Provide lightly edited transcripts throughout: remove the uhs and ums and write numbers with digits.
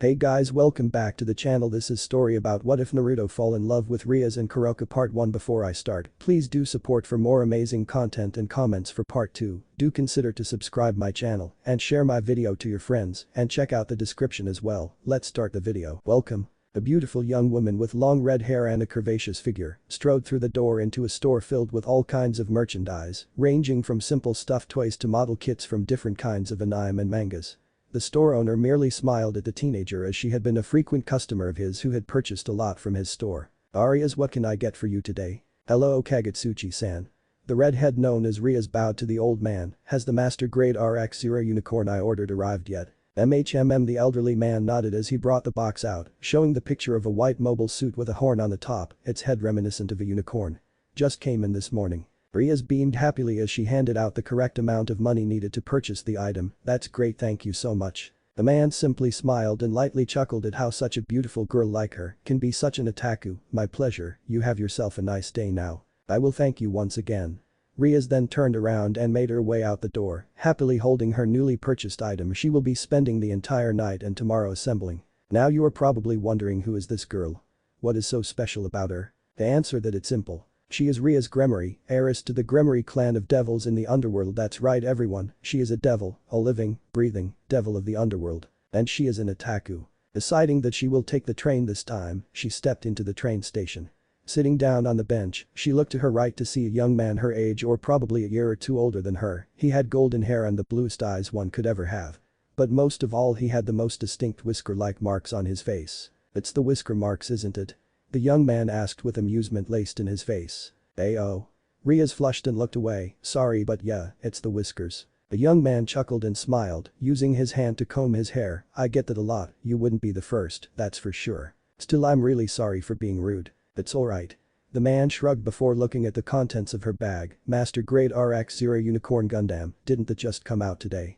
Hey guys, welcome back to the channel. This is story about what if Naruto fall in love with Rias and Kuroka part 1. Before I start, please do support for more amazing content and comments for part 2. Do consider to subscribe my channel and share my video to your friends and check out the description as well. Let's start the video. Welcome. A beautiful young woman with long red hair and a curvaceous figure strode through the door into a store filled with all kinds of merchandise, ranging from simple stuffed toys to model kits from different kinds of anime and mangas. The store owner merely smiled at the teenager as she had been a frequent customer of his who had purchased a lot from his store. "Arias, what can I get for you today?" "Hello, Kagutsuchi-san." The redhead known as Rias bowed to the old man. "Has the Master Grade RX-0 unicorn I ordered arrived yet?" The elderly man nodded as he brought the box out, showing the picture of a white mobile suit with a horn on the top, its head reminiscent of a unicorn. "Just came in this morning." Rias beamed happily as she handed out the correct amount of money needed to purchase the item. "That's great, thank you so much." The man simply smiled and lightly chuckled at how such a beautiful girl like her can be such an otaku. "My pleasure, you have yourself a nice day now." "I will thank you once again." Rias then turned around and made her way out the door, happily holding her newly purchased item she will be spending the entire night and tomorrow assembling. Now you are probably wondering, who is this girl? What is so special about her? The answer that it's simple. She is Rias Gremory, heiress to the Gremory clan of devils in the underworld. That's right everyone, she is a devil, a living, breathing devil of the underworld. And she is an otaku. Deciding that she will take the train this time, she stepped into the train station. Sitting down on the bench, she looked to her right to see a young man her age or probably a year or two older than her. He had golden hair and the bluest eyes one could ever have. But most of all, he had the most distinct whisker-like marks on his face. "It's the whisker marks, isn't it?" the young man asked with amusement laced in his face. "Oh." Rias flushed and looked away. "Sorry, but yeah, it's the whiskers." The young man chuckled and smiled, using his hand to comb his hair. "I get that a lot, you wouldn't be the first, that's for sure. Still, I'm really sorry for being rude." "It's alright." The man shrugged before looking at the contents of her bag. "Master Grade RX-0 Unicorn Gundam, didn't that just come out today?"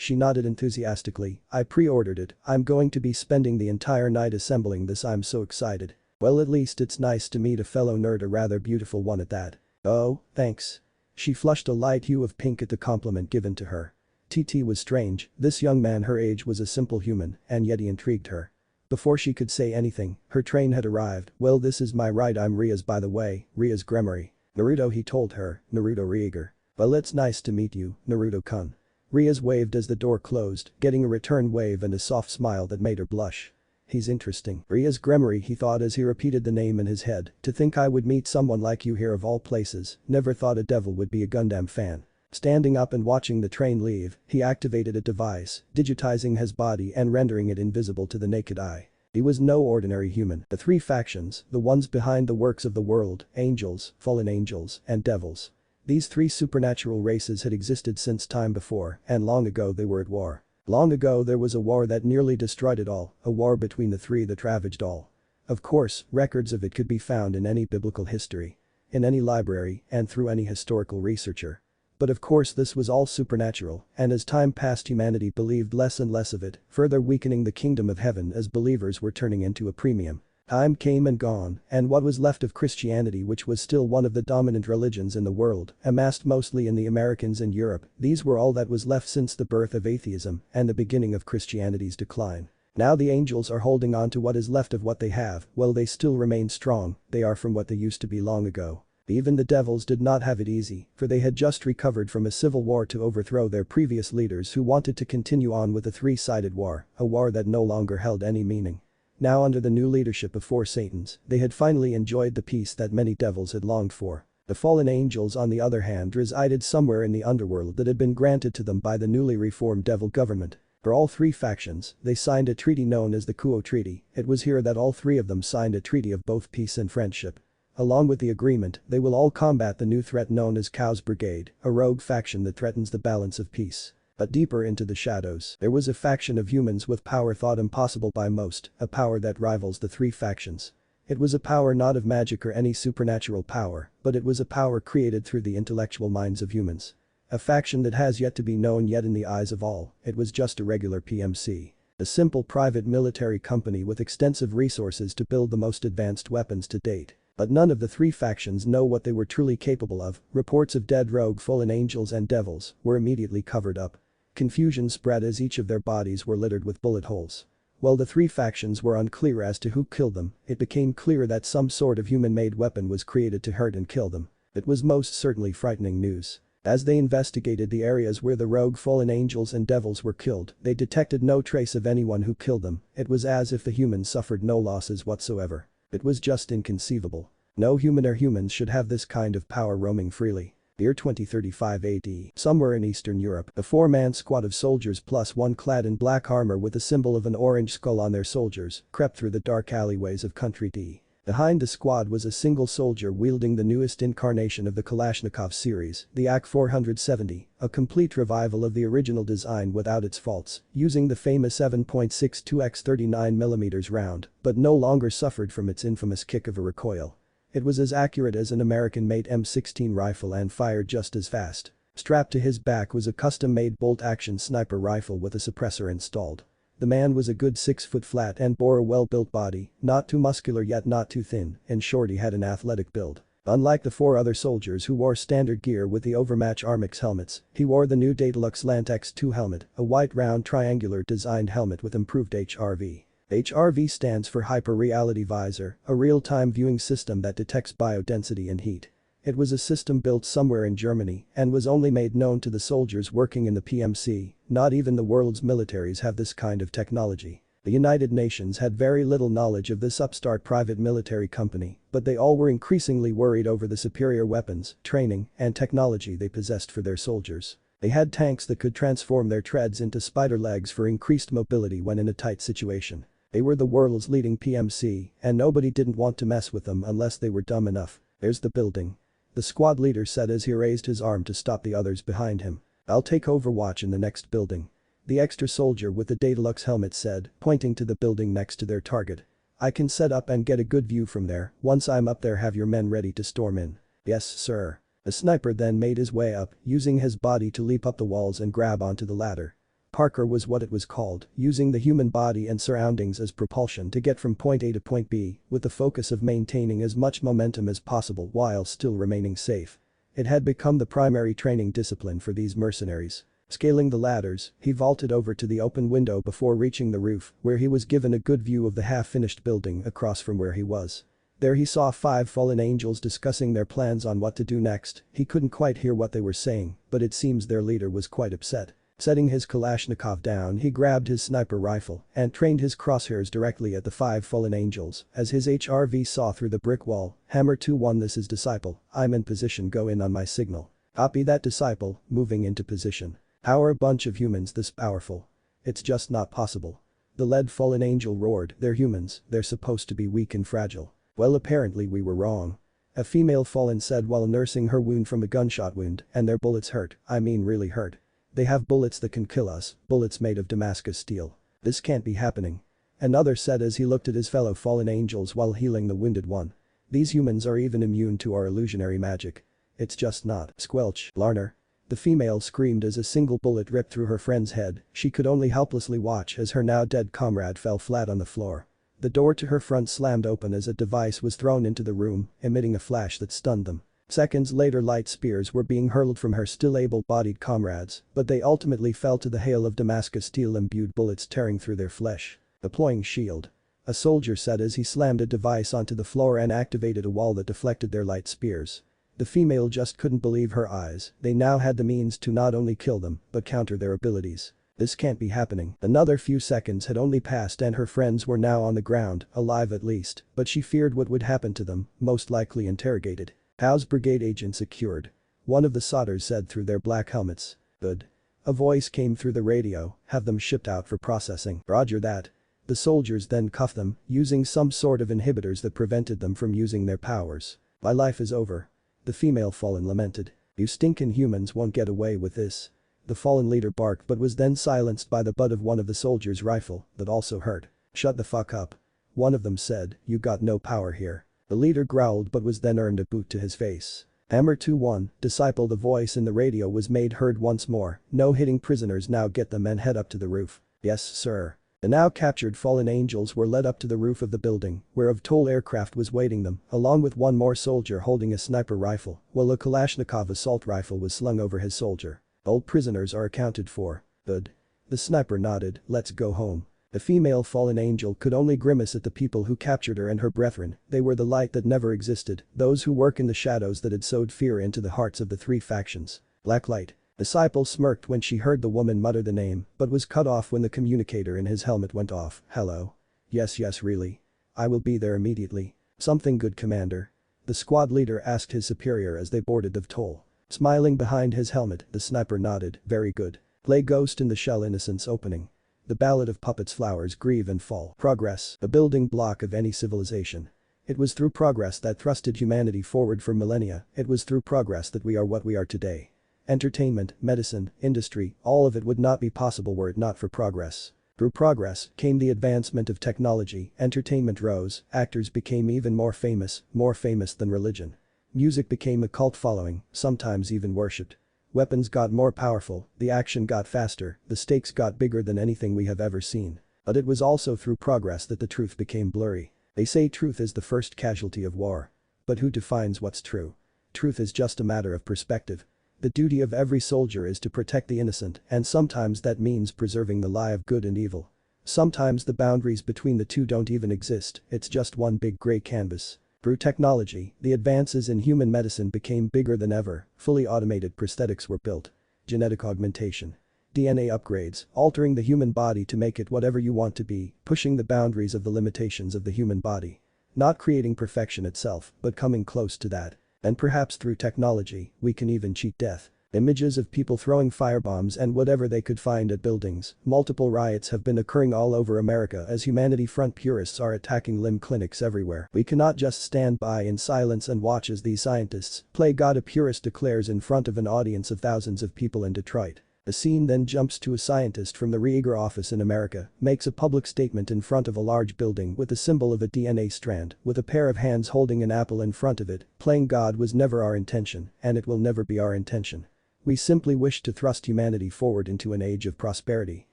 She nodded enthusiastically. "I pre-ordered it, I'm going to be spending the entire night assembling this, I'm so excited." "Well, at least it's nice to meet a fellow nerd, a rather beautiful one at that." "Oh, thanks." She flushed a light hue of pink at the compliment given to her. TT was strange, this young man her age was a simple human, and yet he intrigued her. Before she could say anything, her train had arrived. "Well, this is my ride, I'm Rias by the way, Rias Gremory." "Naruto," he told her, "Naruto Rieger." "Well, it's nice to meet you, Naruto-kun." Rias waved as the door closed, getting a return wave and a soft smile that made her blush. "He's interesting." "Rias Gremory," he thought as he repeated the name in his head. "To think I would meet someone like you here of all places, never thought a devil would be a Gundam fan." Standing up and watching the train leave, he activated a device, digitizing his body and rendering it invisible to the naked eye. He was no ordinary human. The three factions, the ones behind the works of the world, angels, fallen angels, and devils. These three supernatural races had existed since time before, and long ago they were at war. Long ago there was a war that nearly destroyed it all, a war between the three that ravaged all. Of course, records of it could be found in any biblical history, in any library, and through any historical researcher. But of course this was all supernatural, and as time passed humanity believed less and less of it, further weakening the kingdom of heaven as believers were turning into a premium. Time came and gone, and what was left of Christianity, which was still one of the dominant religions in the world, amassed mostly in the Americas and Europe, these were all that was left since the birth of atheism and the beginning of Christianity's decline. Now the angels are holding on to what is left of what they have. Well, they still remain strong, they are from what they used to be long ago. Even the devils did not have it easy, for they had just recovered from a civil war to overthrow their previous leaders who wanted to continue on with a three-sided war, a war that no longer held any meaning. Now under the new leadership of four Satans, they had finally enjoyed the peace that many devils had longed for. The fallen angels on the other hand resided somewhere in the underworld that had been granted to them by the newly reformed devil government. For all three factions, they signed a treaty known as the Kuoh Treaty. It was here that all three of them signed a treaty of both peace and friendship. Along with the agreement, they will all combat the new threat known as Kuoh's Brigade, a rogue faction that threatens the balance of peace. But deeper into the shadows, there was a faction of humans with power thought impossible by most, a power that rivals the three factions. It was a power not of magic or any supernatural power, but it was a power created through the intellectual minds of humans. A faction that has yet to be known, yet in the eyes of all, it was just a regular PMC. A simple private military company with extensive resources to build the most advanced weapons to date. But none of the three factions know what they were truly capable of. Reports of dead rogue fallen angels and devils were immediately covered up. Confusion spread as each of their bodies were littered with bullet holes. While the three factions were unclear as to who killed them, it became clear that some sort of human-made weapon was created to hurt and kill them. It was most certainly frightening news. As they investigated the areas where the rogue fallen angels and devils were killed, they detected no trace of anyone who killed them. It was as if the humans suffered no losses whatsoever. It was just inconceivable. No human or humans should have this kind of power roaming freely. Year 2035 AD. Somewhere in Eastern Europe, a four-man squad of soldiers plus one clad in black armor with the symbol of an orange skull on their soldiers crept through the dark alleyways of Country D. Behind the squad was a single soldier wielding the newest incarnation of the Kalashnikov series, the AK-470, a complete revival of the original design without its faults, using the famous 7.62x 39mm round, but no longer suffered from its infamous kick of a recoil. It was as accurate as an American-made M16 rifle and fired just as fast. Strapped to his back was a custom-made bolt-action sniper rifle with a suppressor installed. The man was a good 6 foot flat and bore a well-built body, not too muscular yet not too thin, in short he had an athletic build. Unlike the four other soldiers who wore standard gear with the Overmatch Armix helmets, he wore the new Daedalux Lantex 2 helmet, a white round triangular designed helmet with improved HRV. HRV stands for Hyper Reality Visor, a real-time viewing system that detects biodensity and heat. It was a system built somewhere in Germany and was only made known to the soldiers working in the PMC. Not even the world's militaries have this kind of technology. The United Nations had very little knowledge of this upstart private military company, but they all were increasingly worried over the superior weapons, training, and technology they possessed for their soldiers. They had tanks that could transform their treads into spider legs for increased mobility when in a tight situation. They were the world's leading PMC, and nobody didn't want to mess with them unless they were dumb enough. There's the building. The squad leader said as he raised his arm to stop the others behind him. I'll take overwatch in the next building. The extra soldier with the Daedalux helmet said, pointing to the building next to their target. I can set up and get a good view from there. Once I'm up there, have your men ready to storm in. Yes, sir. The sniper then made his way up, using his body to leap up the walls and grab onto the ladder. Parkour was what it was called, using the human body and surroundings as propulsion to get from point A to point B, with the focus of maintaining as much momentum as possible while still remaining safe. It had become the primary training discipline for these mercenaries. Scaling the ladders, he vaulted over to the open window before reaching the roof, where he was given a good view of the half-finished building across from where he was. There he saw 5 fallen angels discussing their plans on what to do next. He couldn't quite hear what they were saying, but it seems their leader was quite upset. Setting his Kalashnikov down, he grabbed his sniper rifle and trained his crosshairs directly at the 5 fallen angels as his HRV saw through the brick wall. Hammer 2-1, this is Disciple. I'm in position, go in on my signal. Copy that, Disciple, moving into position. How are a bunch of humans this powerful? It's just not possible. The lead fallen angel roared, they're humans, they're supposed to be weak and fragile. Well, apparently we were wrong. A female fallen said while nursing her wound from a gunshot wound, and their bullets hurt, I mean really hurt. They have bullets that can kill us, bullets made of Damascus steel. This can't be happening. Another said as he looked at his fellow fallen angels while healing the wounded one. These humans are even immune to our illusionary magic. It's just not. Squelch, Larner. The female screamed as a single bullet ripped through her friend's head. She could only helplessly watch as her now dead comrade fell flat on the floor. The door to her front slammed open as a device was thrown into the room, emitting a flash that stunned them. Seconds later, light spears were being hurled from her still able-bodied comrades, but they ultimately fell to the hail of Damascus steel-imbued bullets tearing through their flesh. Deploying shield. A soldier said as he slammed a device onto the floor and activated a wall that deflected their light spears. The female just couldn't believe her eyes. They now had the means to not only kill them, but counter their abilities. This can't be happening. Another few seconds had only passed and her friends were now on the ground, alive at least, but she feared what would happen to them, most likely interrogated. How's brigade agent secured? One of the solders said through their black helmets. Good. A voice came through the radio, have them shipped out for processing. Roger that. The soldiers then cuffed them, using some sort of inhibitors that prevented them from using their powers. My life is over. The female fallen lamented. You stinkin' humans won't get away with this. The fallen leader barked but was then silenced by the butt of one of the soldiers' rifle that also hurt. Shut the fuck up. One of them said, you got no power here. The leader growled but was then earned a boot to his face. Hammer 2-1, Disciple, the voice in the radio was made heard once more. No hitting prisoners, now get the men head up to the roof. Yes, sir. The now captured fallen angels were led up to the roof of the building, where a VTOL aircraft was waiting them, along with one more soldier holding a sniper rifle, while a Kalashnikov assault rifle was slung over his soldier. All prisoners are accounted for. Good. The sniper nodded, let's go home. The female fallen angel could only grimace at the people who captured her and her brethren. They were the light that never existed, those who work in the shadows that had sowed fear into the hearts of the three factions. Black light. Disciple smirked when she heard the woman mutter the name, but was cut off when the communicator in his helmet went off. Hello. Yes, really. I will be there immediately. Something good, Commander. The squad leader asked his superior as they boarded the VTOL. Smiling behind his helmet, the sniper nodded, very good. Play Ghost in the Shell Innocence opening. The Ballad of Puppets Flowers Grieve and Fall. Progress, a building block of any civilization. It was through progress that thrusted humanity forward for millennia, it was through progress that we are what we are today. Entertainment, medicine, industry, all of it would not be possible were it not for progress. Through progress came the advancement of technology, entertainment rose, actors became even more famous than religion. Music became a cult following, sometimes even worshipped. Weapons got more powerful, the action got faster, the stakes got bigger than anything we have ever seen. But it was also through progress that the truth became blurry. They say truth is the first casualty of war. But who defines what's true? Truth is just a matter of perspective. The duty of every soldier is to protect the innocent, and sometimes that means preserving the lie of good and evil. Sometimes the boundaries between the two don't even exist, it's just one big gray canvas. Through technology, the advances in human medicine became bigger than ever, fully automated prosthetics were built. Genetic augmentation. DNA upgrades, altering the human body to make it whatever you want to be, pushing the boundaries of the limitations of the human body. Not creating perfection itself, but coming close to that. And perhaps through technology, we can even cheat death. Images of people throwing firebombs and whatever they could find at buildings. Multiple riots have been occurring all over America as Humanity Front purists are attacking limb clinics everywhere. We cannot just stand by in silence and watch as these scientists play God, a purist declares in front of an audience of thousands of people in Detroit. The scene then jumps to a scientist from the Rieger office in America, makes a public statement in front of a large building with the symbol of a DNA strand, with a pair of hands holding an apple in front of it. Playing God was never our intention, and it will never be our intention. We simply wish to thrust humanity forward into an age of prosperity.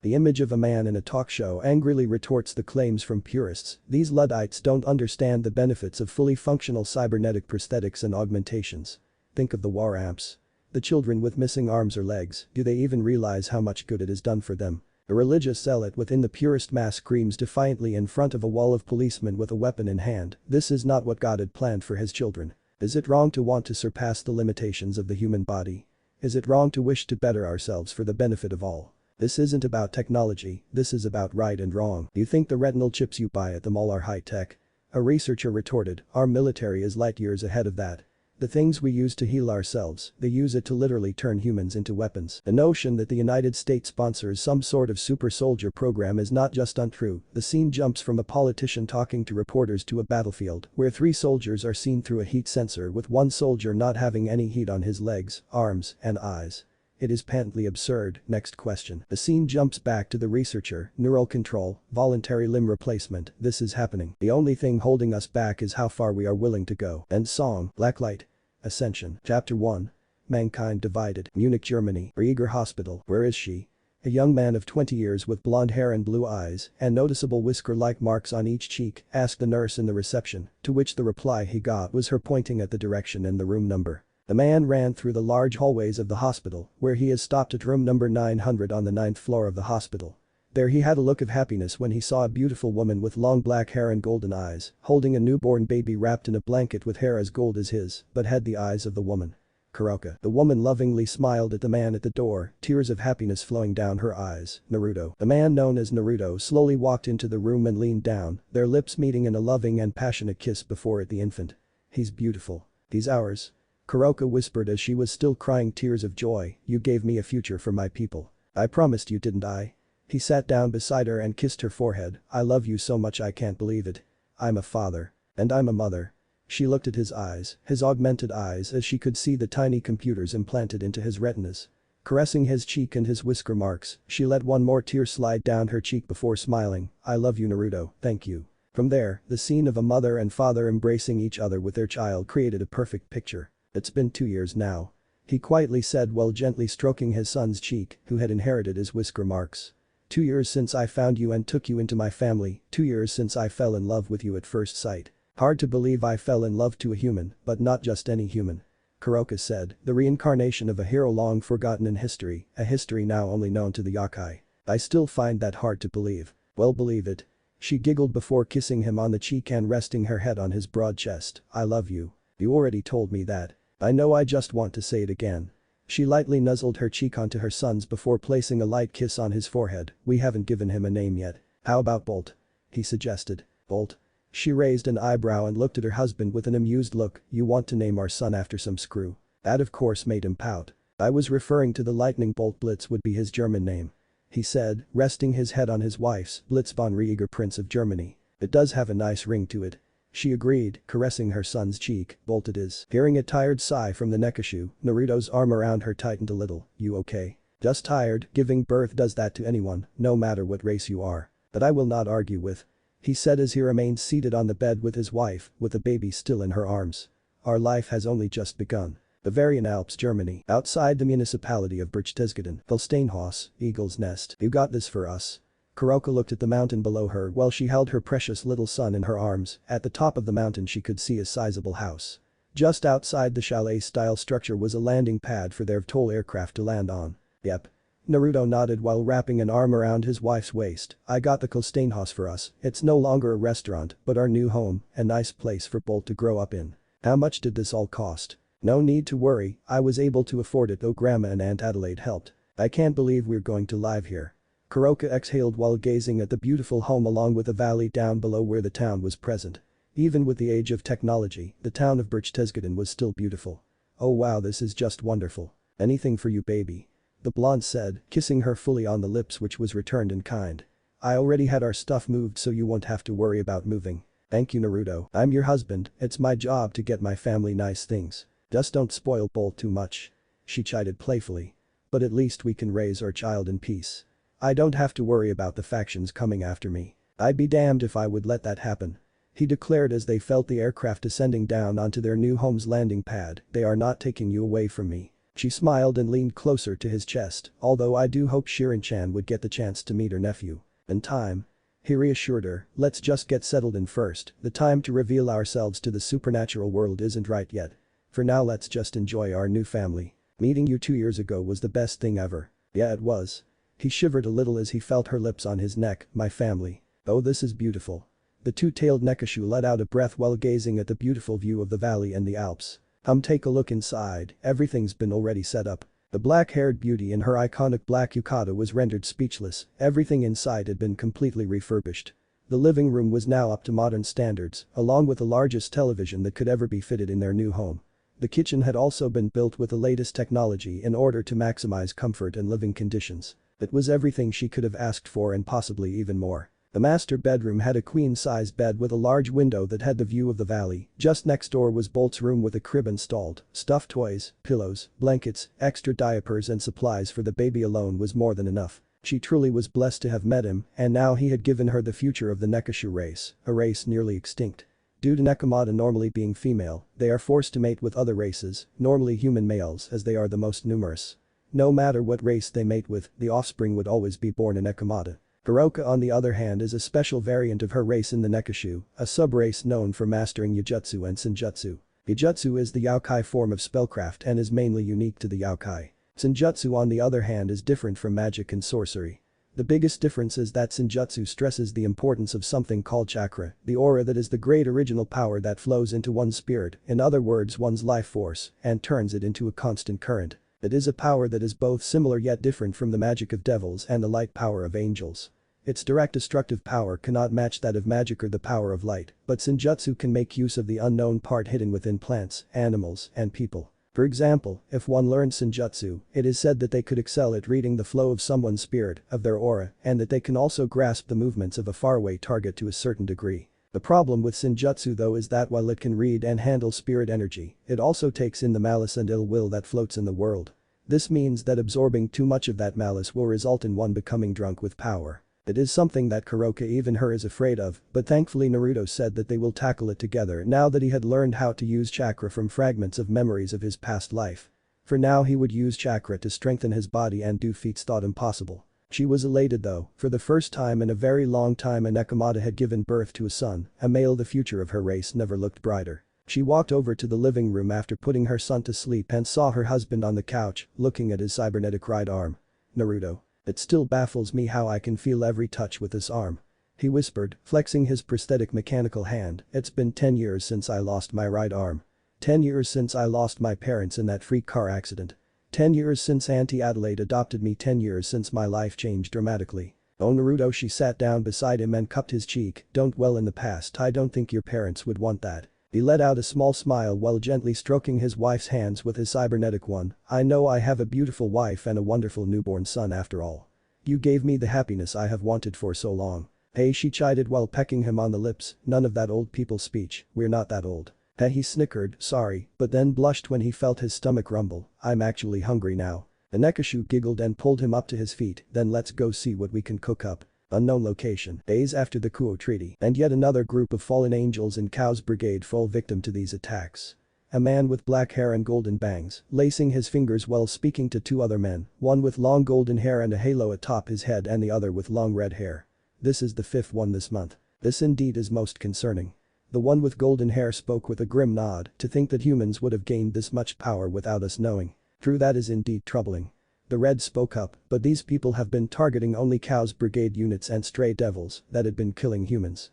The image of a man in a talk show angrily retorts the claims from purists. These Luddites don't understand the benefits of fully functional cybernetic prosthetics and augmentations. Think of the war amps. The children with missing arms or legs, do they even realize how much good it has done for them? A religious zealot within the purist mass screams defiantly in front of a wall of policemen with a weapon in hand. This is not what God had planned for his children. Is it wrong to want to surpass the limitations of the human body? Is it wrong to wish to better ourselves for the benefit of all? This isn't about technology, this is about right and wrong. Do you think the retinal chips you buy at the mall are high-tech? A researcher retorted, our military is light years ahead of that. The things we use to heal ourselves, they use it to literally turn humans into weapons. The notion that the United States sponsors some sort of super soldier program is not just untrue. The scene jumps from a politician talking to reporters to a battlefield where 3 soldiers are seen through a heat sensor with 1 soldier not having any heat on his legs, arms, and eyes. It is patently absurd. Next question. The scene jumps back to the researcher, neural control, voluntary limb replacement. This is happening. The only thing holding us back is how far we are willing to go. End song. Blacklight. Ascension. Chapter 1. Mankind divided. Munich, Germany. Rieger Hospital. Where is she? A young man of 20 years with blonde hair and blue eyes and noticeable whisker-like marks on each cheek asked the nurse in the reception, to which the reply he got was her pointing at the direction and the room number. The man ran through the large hallways of the hospital, where he has stopped at room number 900 on the 9th floor of the hospital. There he had a look of happiness when he saw a beautiful woman with long black hair and golden eyes, holding a newborn baby wrapped in a blanket with hair as gold as his, but had the eyes of the woman. Kuroka. The woman lovingly smiled at the man at the door, tears of happiness flowing down her eyes. Naruto. The man known as Naruto slowly walked into the room and leaned down, their lips meeting in a loving and passionate kiss before it the infant. He's beautiful. These hours. Kuroka whispered as she was still crying tears of joy, you gave me a future for my people. I promised you, didn't I? He sat down beside her and kissed her forehead. I love you so much I can't believe it. I'm a father. And I'm a mother. She looked at his eyes, his augmented eyes, as she could see the tiny computers implanted into his retinas. Caressing his cheek and his whisker marks, she let one more tear slide down her cheek before smiling. I love you, Naruto, thank you. From there, the scene of a mother and father embracing each other with their child created a perfect picture. It's been 2 years now. He quietly said while gently stroking his son's cheek, who had inherited his whisker marks. 2 years since I found you and took you into my family, 2 years since I fell in love with you at first sight. Hard to believe I fell in love to a human, but not just any human. Kuroka said, the reincarnation of a hero long forgotten in history, a history now only known to the yokai. I still find that hard to believe. Well, believe it. She giggled before kissing him on the cheek and resting her head on his broad chest. I love you. You already told me that. I know, I just want to say it again. She lightly nuzzled her cheek onto her son's before placing a light kiss on his forehead. We haven't given him a name yet. How about Bolt? He suggested. Bolt? She raised an eyebrow and looked at her husband with an amused look. You want to name our son after some screw? That of course made him pout. I was referring to the lightning bolt. Blitz would be his German name. He said, resting his head on his wife's. Blitz von Rieger, Prince of Germany. It does have a nice ring to it. She agreed, caressing her son's cheek. Bolt it is. Hearing a tired sigh from the Nekashu, Naruto's arm around her tightened a little. You okay? Just tired. Giving birth does that to anyone, no matter what race you are. That I will not argue with. He said as he remained seated on the bed with his wife, with the baby still in her arms. Our life has only just begun. Bavarian Alps, Germany. Outside the municipality of Berchtesgaden, Volsteinhaus, Eagle's Nest. You got this for us. Kuroka looked at the mountain below her while she held her precious little son in her arms. At the top of the mountain she could see a sizable house. Just outside the chalet-style structure was a landing pad for their VTOL aircraft to land on. Yep. Naruto nodded while wrapping an arm around his wife's waist. I got the Volsteinhaus for us. It's no longer a restaurant, but our new home, a nice place for Bolt to grow up in. How much did this all cost? No need to worry, I was able to afford it though Grandma and Aunt Adelaide helped. I can't believe we're going to live here. Kuroka exhaled while gazing at the beautiful home along with a valley down below where the town was present. Even with the age of technology, the town of Berchtesgaden was still beautiful. Oh wow, this is just wonderful. Anything for you, baby. The blonde said, kissing her fully on the lips, which was returned in kind. I already had our stuff moved so you won't have to worry about moving. Thank you, Naruto. I'm your husband, it's my job to get my family nice things. Just don't spoil Bolt too much. She chided playfully. But at least we can raise our child in peace. I don't have to worry about the factions coming after me. I'd be damned if I would let that happen. He declared as they felt the aircraft descending down onto their new home's landing pad. They are not taking you away from me. She smiled and leaned closer to his chest, although I do hope Shirin-chan would get the chance to meet her nephew. In time. He reassured her, let's just get settled in first, the time to reveal ourselves to the supernatural world isn't right yet. For now let's just enjoy our new family. Meeting you 2 years ago was the best thing ever. Yeah, it was. He shivered a little as he felt her lips on his neck. My family. Oh, this is beautiful. The two-tailed Nekashu let out a breath while gazing at the beautiful view of the valley and the Alps. Take a look inside, everything's been already set up. The black-haired beauty in her iconic black yukata was rendered speechless. Everything inside had been completely refurbished. The living room was now up to modern standards, along with the largest television that could ever be fitted in their new home. The kitchen had also been built with the latest technology in order to maximize comfort and living conditions. It was everything she could have asked for and possibly even more. The master bedroom had a queen-size bed with a large window that had the view of the valley. Just next door was Bolt's room with a crib installed. Stuffed toys, pillows, blankets, extra diapers and supplies for the baby alone was more than enough. She truly was blessed to have met him, and now he had given her the future of the Nekashu race, a race nearly extinct. Due to Nekomata normally being female, they are forced to mate with other races, normally human males, as they are the most numerous. No matter what race they mate with, the offspring would always be born a Nekomata. Kuroka on the other hand is a special variant of her race in the Nekashu, a sub-race known for mastering Yujutsu and Senjutsu. Yujutsu is the Yokai form of spellcraft and is mainly unique to the Yokai. Senjutsu on the other hand is different from magic and sorcery. The biggest difference is that Senjutsu stresses the importance of something called chakra, the aura that is the great original power that flows into one's spirit, in other words one's life force, and turns it into a constant current. It is a power that is both similar yet different from the magic of devils and the light power of angels. Its direct destructive power cannot match that of magic or the power of light, but Senjutsu can make use of the unknown part hidden within plants, animals, and people. For example, if one learns Senjutsu, it is said that they could excel at reading the flow of someone's spirit, of their aura, and that they can also grasp the movements of a faraway target to a certain degree. The problem with Senjutsu though is that while it can read and handle spirit energy, it also takes in the malice and ill will that floats in the world. This means that absorbing too much of that malice will result in one becoming drunk with power. It is something that Kuroka even her is afraid of, but thankfully Naruto said that they will tackle it together now that he had learned how to use chakra from fragments of memories of his past life. For now he would use chakra to strengthen his body and do feats thought impossible. She was elated though, for the first time in a very long time a Nekomata had given birth to a son, a male. The future of her race never looked brighter. She walked over to the living room after putting her son to sleep and saw her husband on the couch, looking at his cybernetic right arm. Naruto. It still baffles me how I can feel every touch with this arm. He whispered, flexing his prosthetic mechanical hand, it's been 10 years since I lost my right arm. 10 years since I lost my parents in that freak car accident. 10 years since Auntie Adelaide adopted me. 10 years since my life changed dramatically. Oh Naruto, she sat down beside him and cupped his cheek, don't dwell in the past, I don't think your parents would want that. He let out a small smile while gently stroking his wife's hands with his cybernetic one. I know I have a beautiful wife and a wonderful newborn son after all. You gave me the happiness I have wanted for so long. Hey, she chided while pecking him on the lips, none of that old people speech, we're not that old. Hey, he snickered, sorry, but then blushed when he felt his stomach rumble, I'm actually hungry now. The Nekashu giggled and pulled him up to his feet, then let's go see what we can cook up. Unknown location. Days after the Kuoh Treaty. And yet another group of fallen angels in Kuoh's brigade fall victim to these attacks. A man with black hair and golden bangs, lacing his fingers while speaking to two other men, one with long golden hair and a halo atop his head and the other with long red hair. This is the fifth one this month. This indeed is most concerning. The one with golden hair spoke with a grim nod, to think that humans would have gained this much power without us knowing. True, that is indeed troubling. The red spoke up, but these people have been targeting only Kuoh's brigade units and stray devils that had been killing humans.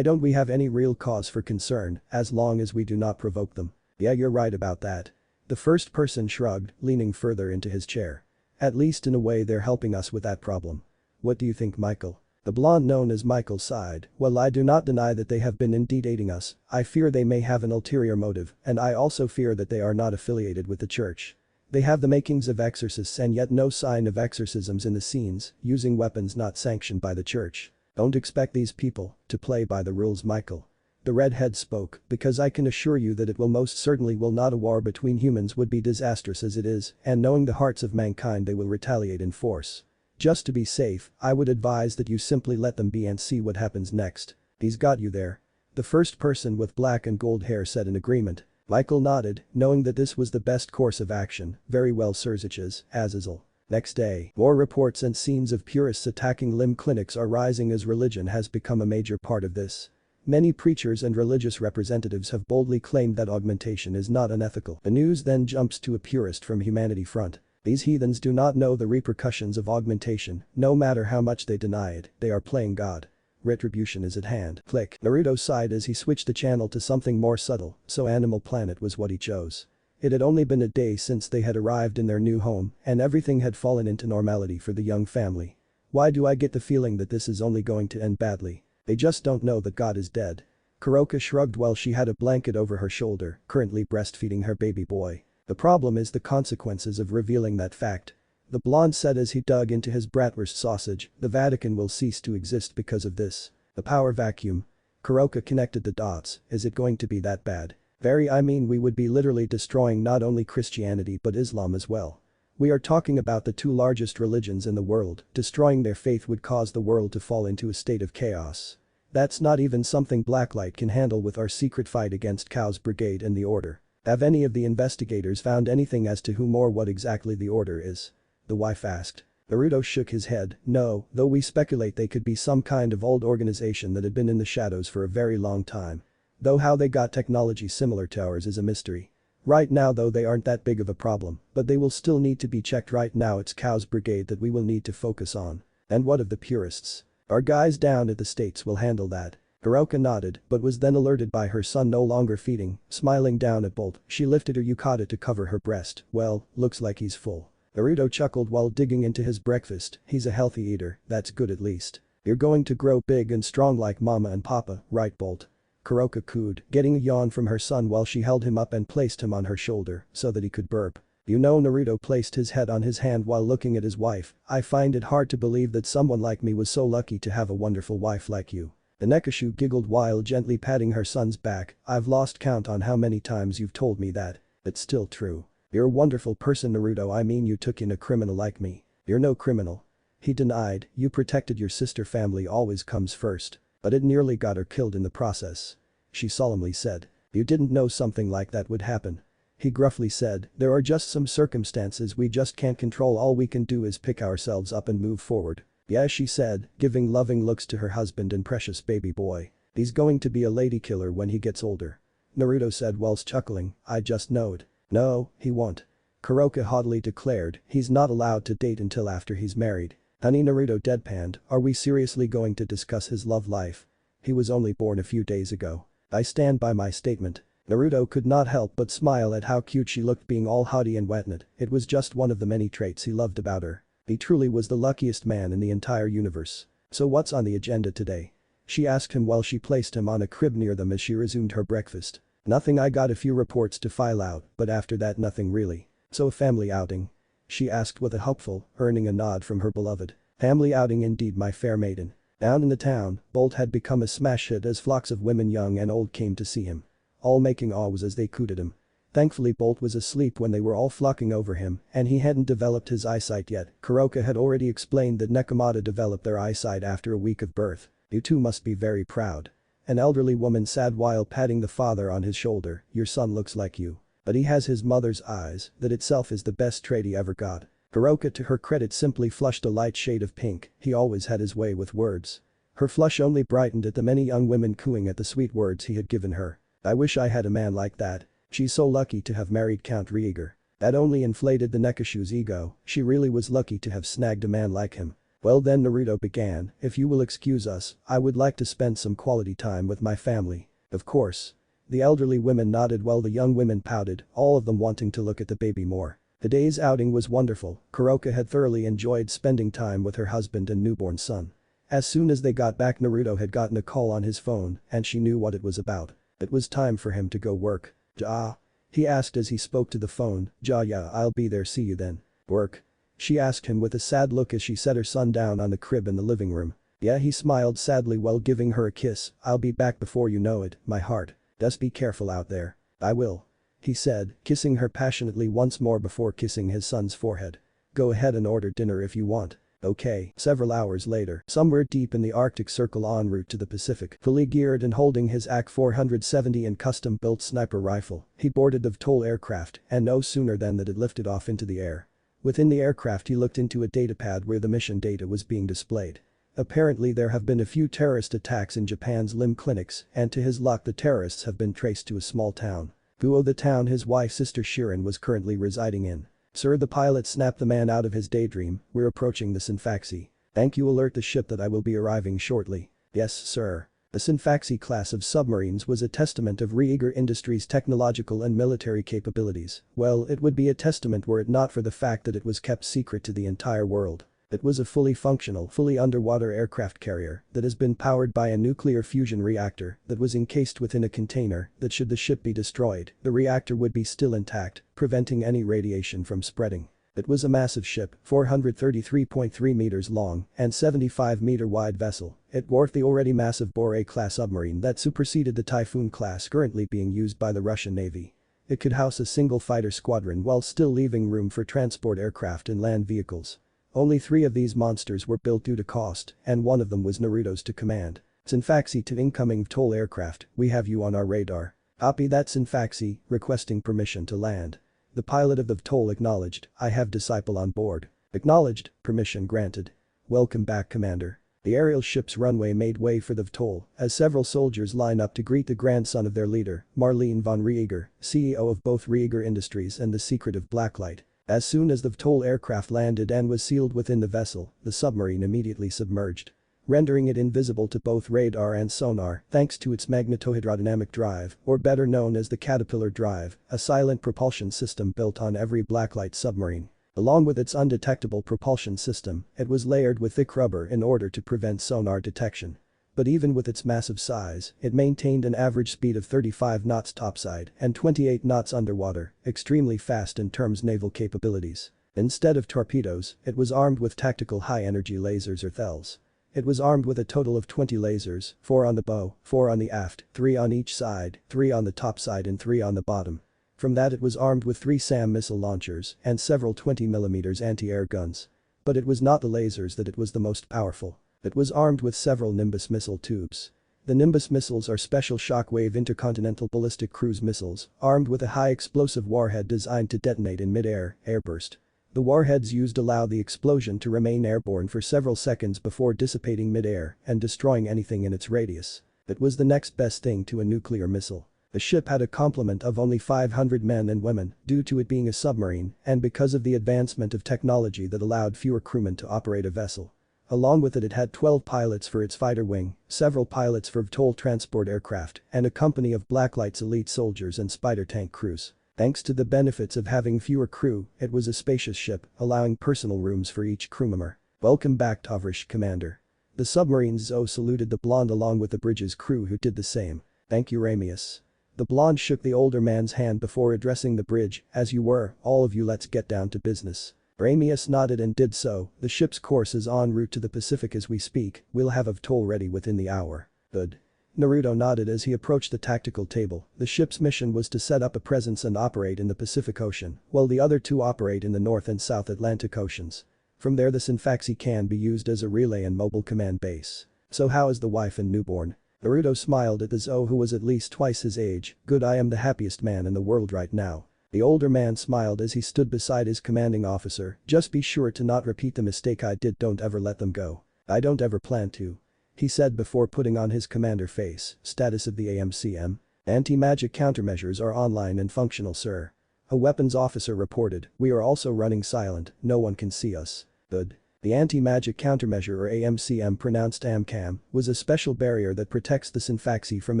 Don't we have any real cause for concern, as long as we do not provoke them. Yeah, you're right about that. The first person shrugged, leaning further into his chair. At least in a way they're helping us with that problem. What do you think, Michael? The blonde known as Michael sighed, well, I do not deny that they have been indeed aiding us, I fear they may have an ulterior motive, and I also fear that they are not affiliated with the church. They have the makings of exorcists and yet no sign of exorcisms in the scenes, using weapons not sanctioned by the church. Don't expect these people to play by the rules, Michael. The redhead spoke, because I can assure you that it will most certainly will not. A war between humans would be disastrous as it is, and knowing the hearts of mankind they will retaliate in force. Just to be safe, I would advise that you simply let them be and see what happens next. He's got you there. The first person with black and gold hair said in agreement. Michael nodded, knowing that this was the best course of action. Very well, Sirziches, Azazel. Next day, more reports and scenes of purists attacking limb clinics are rising as religion has become a major part of this. Many preachers and religious representatives have boldly claimed that augmentation is not unethical. The news then jumps to a purist from Humanity Front. These heathens do not know the repercussions of augmentation, no matter how much they deny it, they are playing God. Retribution is at hand. Click. Naruto sighed as he switched the channel to something more subtle, so Animal Planet was what he chose. It had only been a day since they had arrived in their new home, and everything had fallen into normality for the young family. Why do I get the feeling that this is only going to end badly? They just don't know that God is dead. Kuroka shrugged while she had a blanket over her shoulder, currently breastfeeding her baby boy. The problem is the consequences of revealing that fact. The blonde said as he dug into his bratwurst sausage, the Vatican will cease to exist because of this. The power vacuum. Kuroka connected the dots, is it going to be that bad? I mean we would be literally destroying not only Christianity but Islam as well. We are talking about the two largest religions in the world, destroying their faith would cause the world to fall into a state of chaos. That's not even something Blacklight can handle with our secret fight against Kuoh's brigade and the Order. Have any of the investigators found anything as to whom or what exactly the Order is? The wife asked. Naruto shook his head, no, though we speculate they could be some kind of old organization that had been in the shadows for a very long time. Though how they got technology similar to ours is a mystery. Right now though they aren't that big of a problem, but they will still need to be checked. Right now it's Kuoh's brigade that we will need to focus on. And what of the purists? Our guys down at the States will handle that. Kuroka nodded, but was then alerted by her son no longer feeding, smiling down at Bolt. She lifted her yukata to cover her breast. Well, looks like he's full. Naruto chuckled while digging into his breakfast, he's a healthy eater, that's good at least. You're going to grow big and strong like mama and papa, right Bolt? Kuroka cooed, getting a yawn from her son while she held him up and placed him on her shoulder so that he could burp. You know, Naruto placed his head on his hand while looking at his wife, I find it hard to believe that someone like me was so lucky to have a wonderful wife like you. The Nekashu giggled while gently patting her son's back, I've lost count on how many times you've told me that. It's still true. You're a wonderful person, Naruto, I mean you took in a criminal like me. You're no criminal. He denied, you protected your sister, family always comes first. But it nearly got her killed in the process. She solemnly said. You didn't know something like that would happen. He gruffly said, there are just some circumstances we just can't control, all we can do is pick ourselves up and move forward. Yeah, she said, giving loving looks to her husband and precious baby boy. He's going to be a lady killer when he gets older. Naruto said whilst chuckling, I just know it. No, he won't. Kuroka haughtily declared he's not allowed to date until after he's married. Honey, Naruto deadpanned, are we seriously going to discuss his love life? He was only born a few days ago. I stand by my statement. Naruto could not help but smile at how cute she looked being all haughty and wet-knit. It was just one of the many traits he loved about her. He truly was the luckiest man in the entire universe. So what's on the agenda today? She asked him while she placed him on a crib near them as she resumed her breakfast. Nothing, I got a few reports to file out, but after that nothing really. So a family outing? She asked with a hopeful, earning a nod from her beloved. Family outing indeed, my fair maiden. Down in the town, Bolt had become a smash hit as flocks of women young and old came to see him. All making awes as they cooed at him. Thankfully Bolt was asleep when they were all flocking over him and he hadn't developed his eyesight yet. Kuroka had already explained that Nekomata developed their eyesight after a week of birth. You two must be very proud. An elderly woman said while patting the father on his shoulder, your son looks like you. But he has his mother's eyes, that itself is the best trait he ever got. Kuroka to her credit simply flushed a light shade of pink, he always had his way with words. Her flush only brightened at the many young women cooing at the sweet words he had given her. I wish I had a man like that. She's so lucky to have married Count Rieger. That only inflated the Nekashu's ego, she really was lucky to have snagged a man like him. Well then, Naruto began, if you will excuse us, I would like to spend some quality time with my family. Of course. The elderly women nodded while the young women pouted, all of them wanting to look at the baby more. The day's outing was wonderful. Kuroka had thoroughly enjoyed spending time with her husband and newborn son. As soon as they got back, Naruto had gotten a call on his phone and she knew what it was about. It was time for him to go work. Ja? He asked as he spoke to the phone. Yeah, I'll be there, see you then. Work? She asked him with a sad look as she set her son down on the crib in the living room. Yeah, he smiled sadly while giving her a kiss. I'll be back before you know it, my heart. Just be careful out there. I will. He said, kissing her passionately once more before kissing his son's forehead. Go ahead and order dinner if you want. Okay. Several hours later, somewhere deep in the Arctic Circle en route to the Pacific, fully geared and holding his AK-470 and custom-built sniper rifle, he boarded the VTOL aircraft and no sooner than that it lifted off into the air. Within the aircraft he looked into a datapad where the mission data was being displayed. Apparently there have been a few terrorist attacks in Japan's limb clinics and to his luck the terrorists have been traced to a small town. Kuoh, the town his wife Sister Shirin was currently residing in. Sir, the pilot snapped the man out of his daydream, we're approaching the Sfaxi. Thank you, alert the ship that I will be arriving shortly. Yes, sir. The Sfaxi class of submarines was a testament of Rieger Industries' technological and military capabilities. Well, it would be a testament were it not for the fact that it was kept secret to the entire world. It was a fully functional, fully underwater aircraft carrier that has been powered by a nuclear fusion reactor that was encased within a container that should the ship be destroyed, the reactor would be still intact, preventing any radiation from spreading. It was a massive ship, 433.3 meters long and 75-meter wide vessel. It dwarfed the already massive Boré-class submarine that superseded the Typhoon class currently being used by the Russian Navy. It could house a single fighter squadron while still leaving room for transport aircraft and land vehicles. Only 3 of these monsters were built due to cost, and one of them was Naruto's to command. Sfaxi to incoming VTOL aircraft, we have you on our radar. Copy that, Sfaxi, requesting permission to land. The pilot of the VTOL acknowledged, I have disciple on board. Acknowledged, permission granted. Welcome back, Commander. The aerial ship's runway made way for the VTOL as several soldiers line up to greet the grandson of their leader, Marlene von Rieger, CEO of both Rieger Industries and the Secretive Blacklight. As soon as the VTOL aircraft landed and was sealed within the vessel, the submarine immediately submerged, rendering it invisible to both radar and sonar thanks to its magnetohydrodynamic drive, or better known as the Caterpillar drive, a silent propulsion system built on every Blacklight submarine. Along with its undetectable propulsion system, it was layered with thick rubber in order to prevent sonar detection. But even with its massive size, it maintained an average speed of 35 knots topside and 28 knots underwater, extremely fast in terms naval capabilities. Instead of torpedoes, it was armed with tactical high-energy lasers or THELs. It was armed with a total of 20 lasers, 4 on the bow, 4 on the aft, 3 on each side, 3 on the top side and 3 on the bottom. From that it was armed with 3 SAM missile launchers and several 20mm anti-air guns. But it was not the lasers that it was the most powerful. It was armed with several Nimbus missile tubes. The Nimbus missiles are special shockwave intercontinental ballistic cruise missiles, armed with a high-explosive warhead designed to detonate in mid-air, airburst. The warheads used allow the explosion to remain airborne for several seconds before dissipating mid-air and destroying anything in its radius. It was the next best thing to a nuclear missile. The ship had a complement of only 500 men and women due to it being a submarine and because of the advancement of technology that allowed fewer crewmen to operate a vessel. Along with it had 12 pilots for its fighter wing, several pilots for VTOL transport aircraft, and a company of Blacklight's elite soldiers and spider tank crews. Thanks to the benefits of having fewer crew, it was a spacious ship, allowing personal rooms for each crew member. "Welcome back, Tovrish, Commander." The submarine's Zo saluted the blonde along with the bridge's crew who did the same. "Thank you, Ramius." The blonde shook the older man's hand before addressing the bridge, "As you were, all of you, let's get down to business." Ramius nodded and did so. "The ship's course is en route to the Pacific as we speak, we'll have a VTOL ready within the hour." "Good." Naruto nodded as he approached the tactical table. The ship's mission was to set up a presence and operate in the Pacific Ocean, while the other two operate in the North and South Atlantic Oceans. From there the Sfaxi can be used as a relay and mobile command base. "So how is the wife and newborn?" Naruto smiled at the Zo who was at least twice his age. "Good, I am the happiest man in the world right now." The older man smiled as he stood beside his commanding officer. "Just be sure to not repeat the mistake I did, don't ever let them go." "I don't ever plan to," he said before putting on his commander face. "Status of the AMCM? Anti-magic countermeasures are online and functional, sir." A weapons officer reported. "We are also running silent, no one can see us." Good. The anti-magic countermeasure or AMCM, pronounced AMCAM, was a special barrier that protects the Sfaxi from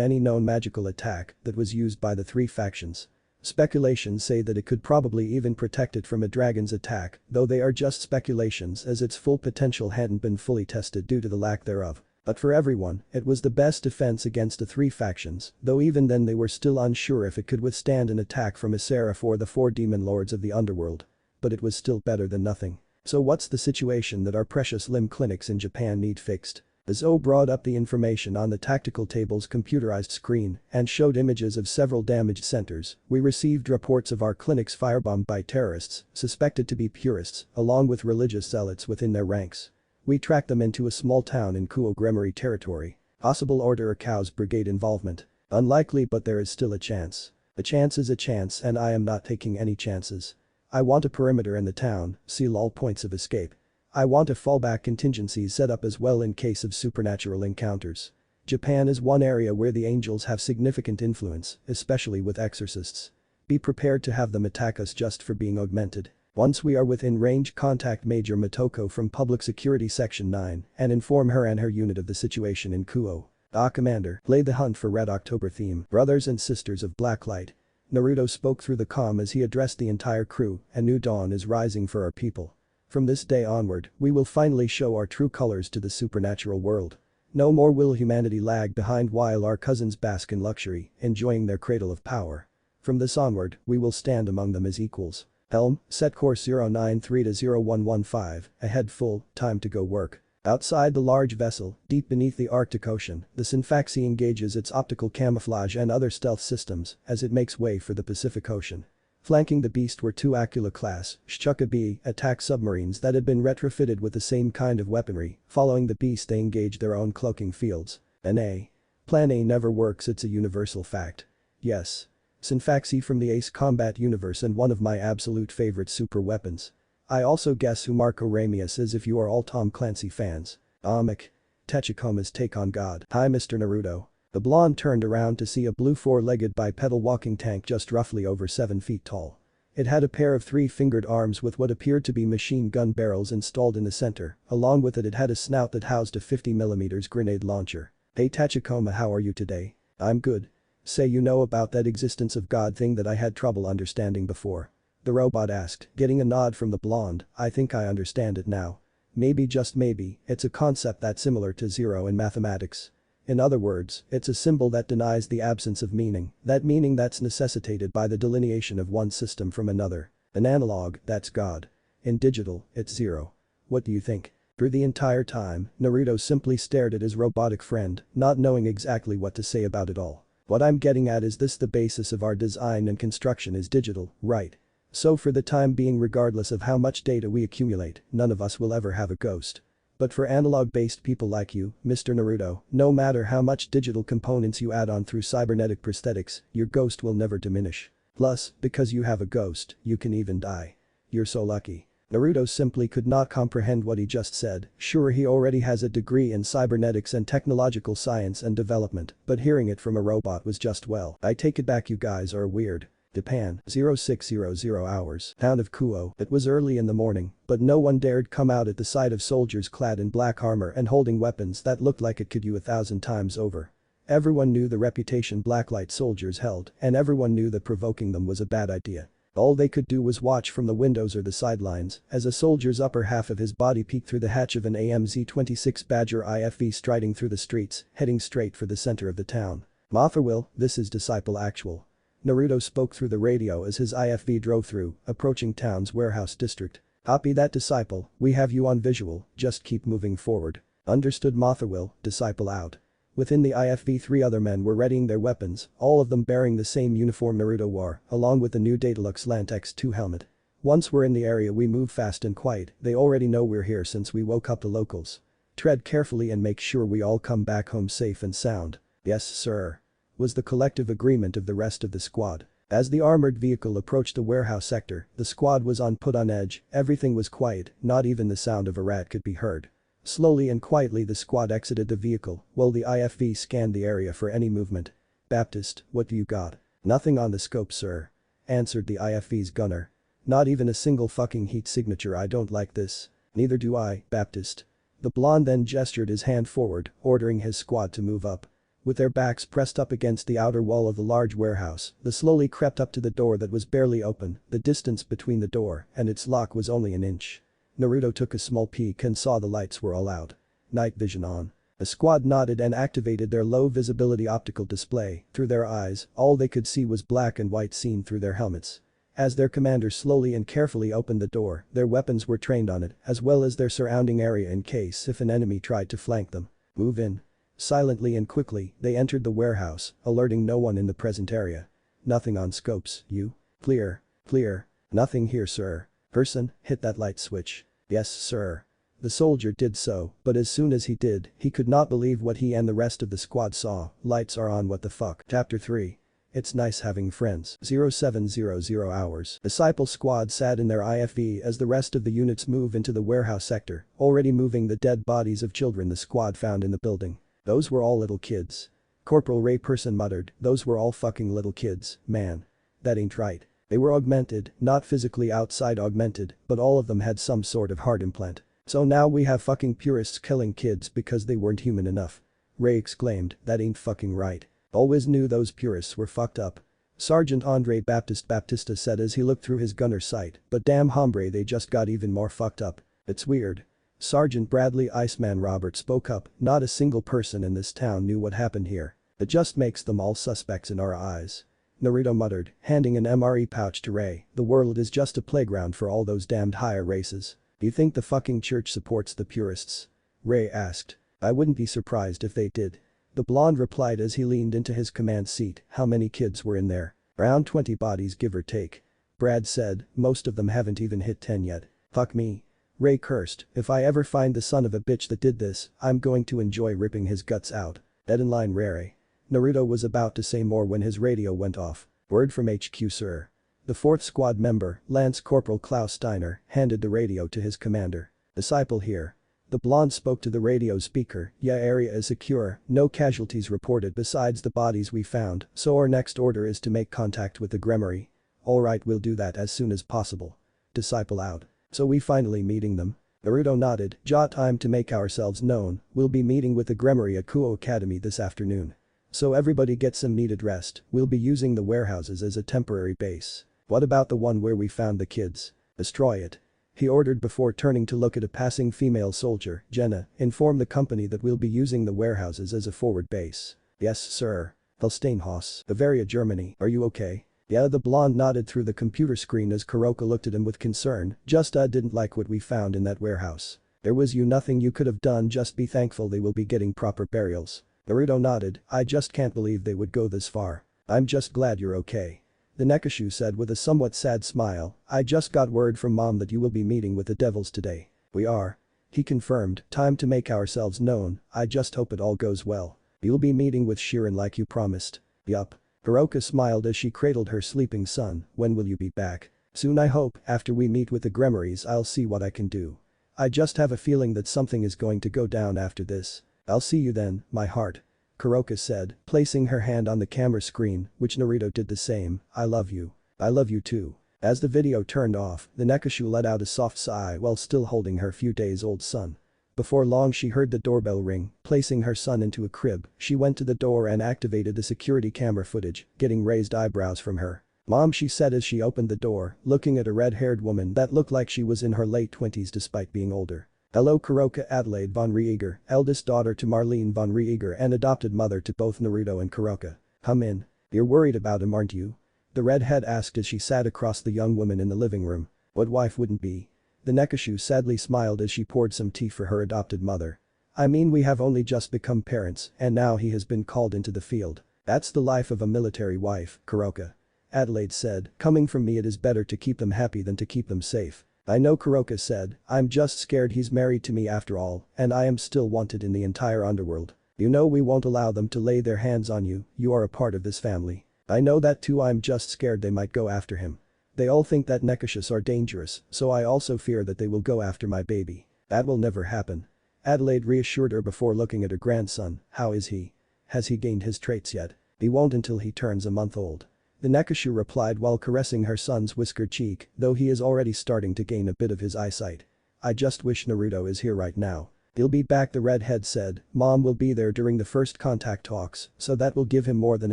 any known magical attack that was used by the three factions. Speculations say that it could probably even protect it from a dragon's attack, though they are just speculations as its full potential hadn't been fully tested due to the lack thereof. But for everyone, it was the best defense against the three factions, though even then they were still unsure if it could withstand an attack from a seraph or the four demon lords of the underworld. But it was still better than nothing. "So what's the situation that our precious limb clinics in Japan need fixed?" Zo brought up the information on the tactical table's computerized screen and showed images of several damaged centers. "We received reports of our clinics firebombed by terrorists, suspected to be purists, along with religious zealots within their ranks. We tracked them into a small town in Kuoh Gremory territory. Possible Order or Chaos Brigade involvement. Unlikely, but there is still a chance. A chance is a chance and I am not taking any chances. I want a perimeter in the town, seal all points of escape. I want a fallback contingency set up as well in case of supernatural encounters. Japan is one area where the angels have significant influence, especially with exorcists. Be prepared to have them attack us just for being augmented. Once we are within range, contact Major Motoko from Public Security Section 9 and inform her and her unit of the situation in Kuoh." "Ah, Commander, play the Hunt for Red October theme, brothers and sisters of Blacklight." Naruto spoke through the comm as he addressed the entire crew. "A new dawn is rising for our people. From this day onward, we will finally show our true colors to the supernatural world. No more will humanity lag behind while our cousins bask in luxury, enjoying their cradle of power. From this onward, we will stand among them as equals. Helm, set course 093 to 0115, ahead full, time to go work." Outside the large vessel, deep beneath the Arctic Ocean, the Sfaxi engages its optical camouflage and other stealth systems as it makes way for the Pacific Ocean. Flanking the beast were two Aquila-class Shuka B attack submarines that had been retrofitted with the same kind of weaponry. Following the beast, they engaged their own cloaking fields. Plan A never works, it's a universal fact. Yes. Sfaxi from the Ace Combat universe and one of my absolute favorite super weapons. I also guess who Marco Ramius is if you are all Tom Clancy fans. Amic. Tachikoma's take on God. "Hi, Mr. Naruto." The blonde turned around to see a blue four-legged bipedal walking tank just roughly over 7 feet tall. It had a pair of three-fingered arms with what appeared to be machine gun barrels installed in the center. Along with it had a snout that housed a 50mm grenade launcher. "Hey Tachikoma, how are you today?" "I'm good." "Say, you know about that existence of God thing that I had trouble understanding before?" the robot asked, getting a nod from the blonde. "I think I understand it now. Maybe, just maybe, it's a concept that's similar to zero in mathematics. In other words, it's a symbol that denies the absence of meaning, that meaning that's necessitated by the delineation of one system from another. An analog, that's God. In digital, it's zero. What do you think?" Through the entire time, Naruto simply stared at his robotic friend, not knowing exactly what to say about it all. "What I'm getting at is this: the basis of our design and construction is digital, right? So for the time being, regardless of how much data we accumulate, none of us will ever have a ghost. But for analog-based people like you, Mr. Naruto, no matter how much digital components you add on through cybernetic prosthetics, your ghost will never diminish. Plus, because you have a ghost, you can even die. You're so lucky." Naruto simply could not comprehend what he just said. Sure, he already has a degree in cybernetics and technological science and development, but hearing it from a robot was just well. I take it back, you guys are weird. Japan, 0600 hours. Town of Kuoh. It was early in the morning, but no one dared come out at the sight of soldiers clad in black armor and holding weapons that looked like it could you 1,000 times over. Everyone knew the reputation blacklight soldiers held, and everyone knew that provoking them was a bad idea. All they could do was watch from the windows or the sidelines as a soldier's upper half of his body peeked through the hatch of an AMZ-26 Badger IFV striding through the streets, heading straight for the center of the town. Motherwill, this is Disciple Actual. Naruto spoke through the radio as his IFV drove through, approaching town's warehouse district. Copy that, Disciple, we have you on visual, just keep moving forward. Understood, Motherwill, Disciple out. Within the IFV, 3 other men were readying their weapons, all of them bearing the same uniform Naruto wore, along with the new Daedalus Lant X2 helmet. Once we're in the area we move fast and quiet, they already know we're here since we woke up the locals. Tread carefully and make sure we all come back home safe and sound. Yes, sir. Was the collective agreement of the rest of the squad. As the armored vehicle approached the warehouse sector, the squad was put on edge, everything was quiet, not even the sound of a rat could be heard. Slowly and quietly the squad exited the vehicle, while the IFV scanned the area for any movement. Baptist, what do you got? Nothing on the scope, sir. Answered the IFV's gunner. Not even a single fucking heat signature. I don't like this. Neither do I, Baptist. The blonde then gestured his hand forward, ordering his squad to move up. With their backs pressed up against the outer wall of the large warehouse, they slowly crept up to the door that was barely open. The distance between the door and its lock was only an inch. Naruto took a small peek and saw the lights were all out. Night vision on. The squad nodded and activated their low visibility optical display. Through their eyes, all they could see was black and white seen through their helmets. As their commander slowly and carefully opened the door, their weapons were trained on it, as well as their surrounding area in case if an enemy tried to flank them. Move in. Silently and quickly, they entered the warehouse, alerting no one in the present area. Nothing on scopes, you? Clear. Clear. Nothing here, sir. Person, hit that light switch. Yes, sir. The soldier did so, but as soon as he did, he could not believe what he and the rest of the squad saw. Lights are on, what the fuck. Chapter 3. It's nice having friends. 0700 hours. Disciple squad sat in their IFV as the rest of the units move into the warehouse sector, already moving the dead bodies of children the squad found in the building. Those were all little kids. Corporal Ray Person muttered, those were all fucking little kids, man. That ain't right. They were augmented, not physically outside augmented, but all of them had some sort of heart implant. So now we have fucking purists killing kids because they weren't human enough. Ray exclaimed, that ain't fucking right. Always knew those purists were fucked up. Sergeant Andre Baptista said as he looked through his gunner's sight, but damn hombre, they just got even more fucked up. It's weird. Sergeant Bradley Iceman Robert spoke up, not a single person in this town knew what happened here. It just makes them all suspects in our eyes. Naruto muttered, handing an MRE pouch to Ray, the world is just a playground for all those damned higher races. Do you think the fucking church supports the purists? Ray asked. I wouldn't be surprised if they did. The blonde replied as he leaned into his command seat. How many kids were in there? Around 20 bodies, give or take. Brad said, most of them haven't even hit 10 yet. Fuck me. Ray cursed, if I ever find the son of a bitch that did this, I'm going to enjoy ripping his guts out. Dead in line, Ray. Naruto was about to say more when his radio went off. Word from HQ, sir. The 4th squad member, Lance Corporal Klaus Steiner, handed the radio to his commander. Disciple here. The blonde spoke to the radio speaker, yeah, area is secure, no casualties reported besides the bodies we found, so our next order is to make contact with the Gremory. Alright, we'll do that as soon as possible. Disciple out. So we finally meeting them? Naruto nodded, time to make ourselves known, we'll be meeting with the Gremory at Kuoh Academy this afternoon. So everybody get some needed rest, we'll be using the warehouses as a temporary base. What about the one where we found the kids? Destroy it. He ordered before turning to look at a passing female soldier, Jenna, inform the company that we'll be using the warehouses as a forward base. Yes, sir. Felsteinhaus, Bavaria, Germany, are you okay? Yeah, the blonde nodded through the computer screen as Kuroka looked at him with concern, didn't like what we found in that warehouse. There was nothing you could have done, just be thankful they will be getting proper burials. Naruto nodded, I just can't believe they would go this far. I'm just glad you're okay. The Nekashu said with a somewhat sad smile, I just got word from mom that you will be meeting with the devils today. We are. He confirmed, time to make ourselves known, I just hope it all goes well. You'll be meeting with Shirin like you promised. Yup. Kuroka smiled as she cradled her sleeping son, when will you be back? Soon I hope, after we meet with the Gremories I'll see what I can do. I just have a feeling that something is going to go down after this. I'll see you then, my heart. Kuroka said, placing her hand on the camera screen, which Naruto did the same. I love you. I love you too. As the video turned off, the Nekashu let out a soft sigh while still holding her few days old son. Before long she heard the doorbell ring, placing her son into a crib, she went to the door and activated the security camera footage, getting raised eyebrows from her. Mom, she said as she opened the door, looking at a red-haired woman that looked like she was in her late 20s despite being older. Hello Kuroka. Adelaide von Rieger, eldest daughter to Marlene von Rieger and adopted mother to both Naruto and Kuroka. Come in. You're worried about him, aren't you? The redhead asked as she sat across the young woman in the living room. What wife wouldn't be? The Nekashu sadly smiled as she poured some tea for her adopted mother. I mean, we have only just become parents and now he has been called into the field. That's the life of a military wife, Kuroka. Adelaide said, coming from me it is better to keep them happy than to keep them safe. I know, Kuroka said, I'm just scared he's married to me after all and I am still wanted in the entire underworld. You know we won't allow them to lay their hands on you, you are a part of this family. I know that too, I'm just scared they might go after him. They all think that Nekashus are dangerous, so I also fear that they will go after my baby. That will never happen. Adelaide reassured her before looking at her grandson. How is he? Has he gained his traits yet? He won't until he turns a month old. The Nekashu replied while caressing her son's whiskered cheek, though he is already starting to gain a bit of his eyesight. I just wish Naruto is here right now. He'll be back, the redhead said. Mom will be there during the first contact talks, so that will give him more than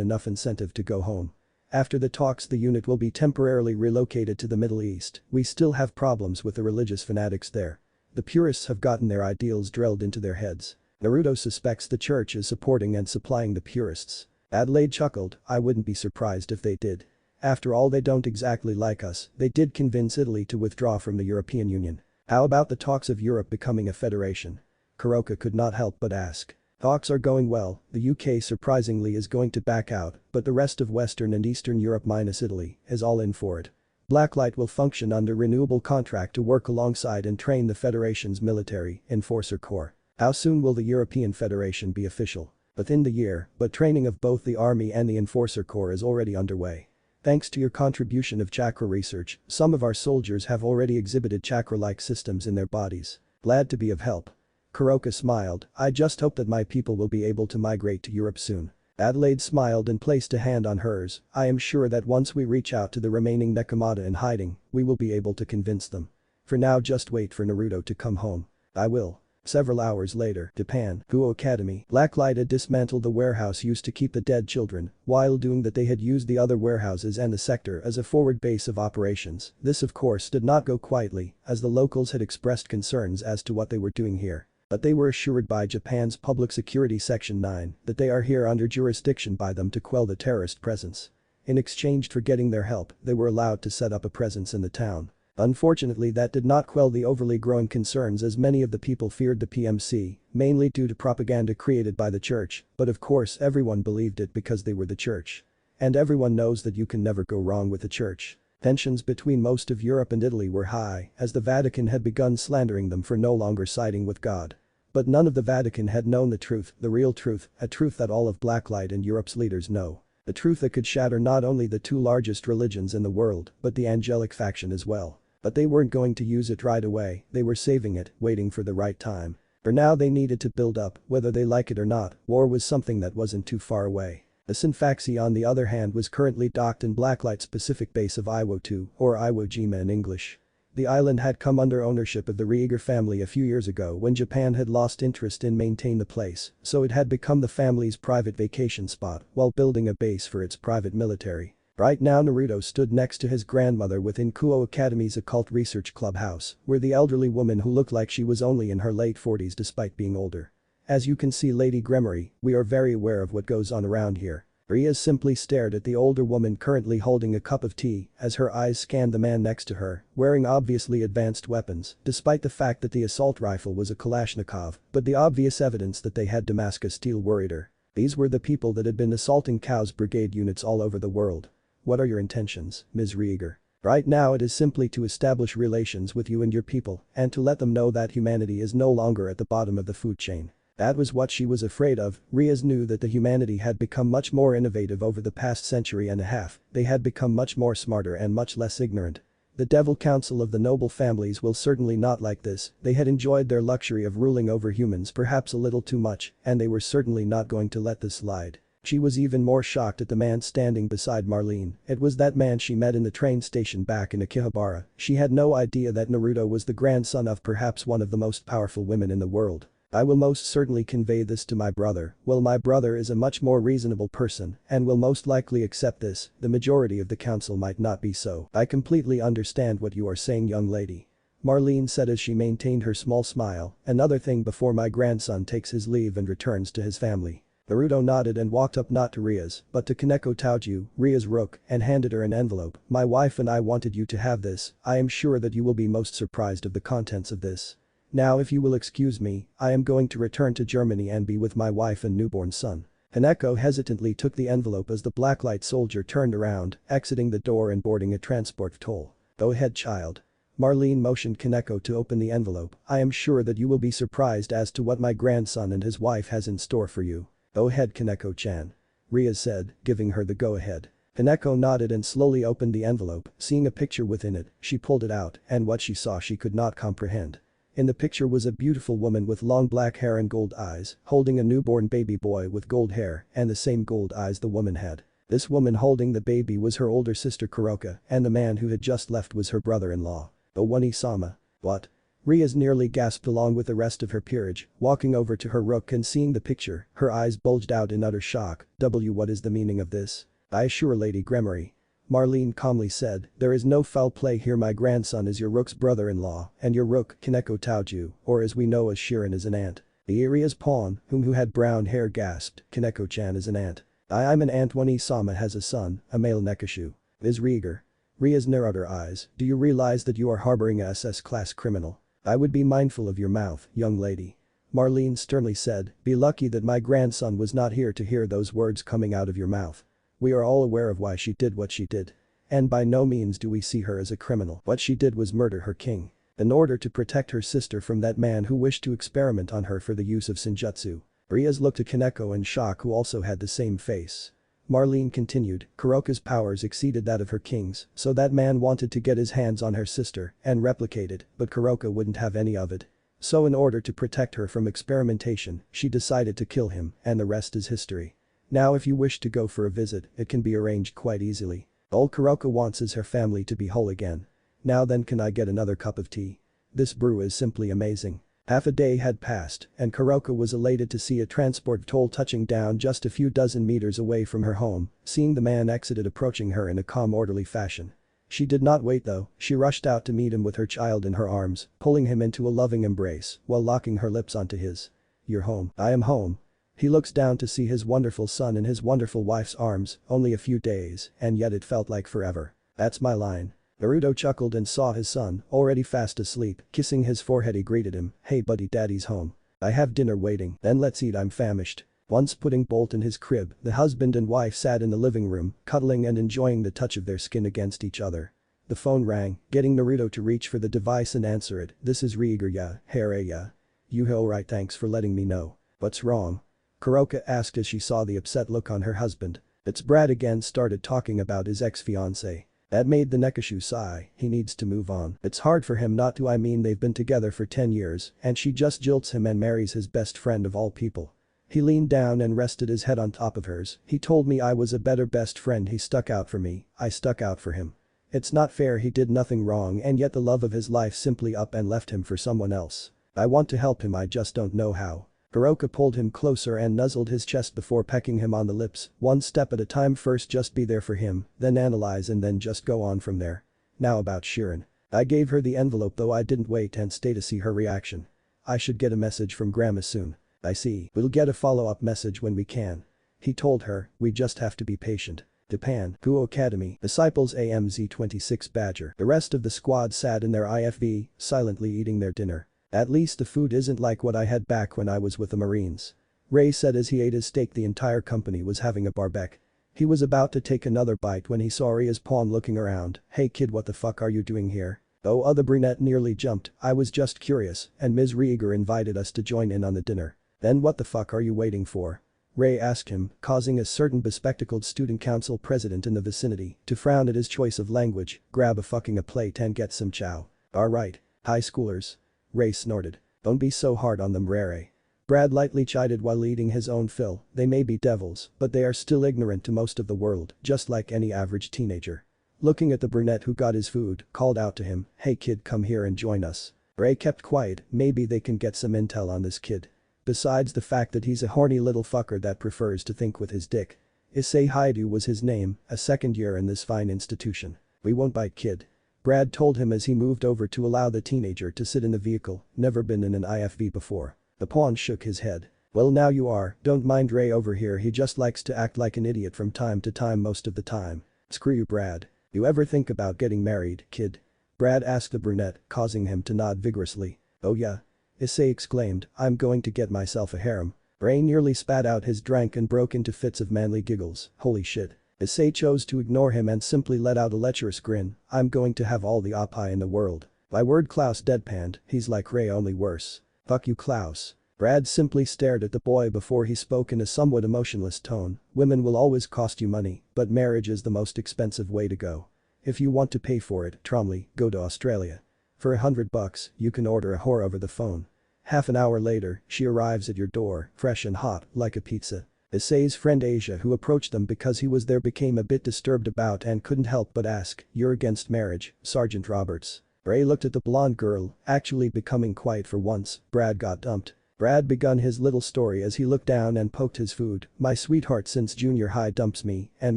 enough incentive to go home. After the talks the unit will be temporarily relocated to the Middle East. We still have problems with the religious fanatics there. The purists have gotten their ideals drilled into their heads. Naruto suspects the church is supporting and supplying the purists. Adelaide chuckled, I wouldn't be surprised if they did. After all, they don't exactly like us, they did convince Italy to withdraw from the European Union. How about the talks of Europe becoming a federation? Kuroka could not help but ask. Talks are going well, the UK surprisingly is going to back out, but the rest of Western and Eastern Europe minus Italy is all in for it. Blacklight will function under renewable contract to work alongside and train the Federation's military enforcer corps. How soon will the European Federation be official? Within the year, but training of both the army and the enforcer corps is already underway. Thanks to your contribution of chakra research, some of our soldiers have already exhibited chakra-like systems in their bodies. Glad to be of help. Kuroka smiled, I just hope that my people will be able to migrate to Europe soon. Adelaide smiled and placed a hand on hers. I am sure that once we reach out to the remaining Nekomata in hiding, we will be able to convince them. For now just wait for Naruto to come home. I will. Several hours later, Japan, Kuoh Academy. Blacklight had dismantled the warehouse used to keep the dead children. While doing that they had used the other warehouses and the sector as a forward base of operations. This of course did not go quietly, as the locals had expressed concerns as to what they were doing here. But they were assured by Japan's Public Security Section 9 that they are here under jurisdiction by them to quell the terrorist presence. In exchange for getting their help, they were allowed to set up a presence in the town. Unfortunately, that did not quell the overly growing concerns, as many of the people feared the PMC, mainly due to propaganda created by the church, but of course everyone believed it because they were the church. And everyone knows that you can never go wrong with the church. Tensions between most of Europe and Italy were high, as the Vatican had begun slandering them for no longer siding with God. But none of the Vatican had known the truth, the real truth, a truth that all of Blacklight and Europe's leaders know. The truth that could shatter not only the two largest religions in the world, but the angelic faction as well. But they weren't going to use it right away, they were saving it, waiting for the right time. For now they needed to build up, whether they like it or not, war was something that wasn't too far away. The Sfaxi on the other hand was currently docked in Blacklight's Pacific base of Iwo 2, or Iwo Jima in English. The island had come under ownership of the Rieger family a few years ago when Japan had lost interest in maintaining the place, so it had become the family's private vacation spot while building a base for its private military. Right now Naruto stood next to his grandmother within Kuoh Academy's occult research clubhouse, where the elderly woman who looked like she was only in her late 40s despite being older. As you can see, Lady Gremory, we are very aware of what goes on around here. Rias simply stared at the older woman currently holding a cup of tea as her eyes scanned the man next to her, wearing obviously advanced weapons, despite the fact that the assault rifle was a Kalashnikov, but the obvious evidence that they had Damascus steel worried her. These were the people that had been assaulting Chaos Brigade units all over the world. What are your intentions, Ms. Rieger? Right now it is simply to establish relations with you and your people, and to let them know that humanity is no longer at the bottom of the food chain. That was what she was afraid of. Rias knew that the humanity had become much more innovative over the past century and a half, they had become much more smarter and much less ignorant. The Devil Council of the noble families will certainly not like this, they had enjoyed their luxury of ruling over humans perhaps a little too much, and they were certainly not going to let this slide. She was even more shocked at the man standing beside Marlene. It was that man she met in the train station back in Akihabara. She had no idea that Naruto was the grandson of perhaps one of the most powerful women in the world. I will most certainly convey this to my brother. Well, my brother is a much more reasonable person and will most likely accept this. The majority of the council might not be so. I completely understand what you are saying, young lady. Marlene said as she maintained her small smile. Another thing before my grandson takes his leave and returns to his family. Naruto nodded and walked up not to Rias, but to Kaneko Taoju, Ria's rook, and handed her an envelope. My wife and I wanted you to have this. I am sure that you will be most surprised of the contents of this. Now if you will excuse me, I am going to return to Germany and be with my wife and newborn son. Kaneko hesitantly took the envelope as the blacklight soldier turned around, exiting the door and boarding a transport toll. Go ahead, child. Marlene motioned Kaneko to open the envelope. I am sure that you will be surprised as to what my grandson and his wife has in store for you. Go ahead, Kaneko-chan. Rias said, giving her the go-ahead. Kaneko nodded and slowly opened the envelope, seeing a picture within it. She pulled it out, and what she saw she could not comprehend. In the picture was a beautiful woman with long black hair and gold eyes, holding a newborn baby boy with gold hair and the same gold eyes the woman had. This woman holding the baby was her older sister Kuroka, and the man who had just left was her brother-in-law. Owani-sama. What? Rias nearly gasped along with the rest of her peerage, walking over to her rook and seeing the picture, her eyes bulged out in utter shock. What is the meaning of this? I assure Lady Gremory. Marlene calmly said, there is no foul play here. My grandson is your rook's brother-in-law, and your rook, Kaneko Taoju, or as we know as Shirin, is an aunt. The Rias pawn, who had brown hair, gasped, Kaneko-chan is an aunt. I'm an aunt. Owani-sama has a son, a male Nekashu. Is Rieger. Rias narrowed her eyes. Do you realize that you are harboring a SS-class criminal? I would be mindful of your mouth, young lady. Marlene sternly said, be lucky that my grandson was not here to hear those words coming out of your mouth. We are all aware of why she did what she did. And by no means do we see her as a criminal. What she did was murder her king. In order to protect her sister from that man who wished to experiment on her for the use of Senjutsu. Rias looked at Kaneko in shock, who also had the same face. Marlene continued, Kuroka's powers exceeded that of her king's, so that man wanted to get his hands on her sister and replicate it, but Kuroka wouldn't have any of it. So in order to protect her from experimentation, she decided to kill him, and the rest is history. Now if you wish to go for a visit, it can be arranged quite easily. All Kuroka wants is her family to be whole again. Now then, can I get another cup of tea? This brew is simply amazing. Half a day had passed, and Kuroka was elated to see a transport toll touching down just a few dozen meters away from her home, seeing the man exited approaching her in a calm, orderly fashion. She did not wait though, she rushed out to meet him with her child in her arms, pulling him into a loving embrace while locking her lips onto his. You're home. I am home. He looks down to see his wonderful son in his wonderful wife's arms, only a few days, and yet it felt like forever. That's my line. Naruto chuckled and saw his son, already fast asleep, kissing his forehead. He greeted him, hey buddy, daddy's home. I have dinner waiting, then let's eat, I'm famished. Once putting Bolt in his crib, the husband and wife sat in the living room, cuddling and enjoying the touch of their skin against each other. The phone rang, getting Naruto to reach for the device and answer it. This is Rieger, yeah, Hare, yeah. You alright, thanks for letting me know. What's wrong? Kuroka asked as she saw the upset look on her husband. It's Brad again, started talking about his ex-fiancée. That made the Nekashu sigh, he needs to move on. It's hard for him not to, I mean they've been together for 10 years and she just jilts him and marries his best friend of all people. He leaned down and rested his head on top of hers. He told me I was a better best friend, he stuck out for me, I stuck out for him. It's not fair, he did nothing wrong and yet the love of his life simply up and left him for someone else. I want to help him, I just don't know how. Kuroka pulled him closer and nuzzled his chest before pecking him on the lips, one step at a time. First just be there for him, then analyze and then just go on from there. Now about Shirin. I gave her the envelope though I didn't wait and stay to see her reaction. I should get a message from Grandma soon. I see, we'll get a follow-up message when we can. He told her, we just have to be patient. Japan, Kuoh Academy, Disciples AMZ-26 Badger. The rest of the squad sat in their IFV, silently eating their dinner. At least the food isn't like what I had back when I was with the Marines. Ray said as he ate his steak. The entire company was having a barbecue. He was about to take another bite when he saw Ria's pawn looking around. Hey kid, what the fuck are you doing here? Oh, other brunette nearly jumped. I was just curious and Ms. Rieger invited us to join in on the dinner. Then what the fuck are you waiting for? Ray asked him, causing a certain bespectacled student council president in the vicinity to frown at his choice of language. Grab a fucking a plate and get some chow. Alright. High schoolers. Ray snorted. Don't be so hard on them, Ray. Brad lightly chided while eating his own fill. They may be devils, but they are still ignorant to most of the world, just like any average teenager. Looking at the brunette who got his food, called out to him, "Hey kid, come here and join us." Ray kept quiet. Maybe they can get some intel on this kid. Besides the fact that he's a horny little fucker that prefers to think with his dick. Issei Haidu was his name, a second year in this fine institution. "We won't bite, kid." Brad told him as he moved over to allow the teenager to sit in the vehicle. Never been in an IFV before. The pawn shook his head. "Well, now you are. Don't mind Ray over here, he just likes to act like an idiot from time to time most of the time." "Screw you, Brad. You ever think about getting married, kid?" Brad asked the brunette, causing him to nod vigorously. "Oh yeah?" Issei exclaimed, "I'm going to get myself a harem." Ray nearly spat out his drink and broke into fits of manly giggles. Holy shit. Issei chose to ignore him and simply let out a lecherous grin. "I'm going to have all the oppi in the world." By word Klaus deadpanned, "He's like Ray, only worse." "Fuck you, Klaus." Brad simply stared at the boy before he spoke in a somewhat emotionless tone. "Women will always cost you money, but marriage is the most expensive way to go. If you want to pay for it, Tromley, go to Australia. For $100, you can order a whore over the phone. Half an hour later, she arrives at your door, fresh and hot, like a pizza." Issei's friend Asia, who approached them because he was there, became a bit disturbed about and couldn't help but ask, "You're against marriage, Sergeant Roberts?" Ray looked at the blonde girl, actually becoming quiet for once. Brad got dumped. Brad begun his little story as he looked down and poked his food. "My sweetheart since junior high dumps me and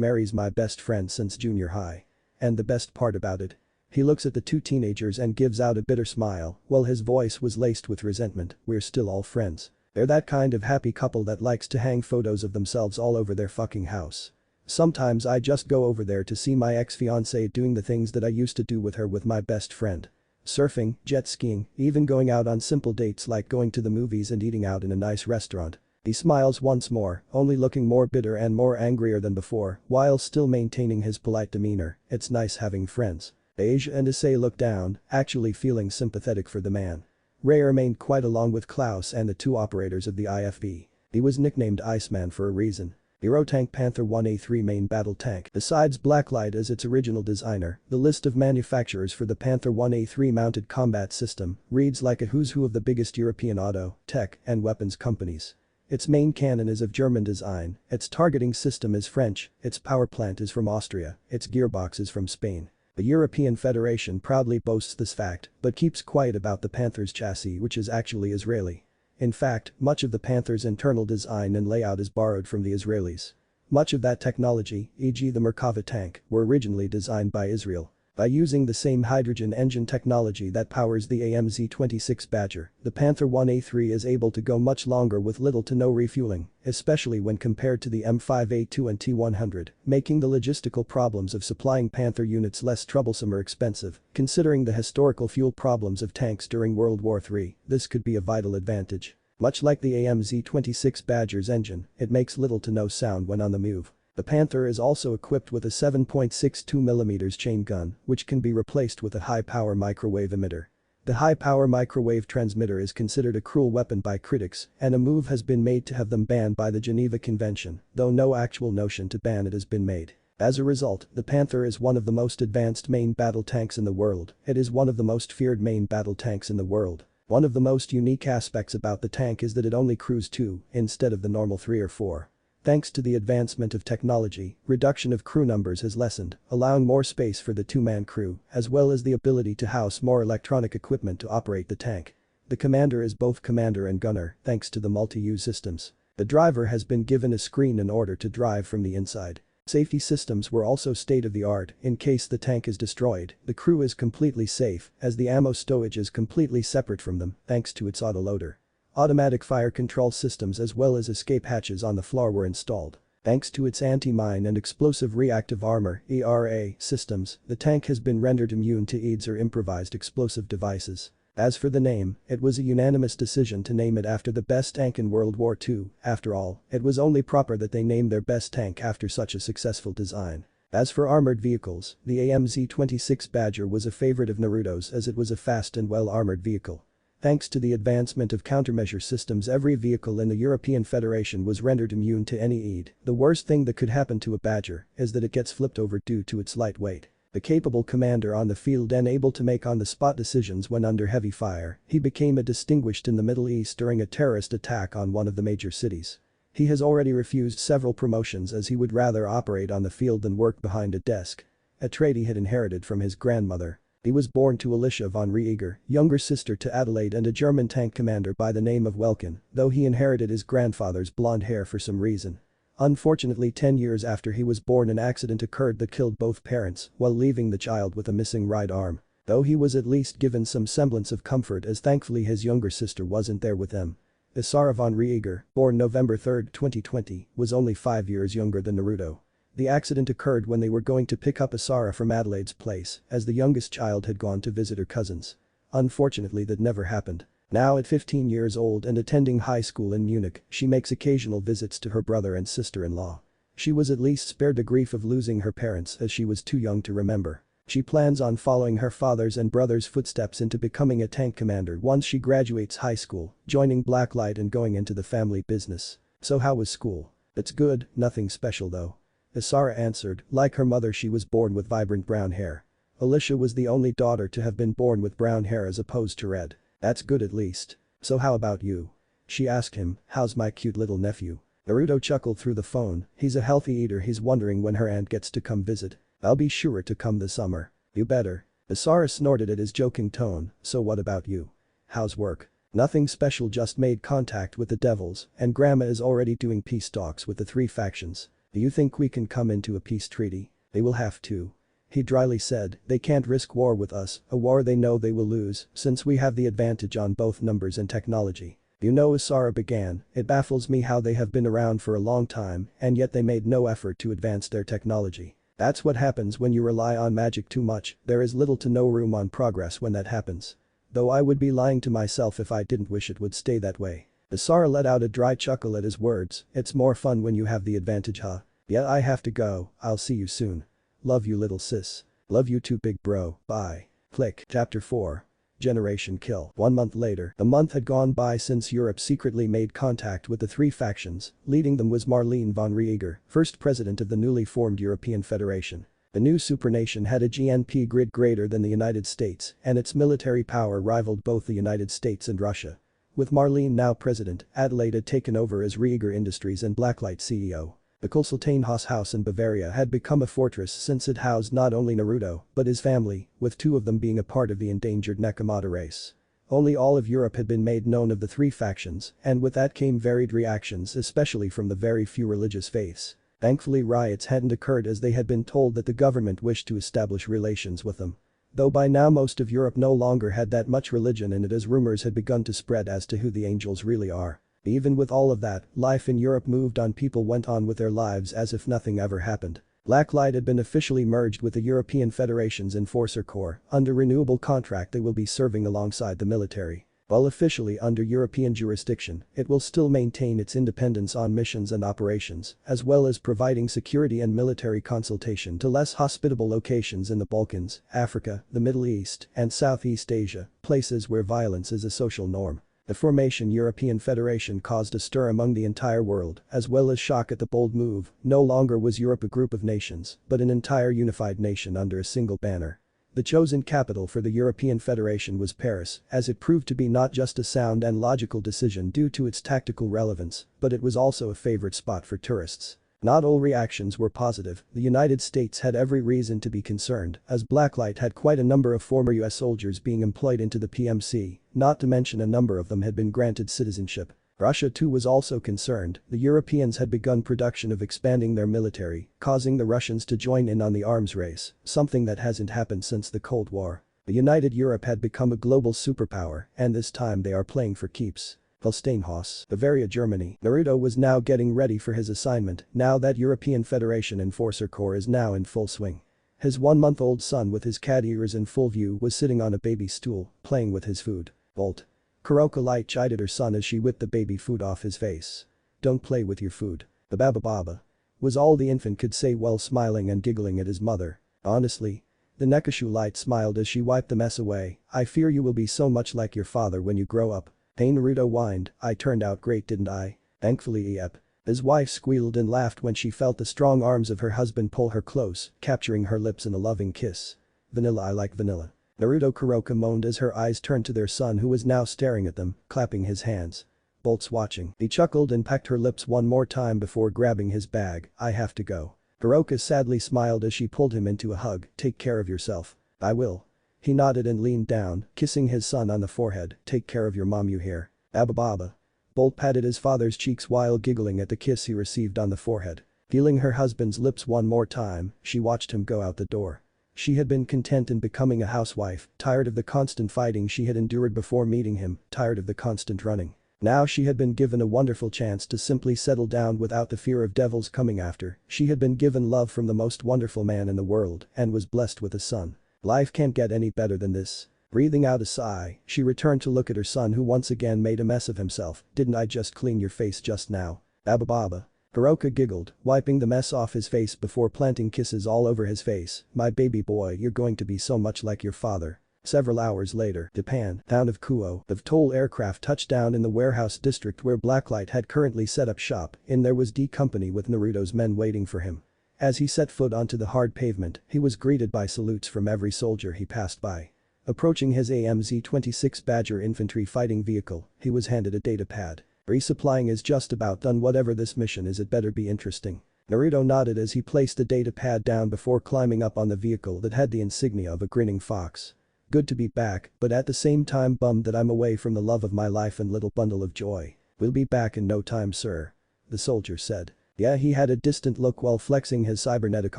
marries my best friend since junior high. And the best part about it." He looks at the two teenagers and gives out a bitter smile, while his voice was laced with resentment. "We're still all friends. They're that kind of happy couple that likes to hang photos of themselves all over their fucking house. Sometimes I just go over there to see my ex-fiancée doing the things that I used to do with her with my best friend. Surfing, jet skiing, even going out on simple dates like going to the movies and eating out in a nice restaurant." He smiles once more, only looking more bitter and more angrier than before, while still maintaining his polite demeanor. "It's nice having friends." Asia and Issei looked down, actually feeling sympathetic for the man. Ray remained quiet along with Klaus and the two operators of the IFV. He was nicknamed Iceman for a reason. Eurotank Panther 1A3 main battle tank. Besides Blacklight as its original designer, the list of manufacturers for the Panther 1A3 mounted combat system reads like a who's who of the biggest European auto, tech, and weapons companies. Its main cannon is of German design, its targeting system is French, its power plant is from Austria, its gearbox is from Spain. The European Federation proudly boasts this fact, but keeps quiet about the Panther's chassis, which is actually Israeli. In fact, much of the Panther's internal design and layout is borrowed from the Israelis. Much of that technology, e.g. the Merkava tank, were originally designed by Israel. By using the same hydrogen engine technology that powers the AMZ-26 Badger, the Panther 1A3 is able to go much longer with little to no refueling, especially when compared to the M5A2 and T100, making the logistical problems of supplying Panther units less troublesome or expensive. Considering the historical fuel problems of tanks during World War III, this could be a vital advantage. Much like the AMZ-26 Badger's engine, it makes little to no sound when on the move. The Panther is also equipped with a 7.62mm chain gun, which can be replaced with a high-power microwave emitter. The high-power microwave transmitter is considered a cruel weapon by critics, and a move has been made to have them banned by the Geneva Convention, though no actual notion to ban it has been made. As a result, the Panther is one of the most advanced main battle tanks in the world. It is one of the most feared main battle tanks in the world. One of the most unique aspects about the tank is that it only crews 2, instead of the normal 3 or 4. Thanks to the advancement of technology, reduction of crew numbers has lessened, allowing more space for the two-man crew, as well as the ability to house more electronic equipment to operate the tank. The commander is both commander and gunner, thanks to the multi-use systems. The driver has been given a screen in order to drive from the inside. Safety systems were also state-of-the-art. In case the tank is destroyed, the crew is completely safe, as the ammo stowage is completely separate from them, thanks to its autoloader. Automatic fire control systems as well as escape hatches on the floor were installed. Thanks to its anti-mine and explosive reactive armor (ERA) systems, the tank has been rendered immune to EIDs or improvised explosive devices. As for the name, it was a unanimous decision to name it after the best tank in World War II. After all, it was only proper that they name their best tank after such a successful design. As for armored vehicles, the AMZ-26 Badger was a favorite of Naruto's as it was a fast and well-armored vehicle. Thanks to the advancement of countermeasure systems, every vehicle in the European Federation was rendered immune to any aid. The worst thing that could happen to a Badger is that it gets flipped over due to its light weight. The capable commander on the field and able to make on-the-spot decisions when under heavy fire, he became a distinguished in the Middle East during a terrorist attack on one of the major cities. He has already refused several promotions as he would rather operate on the field than work behind a desk. A trait he had inherited from his grandmother. He was born to Alicia von Rieger, younger sister to Adelaide, and a German tank commander by the name of Welkin, though he inherited his grandfather's blonde hair for some reason. Unfortunately, 10 years after he was born, an accident occurred that killed both parents while leaving the child with a missing right arm. Though he was at least given some semblance of comfort as thankfully his younger sister wasn't there with him. Issei von Rieger, born November 3, 2020, was only 5 years younger than Naruto. The accident occurred when they were going to pick up Issei from Adelaide's place, as the youngest child had gone to visit her cousins. Unfortunately, that never happened. Now at 15 years old and attending high school in Munich, she makes occasional visits to her brother and sister-in-law. She was at least spared the grief of losing her parents as she was too young to remember. She plans on following her father's and brother's footsteps into becoming a tank commander once she graduates high school, joining Blacklight and going into the family business. So how was school? It's good, nothing special though. Issei answered, like her mother she was born with vibrant brown hair. Alicia was the only daughter to have been born with brown hair as opposed to red. That's good at least. So how about you? She asked him, how's my cute little nephew? Naruto chuckled through the phone, he's a healthy eater, he's wondering when her aunt gets to come visit. I'll be sure to come this summer. You better. Issei snorted at his joking tone, so what about you? How's work? Nothing special, just made contact with the devils and Grandma is already doing peace talks with the 3 factions. Do you think we can come into a peace treaty? They will have to. He dryly said, they can't risk war with us, a war they know they will lose, since we have the advantage on both numbers and technology. You know, Issei began, it baffles me how they have been around for a long time and yet they made no effort to advance their technology. That's what happens when you rely on magic too much, there is little to no room on progress when that happens. Though I would be lying to myself if I didn't wish it would stay that way. Issei let out a dry chuckle at his words, it's more fun when you have the advantage, huh? Yeah, I have to go, I'll see you soon. Love you little sis. Love you too big bro, bye. Click. Chapter 4. Generation Kill. 1 month later, a month had gone by since Europe secretly made contact with the 3 factions, leading them was Marlene von Rieger, first president of the newly formed European Federation. The new supernation had a GNP grid greater than the United States and its military power rivaled both the United States and Russia. With Marlene now president, Adelaide had taken over as Rieger Industries and Blacklight CEO. The Konsultanehaus house in Bavaria had become a fortress since it housed not only Naruto, but his family, with 2 of them being a part of the endangered Nekomata race. Only all of Europe had been made known of the 3 factions, and with that came varied reactions, especially from the very few religious faiths. Thankfully, riots hadn't occurred as they had been told that the government wished to establish relations with them. Though by now most of Europe no longer had that much religion in it as rumors had begun to spread as to who the angels really are. Even with all of that, life in Europe moved on, people went on with their lives as if nothing ever happened. Blacklight had been officially merged with the European Federation's Enforcer Corps, under renewable contract they will be serving alongside the military. While officially under European jurisdiction, it will still maintain its independence on missions and operations, as well as providing security and military consultation to less hospitable locations in the Balkans, Africa, the Middle East, and Southeast Asia, places where violence is a social norm. The formation European Federation caused a stir among the entire world, as well as shock at the bold move. No longer was Europe a group of nations, but an entire unified nation under a single banner. The chosen capital for the European Federation was Paris, as it proved to be not just a sound and logical decision due to its tactical relevance, but it was also a favorite spot for tourists. Not all reactions were positive. The United States had every reason to be concerned, as Blacklight had quite a number of former US soldiers being employed into the PMC, not to mention a number of them had been granted citizenship. Russia too was also concerned. The Europeans had begun production of expanding their military, causing the Russians to join in on the arms race, something that hasn't happened since the Cold War. The United Europe had become a global superpower, and this time they are playing for keeps. Holsteinhaus, Bavaria, Germany. Naruto was now getting ready for his assignment, now that European Federation Enforcer Corps is now in full swing. His 1-month-old son with his cat ears in full view was sitting on a baby stool, playing with his food. Bolt. Kuroka light chided her son as she whipped the baby food off his face. Don't play with your food. Baba was all the infant could say while smiling and giggling at his mother. Honestly, The Nekashu light smiled as she wiped the mess away. I fear you will be so much like your father when you grow up. Hey, Naruto whined, I turned out great didn't I? Thankfully yep. His wife squealed and laughed when she felt the strong arms of her husband pull her close, capturing her lips in a loving kiss. Vanilla I like vanilla. Naruto Kuroka moaned as her eyes turned to their son who was now staring at them, clapping his hands. Bolt's watching. He chuckled and pecked her lips one more time before grabbing his bag. I have to go. Kuroka sadly smiled as she pulled him into a hug. Take care of yourself. I will. He nodded and leaned down, kissing his son on the forehead. Take care of your mom you hear. Abba. Bolt patted his father's cheeks while giggling at the kiss he received on the forehead. Feeling her husband's lips one more time, she watched him go out the door. She had been content in becoming a housewife, tired of the constant fighting she had endured before meeting him, tired of the constant running. Now she had been given a wonderful chance to simply settle down without the fear of devils coming after. She had been given love from the most wonderful man in the world and was blessed with a son. Life can't get any better than this. Breathing out a sigh, she returned to look at her son who once again made a mess of himself. Didn't I just clean your face just now? Abba. Kuroka giggled, wiping the mess off his face before planting kisses all over his face. My baby boy, you're going to be so much like your father. Several hours later, Japan, town of Kuoh, the toll aircraft touched down in the warehouse district where Blacklight had currently set up shop. In there was D Company with Naruto's men waiting for him. As he set foot onto the hard pavement, he was greeted by salutes from every soldier he passed by. Approaching his AMZ-26 Badger infantry fighting vehicle, he was handed a datapad. Resupplying is just about done. Whatever this mission is, it better be interesting. Naruto nodded as he placed the datapad down before climbing up on the vehicle that had the insignia of a grinning fox. Good to be back, but at the same time bummed that I'm away from the love of my life and little bundle of joy. We'll be back in no time, sir. The soldier said. Yeah, he had a distant look while flexing his cybernetic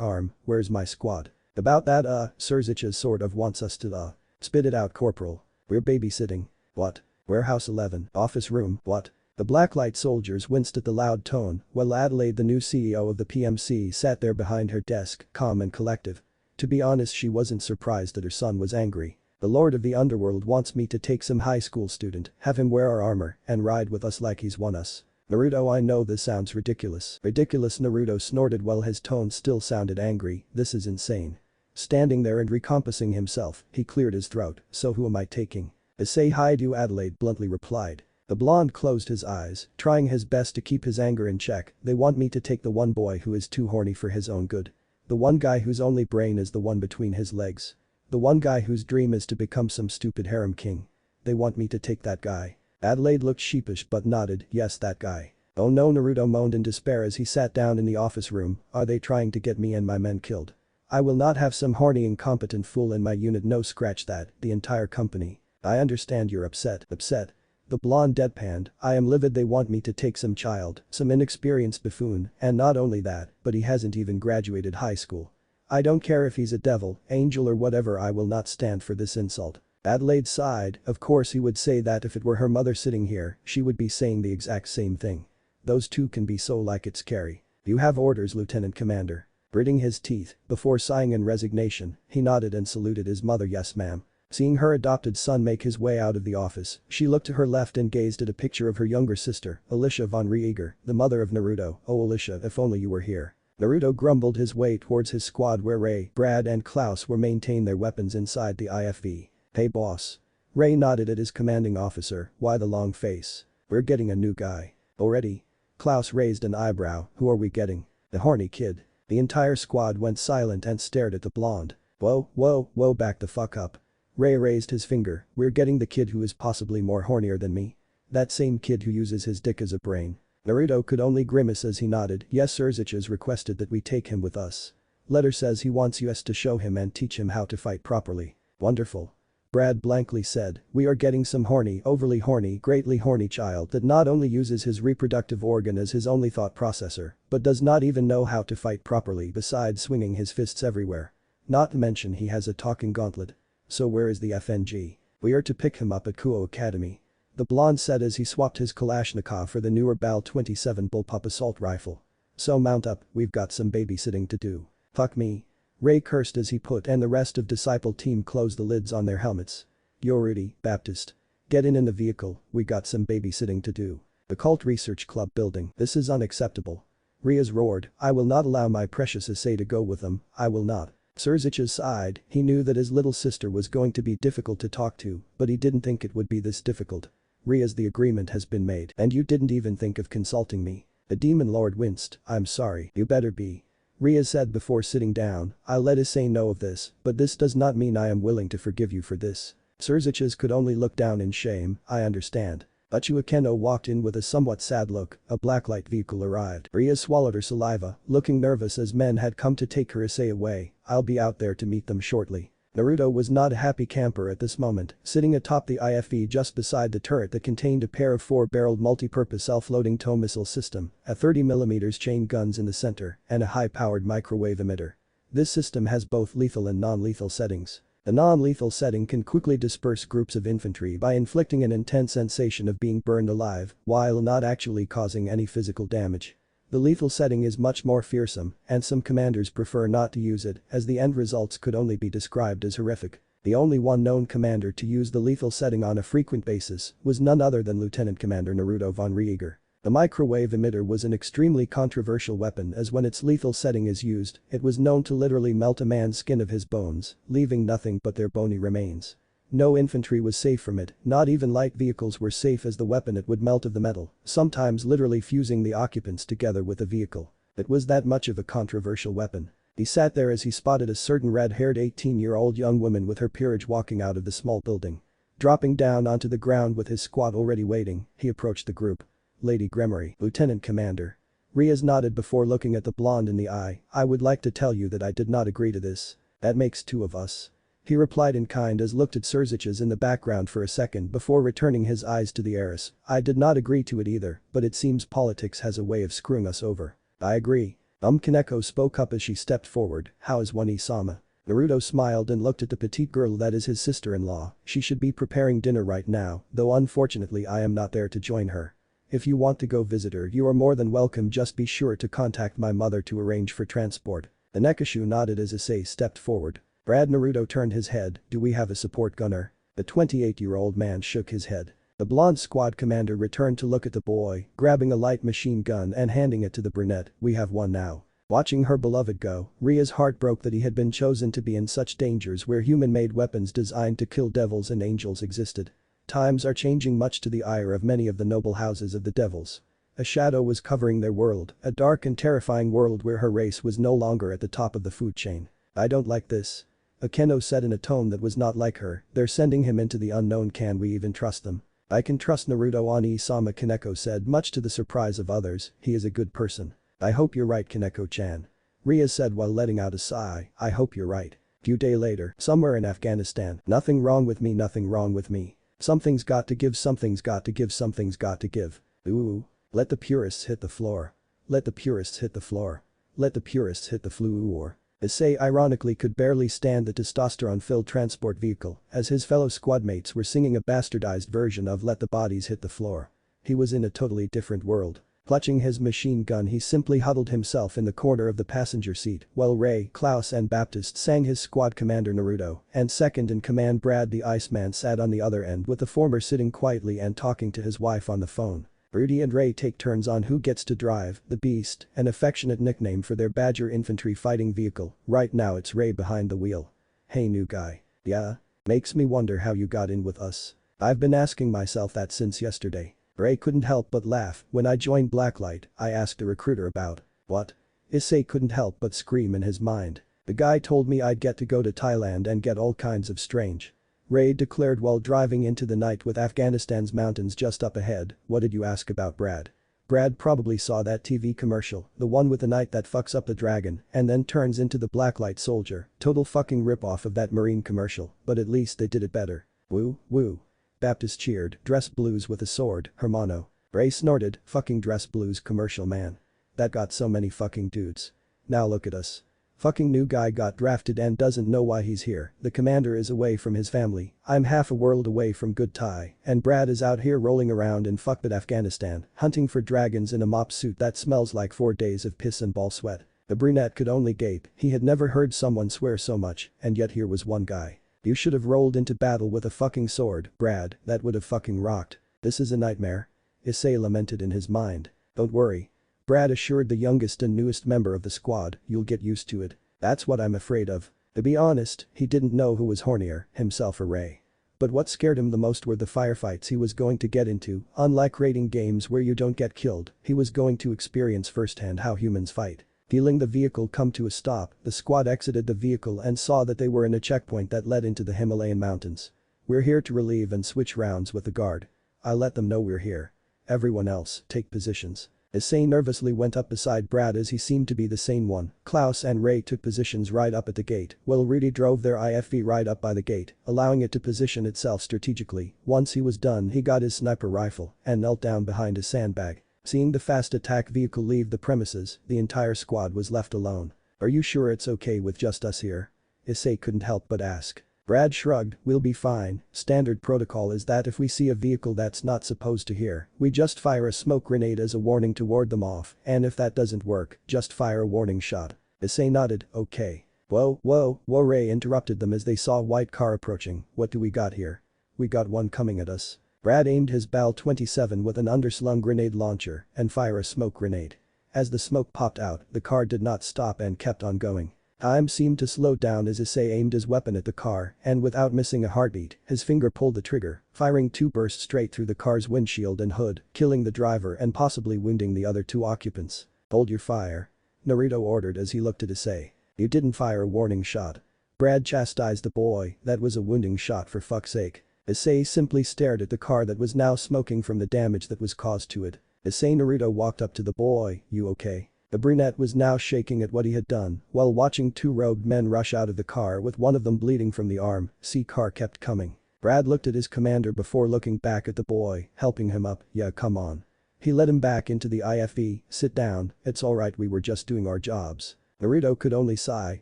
arm. Where's my squad? About that, Sirzicha sort of wants us to, spit it out, Corporal. We're babysitting. What? Warehouse 11, office room, what? The Blacklight soldiers winced at the loud tone, while Adelaide, the new CEO of the PMC, sat there behind her desk, calm and collective. To be honest, she wasn't surprised that her son was angry. The Lord of the Underworld wants me to take some high school student, have him wear our armor, and ride with us like he's won us. Naruto, I know this sounds ridiculous. Ridiculous, Naruto snorted while his tone still sounded angry. This is insane. Standing there and recompassing himself, he cleared his throat. So who am I taking? Issei Haidu, Adelaide bluntly replied. The blonde closed his eyes, trying his best to keep his anger in check. They want me to take the one boy who is too horny for his own good. The one guy whose only brain is the one between his legs. The one guy whose dream is to become some stupid harem king. They want me to take that guy. Adelaide looked sheepish but nodded, yes, that guy. Oh no, Naruto moaned in despair as he sat down in the office room. Are they trying to get me and my men killed? I will not have some horny incompetent fool in my unit. No, scratch that, the entire company. I understand you're upset. The blonde deadpanned, I am livid. They want me to take some child, some inexperienced buffoon, and not only that, but he hasn't even graduated high school. I don't care if he's a devil, angel or whatever, I will not stand for this insult. Adelaide sighed, of course he would say that if it were her mother sitting here, she would be saying the exact same thing. Those two can be so like it's scary. You have orders, Lieutenant Commander. Gritting his teeth, before sighing in resignation, he nodded and saluted his mother. Yes, ma'am. Seeing her adopted son make his way out of the office, she looked to her left and gazed at a picture of her younger sister, Alicia von Rieger, the mother of Naruto. Oh Alicia, if only you were here. Naruto grumbled his way towards his squad where Ray, Brad and Klaus were maintaining their weapons inside the IFV. Hey boss. Ray nodded at his commanding officer. Why the long face? We're getting a new guy. Already? Klaus raised an eyebrow. Who are we getting? The horny kid. The entire squad went silent and stared at the blonde. Whoa, back the fuck up. Ray raised his finger. We're getting the kid who is possibly more hornier than me. That same kid who uses his dick as a brain. Naruto could only grimace as he nodded. Yes, Sirzicha has requested that we take him with us. Letter says he wants us to show him and teach him how to fight properly. Wonderful. Brad blankly said, we are getting some horny, overly horny, greatly horny child that not only uses his reproductive organ as his only thought processor, but does not even know how to fight properly besides swinging his fists everywhere. Not to mention he has a talking gauntlet. So where is the FNG? We are to pick him up at Kuoh Academy. The blonde said as he swapped his Kalashnikov for the newer Bal-27 bullpup assault rifle. So mount up, we've got some babysitting to do. Fuck me. Ray cursed as he put and the rest of Disciple team closed the lids on their helmets. Yo Rudy, Baptist. Get in the vehicle, we got some babysitting to do. The Cult Research Club building. This is unacceptable. Rias roared, I will not allow my precious Issei to go with them, I will not. Serzic sighed, he knew that his little sister was going to be difficult to talk to, but he didn't think it would be this difficult. Rias, the agreement has been made and you didn't even think of consulting me. The demon lord winced, I'm sorry, you better be. Rias said before sitting down, I'll let Issei know of this, but this does not mean I am willing to forgive you for this. Serzic could only look down in shame, I understand. Uchiwa walked in with a somewhat sad look, a blacklight vehicle arrived. Rias swallowed her saliva, looking nervous as men had come to take her Issei away, I'll be out there to meet them shortly. Naruto was not a happy camper at this moment, sitting atop the IFE just beside the turret that contained a pair of 4-barreled multi-purpose self-loading tow missile system, a 30mm chain guns in the center, and a high-powered microwave emitter. This system has both lethal and non-lethal settings. The non-lethal setting can quickly disperse groups of infantry by inflicting an intense sensation of being burned alive, while not actually causing any physical damage. The lethal setting is much more fearsome, and some commanders prefer not to use it as the end results could only be described as horrific. The only one known commander to use the lethal setting on a frequent basis was none other than Lieutenant Commander Naruto von Rieger. The microwave emitter was an extremely controversial weapon as when its lethal setting is used, it was known to literally melt a man's skin of his bones, leaving nothing but their bony remains. No infantry was safe from it, not even light vehicles were safe as the weapon it would melt of the metal, sometimes literally fusing the occupants together with the vehicle. It was that much of a controversial weapon. He sat there as he spotted a certain red-haired 18-year-old young woman with her peerage walking out of the small building. Dropping down onto the ground with his squad already waiting, he approached the group. Lady Gremory, Lieutenant Commander. Rias nodded before looking at the blonde in the eye, I would like to tell you that I did not agree to this. That makes two of us. He replied in kind as looked at Serzic in the background for a second before returning his eyes to the heiress, I did not agree to it either, but it seems politics has a way of screwing us over. I agree. Kaneko spoke up as she stepped forward, how is One-sama? Naruto smiled and looked at the petite girl that is his sister-in-law, she should be preparing dinner right now, though unfortunately I am not there to join her. If you want to go visit her you are more than welcome, just be sure to contact my mother to arrange for transport. The Nekashu nodded as Issei stepped forward. Brad Naruto turned his head, do we have a support gunner? The 28-year-old man shook his head. The blonde squad commander returned to look at the boy, grabbing a light machine gun and handing it to the brunette, we have one now. Watching her beloved go, Ria's heart broke that he had been chosen to be in such dangers where human-made weapons designed to kill devils and angels existed. Times are changing much to the ire of many of the noble houses of the devils. A shadow was covering their world, a dark and terrifying world where her race was no longer at the top of the food chain. I don't like this. Akeno said in a tone that was not like her, they're sending him into the unknown, can we even trust them? I can trust Naruto Oni-sama, Kaneko said, much to the surprise of others, he is a good person. I hope you're right, Kaneko-chan. Rias said while letting out a sigh, I hope you're right. Few days later, somewhere in Afghanistan, nothing wrong with me, nothing wrong with me. Something's got to give, something's got to give, something's got to give. Ooh. Let the purists hit the floor. Let the purists hit the floor. Let the purists hit the floor. Issei ironically could barely stand the testosterone-filled transport vehicle as his fellow squadmates were singing a bastardized version of Let the Bodies Hit the Floor. He was in a totally different world. Clutching his machine gun, he simply huddled himself in the corner of the passenger seat while Ray, Klaus and Baptist sang his squad commander Naruto, and second-in-command Brad the Iceman sat on the other end with the former sitting quietly and talking to his wife on the phone. Rudy and Ray take turns on who gets to drive the Beast, an affectionate nickname for their Badger infantry fighting vehicle. Right now it's Ray behind the wheel. Hey new guy. Yeah? Makes me wonder how you got in with us. I've been asking myself that since yesterday. Ray couldn't help but laugh. When I joined Blacklight, I asked a recruiter about. What? Issei couldn't help but scream in his mind. The guy told me I'd get to go to Thailand and get all kinds of strange. Ray declared while driving into the night with Afghanistan's mountains just up ahead, what did you ask about Brad? Brad probably saw that TV commercial, the one with the knight that fucks up the dragon and then turns into the Blacklight soldier, total fucking ripoff of that Marine commercial, but at least they did it better. Woo, woo. Baptist cheered, dress blues with a sword, Hermano. Ray snorted, fucking dress blues commercial man. That got so many fucking dudes. Now look at us. Fucking new guy got drafted and doesn't know why he's here, the commander is away from his family, I'm half a world away from good Thai, and Brad is out here rolling around in fuckbit Afghanistan, hunting for dragons in a mop suit that smells like 4 days of piss and ball sweat. The brunette could only gape, he had never heard someone swear so much, and yet here was one guy. You should have rolled into battle with a fucking sword, Brad, that would have fucking rocked. This is a nightmare. Issei lamented in his mind. Don't worry. Brad assured the youngest and newest member of the squad, you'll get used to it. That's what I'm afraid of. To be honest, he didn't know who was hornier, himself or Ray. But what scared him the most were the firefights he was going to get into. Unlike raiding games where you don't get killed, he was going to experience firsthand how humans fight. Feeling the vehicle come to a stop, the squad exited the vehicle and saw that they were in a checkpoint that led into the Himalayan mountains. "We're here to relieve and switch rounds with the guard. I let them know we're here. Everyone else, take positions." Issei nervously went up beside Brad as he seemed to be the sane one. Klaus and Ray took positions right up at the gate, while Rudy drove their IFV right up by the gate, allowing it to position itself strategically. Once he was done, he got his sniper rifle and knelt down behind his sandbag. Seeing the fast attack vehicle leave the premises, the entire squad was left alone. "Are you sure it's okay with just us here?" Issei couldn't help but ask. Brad shrugged. "We'll be fine. Standard protocol is that if we see a vehicle that's not supposed to here, we just fire a smoke grenade as a warning to ward them off, and if that doesn't work, just fire a warning shot." Issei nodded. "Okay." Whoa, Ray interrupted them as they saw a white car approaching. "What do we got here?" "We got one coming at us." Brad aimed his Bal 27 with an underslung grenade launcher and fire a smoke grenade. As the smoke popped out, the car did not stop and kept on going. Time seemed to slow down as Issei aimed his weapon at the car and without missing a heartbeat, his finger pulled the trigger, firing 2 bursts straight through the car's windshield and hood, killing the driver and possibly wounding the other 2 occupants. "Hold your fire," Naruto ordered as he looked at Issei. "You didn't fire a warning shot." Brad chastised the boy. "That was a wounding shot for fuck's sake." Issei simply stared at the car that was now smoking from the damage that was caused to it. Issei Naruto walked up to the boy. "You okay?" The brunette was now shaking at what he had done, while watching 2 robed men rush out of the car with one of them bleeding from the arm. Car kept coming. Brad looked at his commander before looking back at the boy, helping him up. "Yeah, come on." He led him back into the IFV. "Sit down, it's alright, we were just doing our jobs." Naruto could only sigh.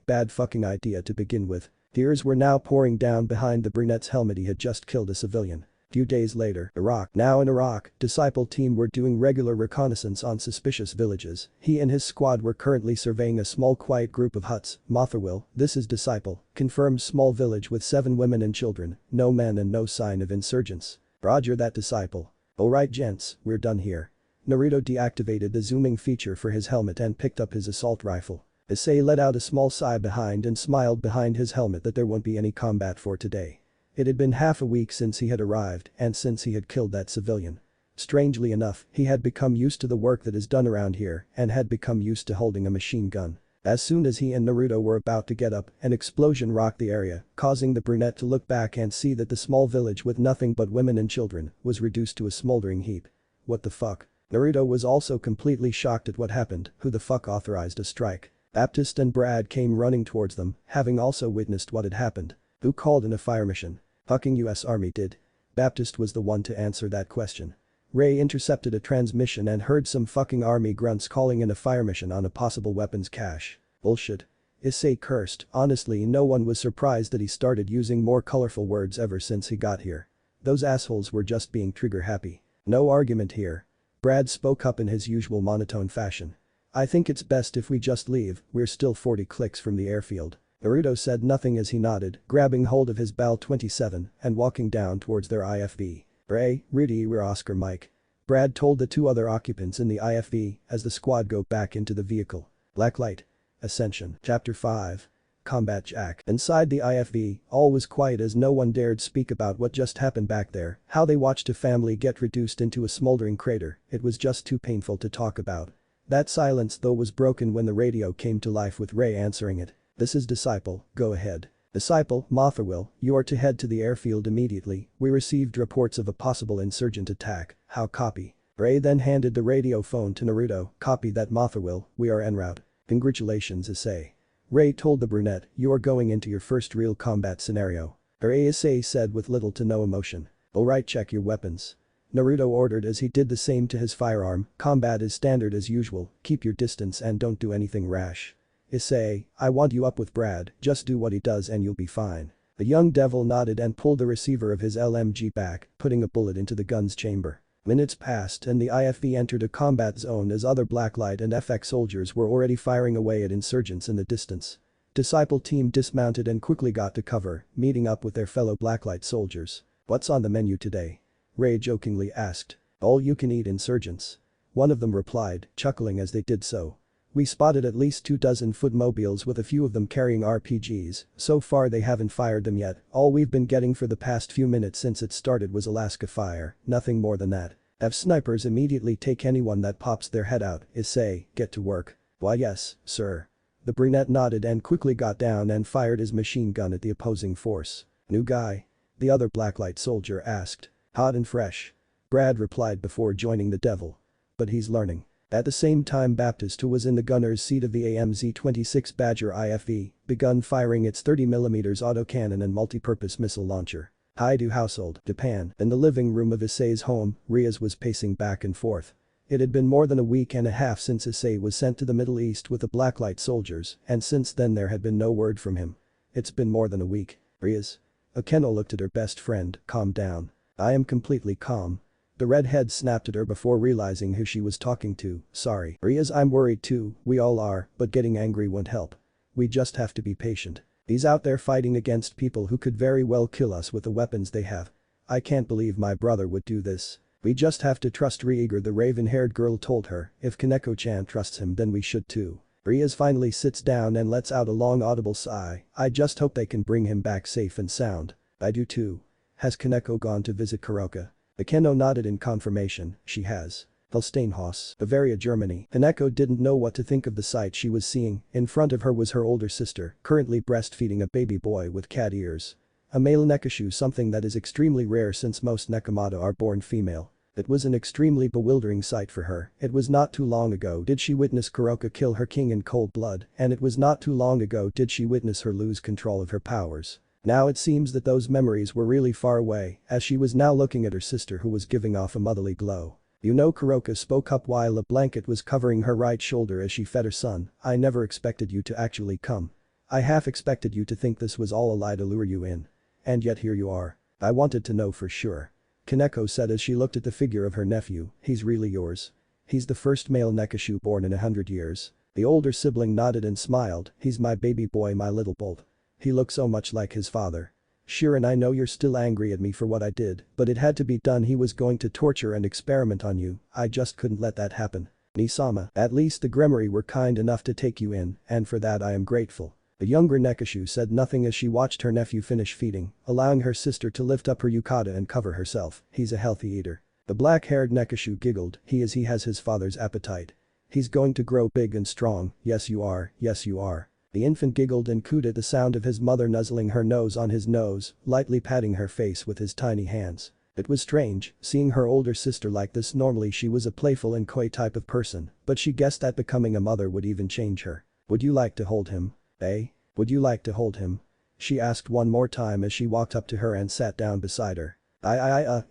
Bad fucking idea to begin with. Tears were now pouring down behind the brunette's helmet. He had just killed a civilian. Few days later, Iraq. Now in Iraq, Disciple team were doing regular reconnaissance on suspicious villages. He and his squad were currently surveying a small quiet group of huts. Motherwell, this is Disciple, confirmed small village with 7 women and children, no men and no sign of insurgents. Roger that, Disciple. Alright gents, we're done here. Naruto deactivated the zooming feature for his helmet and picked up his assault rifle. Issei let out a small sigh behind and smiled behind his helmet that there won't be any combat for today. It had been half a week since he had arrived and since he had killed that civilian. Strangely enough, he had become used to the work that is done around here and had become used to holding a machine gun. As soon as he and Naruto were about to get up, an explosion rocked the area, causing the brunette to look back and see that the small village with nothing but women and children was reduced to a smoldering heap. What the fuck? Naruto was also completely shocked at what happened. Who the fuck authorized a strike? Baptiste and Brad came running towards them, having also witnessed what had happened. Who called in a fire mission? Fucking US Army did. Baptiste was the one to answer that question. Ray intercepted a transmission and heard some fucking army grunts calling in a fire mission on a possible weapons cache. Bullshit. Issei cursed. Honestly, no one was surprised that he started using more colorful words ever since he got here. Those assholes were just being trigger happy. No argument here. Brad spoke up in his usual monotone fashion. "I think it's best if we just leave, we're still 40 clicks from the airfield." Naruto said nothing as he nodded, grabbing hold of his Bal 27 and walking down towards their IFV. "Ray, Rudy, we're Oscar Mike," Brad told the 2 other occupants in the IFV as the squad go back into the vehicle. Blacklight. Ascension. Chapter 5. Combat Jack. Inside the IFV, all was quiet as no one dared speak about what just happened back there, how they watched a family get reduced into a smoldering crater. It was just too painful to talk about. That silence though was broken when the radio came to life with Ray answering it. "This is Disciple, go ahead." "Disciple, Motherwell, you are to head to the airfield immediately. We received reports of a possible insurgent attack. How copy?" Ray then handed the radio phone to Naruto. "Copy that, Motherwell, we are en route." "Congratulations, Issei." Ray told the brunette, "You are going into your first real combat scenario." Issei said with little to no emotion. "Alright, check your weapons." Naruto ordered as he did the same to his firearm. "Combat is standard as usual, keep your distance and don't do anything rash." "Issei, I want you up with Brad, just do what he does and you'll be fine." The young devil nodded and pulled the receiver of his LMG back, putting a bullet into the gun's chamber. Minutes passed and the IFV entered a combat zone as other Blacklight and FX soldiers were already firing away at insurgents in the distance. Disciple team dismounted and quickly got to cover, meeting up with their fellow Blacklight soldiers. "What's on the menu today?" Ray jokingly asked. "All you can eat insurgents." One of them replied, chuckling as they did so. We spotted at least 2 dozen footmobiles with a few of them carrying RPGs, so far they haven't fired them yet, all we've been getting for the past few minutes since it started was Alaska fire, nothing more than that. Have snipers immediately take anyone that pops their head out, Issei, get to work. Why yes, sir. The brunette nodded and quickly got down and fired his machine gun at the opposing force. New guy? The other blacklight soldier asked. Hot and fresh. Brad replied before joining the devil. But he's learning. At the same time Baptist, who was in the gunner's seat of the AMZ-26 Badger IFV, begun firing its 30mm autocannon and multi-purpose missile launcher. Haidu household, Japan. In the living room of Issei's home, Rias was pacing back and forth. It had been more than a week and a half since Issei was sent to the Middle East with the blacklight soldiers, and since then there had been no word from him. It's been more than a week. Rias. Akeno looked at her best friend, calm down. I am completely calm. The redhead snapped at her before realizing who she was talking to. Sorry. Rias, I'm worried too, we all are, but getting angry won't help. We just have to be patient. He's out there fighting against people who could very well kill us with the weapons they have. I can't believe my brother would do this. We just have to trust Rieger, the raven-haired girl told her. If Kaneko-chan trusts him then we should too. Rias finally sits down and lets out a long audible sigh. I just hope they can bring him back safe and sound. I do too. Has Kaneko gone to visit Kuroka? Akeno nodded in confirmation. She has. Holsteinhaus, Bavaria, Germany. Kaneko didn't know what to think of the sight she was seeing. In front of her was her older sister, currently breastfeeding a baby boy with cat ears. A male nekashu, something that is extremely rare since most nekomata are born female. It was an extremely bewildering sight for her. It was not too long ago did she witness Kuroka kill her king in cold blood, and it was not too long ago did she witness her lose control of her powers. Now it seems that those memories were really far away, as she was now looking at her sister who was giving off a motherly glow. You know, Kuroka spoke up while a blanket was covering her right shoulder as she fed her son, I never expected you to actually come. I half expected you to think this was all a lie to lure you in. And yet here you are. I wanted to know for sure. Kaneko said as she looked at the figure of her nephew. He's really yours. He's the first male nekashu born in 100 years. The older sibling nodded and smiled. He's my baby boy, my little bolt. He looks so much like his father. Shirin, I know you're still angry at me for what I did, but it had to be done. He was going to torture and experiment on you, I just couldn't let that happen. Nisama, at least the Gremory were kind enough to take you in, and for that I am grateful. The younger nekashu said nothing as she watched her nephew finish feeding, allowing her sister to lift up her yukata and cover herself. He's a healthy eater. The black-haired nekashu giggled. He has his father's appetite. He's going to grow big and strong. Yes you are, yes you are. The infant giggled and cooed at the sound of his mother nuzzling her nose on his nose, lightly patting her face with his tiny hands. It was strange, seeing her older sister like this. Normally she was a playful and coy type of person, but she guessed that becoming a mother would even change her. Would you like to hold him? Eh? Would you like to hold him? She asked one more time as she walked up to her and sat down beside her.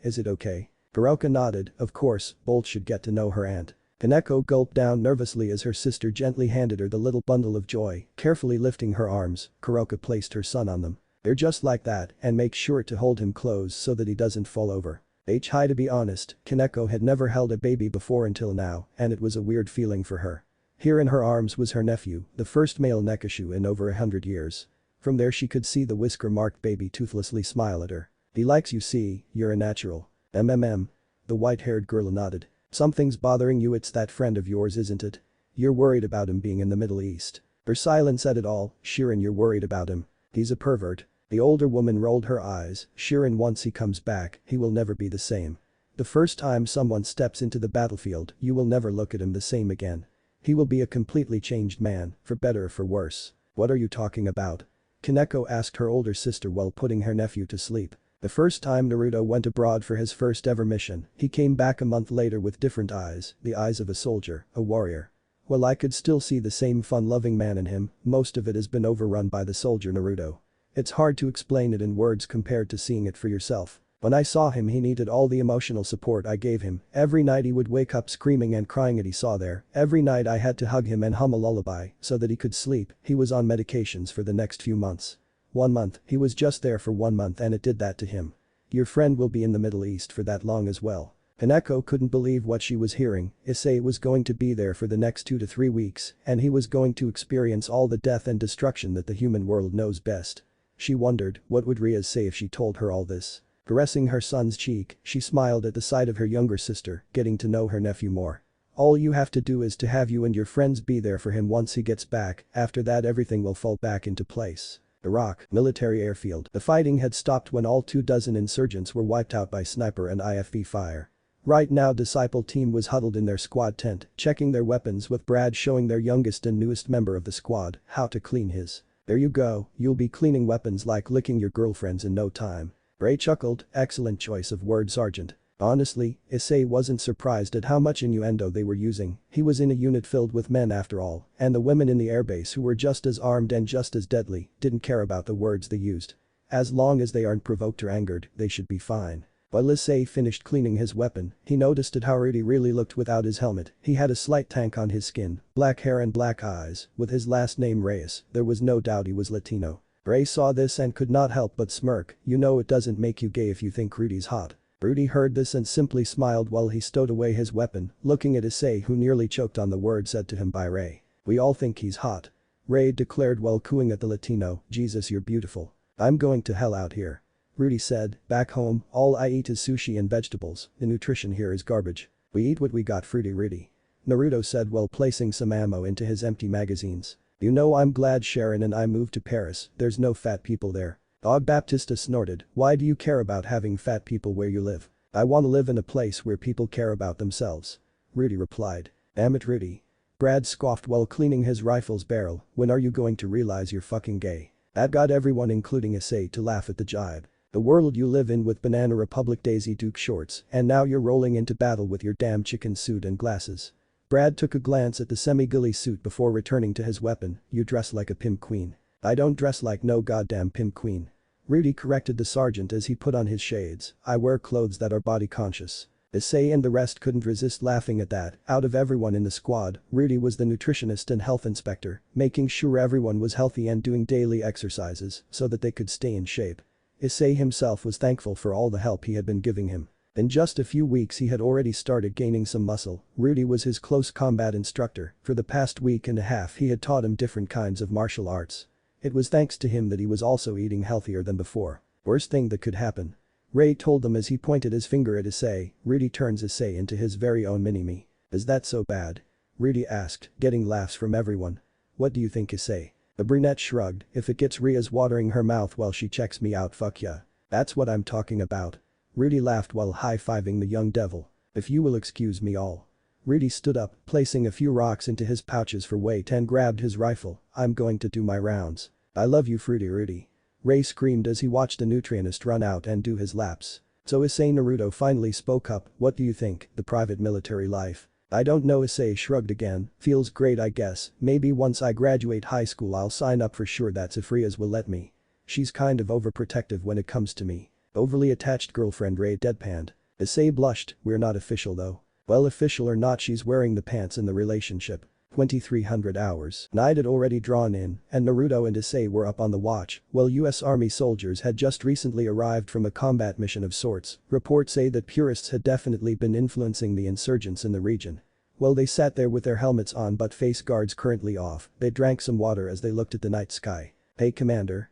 Is it okay? Kuroka nodded. Of course, Bolt should get to know her aunt. Kaneko gulped down nervously as her sister gently handed her the little bundle of joy. Carefully lifting her arms, Kuroka placed her son on them. They're just like that, and make sure to hold him close so that he doesn't fall over. To be honest, Kaneko had never held a baby before until now, and it was a weird feeling for her. Here in her arms was her nephew, the first male nekashu in over 100 years. From there she could see the whisker-marked baby toothlessly smile at her. He likes you, see, you're a natural. The white-haired girl nodded. Something's bothering you, it's that friend of yours, isn't it? You're worried about him being in the Middle East. Her silence said it all. Shirin, you're worried about him. He's a pervert. The older woman rolled her eyes. Shirin, once he comes back, he will never be the same. The first time someone steps into the battlefield, you will never look at him the same again. He will be a completely changed man, for better or for worse. What are you talking about? Kaneko asked her older sister while putting her nephew to sleep. The first time Naruto went abroad for his first ever mission, he came back a month later with different eyes, the eyes of a soldier, a warrior. Well, I could still see the same fun-loving man in him, most of it has been overrun by the soldier Naruto. It's hard to explain it in words compared to seeing it for yourself. When I saw him he needed all the emotional support I gave him. Every night he would wake up screaming and crying at he saw there. Every night I had to hug him and hum a lullaby so that he could sleep. He was on medications for the next few months. 1 month, he was just there for 1 month and it did that to him. Your friend will be in the Middle East for that long as well. Kaneko couldn't believe what she was hearing. Issei was going to be there for the next 2 to 3 weeks, and he was going to experience all the death and destruction that the human world knows best. She wondered, what would Rias say if she told her all this? Caressing her son's cheek, she smiled at the sight of her younger sister, getting to know her nephew more. All you have to do is to have you and your friends be there for him once he gets back, after that everything will fall back into place. Iraq, military airfield. The fighting had stopped when all 24 insurgents were wiped out by sniper and IFV fire. Right now Disciple team was huddled in their squad tent, checking their weapons with Brad showing their youngest and newest member of the squad how to clean his. There you go, you'll be cleaning weapons like licking your girlfriends in no time. Ray chuckled, excellent choice of word, Sergeant. Honestly, Issei wasn't surprised at how much innuendo they were using, he was in a unit filled with men after all, and the women in the airbase who were just as armed and just as deadly didn't care about the words they used. As long as they aren't provoked or angered, they should be fine. While Issei finished cleaning his weapon, he noticed at how Rudy really looked without his helmet. He had a slight tank on his skin, black hair and black eyes, with his last name Rias, there was no doubt he was Latino. Ray saw this and could not help but smirk, you know it doesn't make you gay if you think Rudy's hot. Rudy heard this and simply smiled while he stowed away his weapon, looking at Issei who nearly choked on the word said to him by Ray. We all think he's hot. Ray declared while cooing at the Latino, Jesus you're beautiful. I'm going to hell out here. Rudy said, back home, all I eat is sushi and vegetables, the nutrition here is garbage. We eat what we got Fruity Rudy. Naruto said while placing some ammo into his empty magazines. You know I'm glad Sharon and I moved to Paris, there's no fat people there. Og Baptista snorted, why do you care about having fat people where you live? I want to live in a place where people care about themselves. Rudy replied. Damn it Rudy. Brad scoffed while cleaning his rifle's barrel, when are you going to realize you're fucking gay? That got everyone including Issei to laugh at the jibe. The world you live in with Banana Republic Daisy Duke shorts and now you're rolling into battle with your damn chicken suit and glasses. Brad took a glance at the semi-ghillie suit before returning to his weapon, you dress like a pimp queen. I don't dress like no goddamn pimp queen. Rudy corrected the sergeant as he put on his shades, I wear clothes that are body conscious. Issei and the rest couldn't resist laughing at that, out of everyone in the squad, Rudy was the nutritionist and health inspector, making sure everyone was healthy and doing daily exercises so that they could stay in shape. Issei himself was thankful for all the help he had been giving him. In just a few weeks he had already started gaining some muscle, Rudy was his close combat instructor, for the past week and a half he had taught him different kinds of martial arts. It was thanks to him that he was also eating healthier than before. Worst thing that could happen. Ray told them as he pointed his finger at Issei, Rudy turns Issei into his very own mini-me. Is that so bad? Rudy asked, getting laughs from everyone. What do you think Issei? The brunette shrugged, if it gets Rias watering her mouth while she checks me out fuck yeah. That's what I'm talking about. Rudy laughed while high-fiving the young devil. If you will excuse me all. Rudy stood up, placing a few rocks into his pouches for weight and grabbed his rifle, I'm going to do my rounds. I love you Fruity Rudy. Ray screamed as he watched the nutritionist run out and do his laps. So Issei Naruto finally spoke up, what do you think, the private military life? I don't know Issei shrugged again, feels great I guess, maybe once I graduate high school I'll sign up for sure that's if Rias will let me. She's kind of overprotective when it comes to me. Overly attached girlfriend Ray deadpanned. Issei blushed, we're not official though. Well official or not she's wearing the pants in the relationship. 2300 hours. Night had already drawn in, and Naruto and Issei were up on the watch, while US Army soldiers had just recently arrived from a combat mission of sorts. Reports say that purists had definitely been influencing the insurgents in the region. While they sat there with their helmets on but face guards currently off, they drank some water as they looked at the night sky. Hey Commander.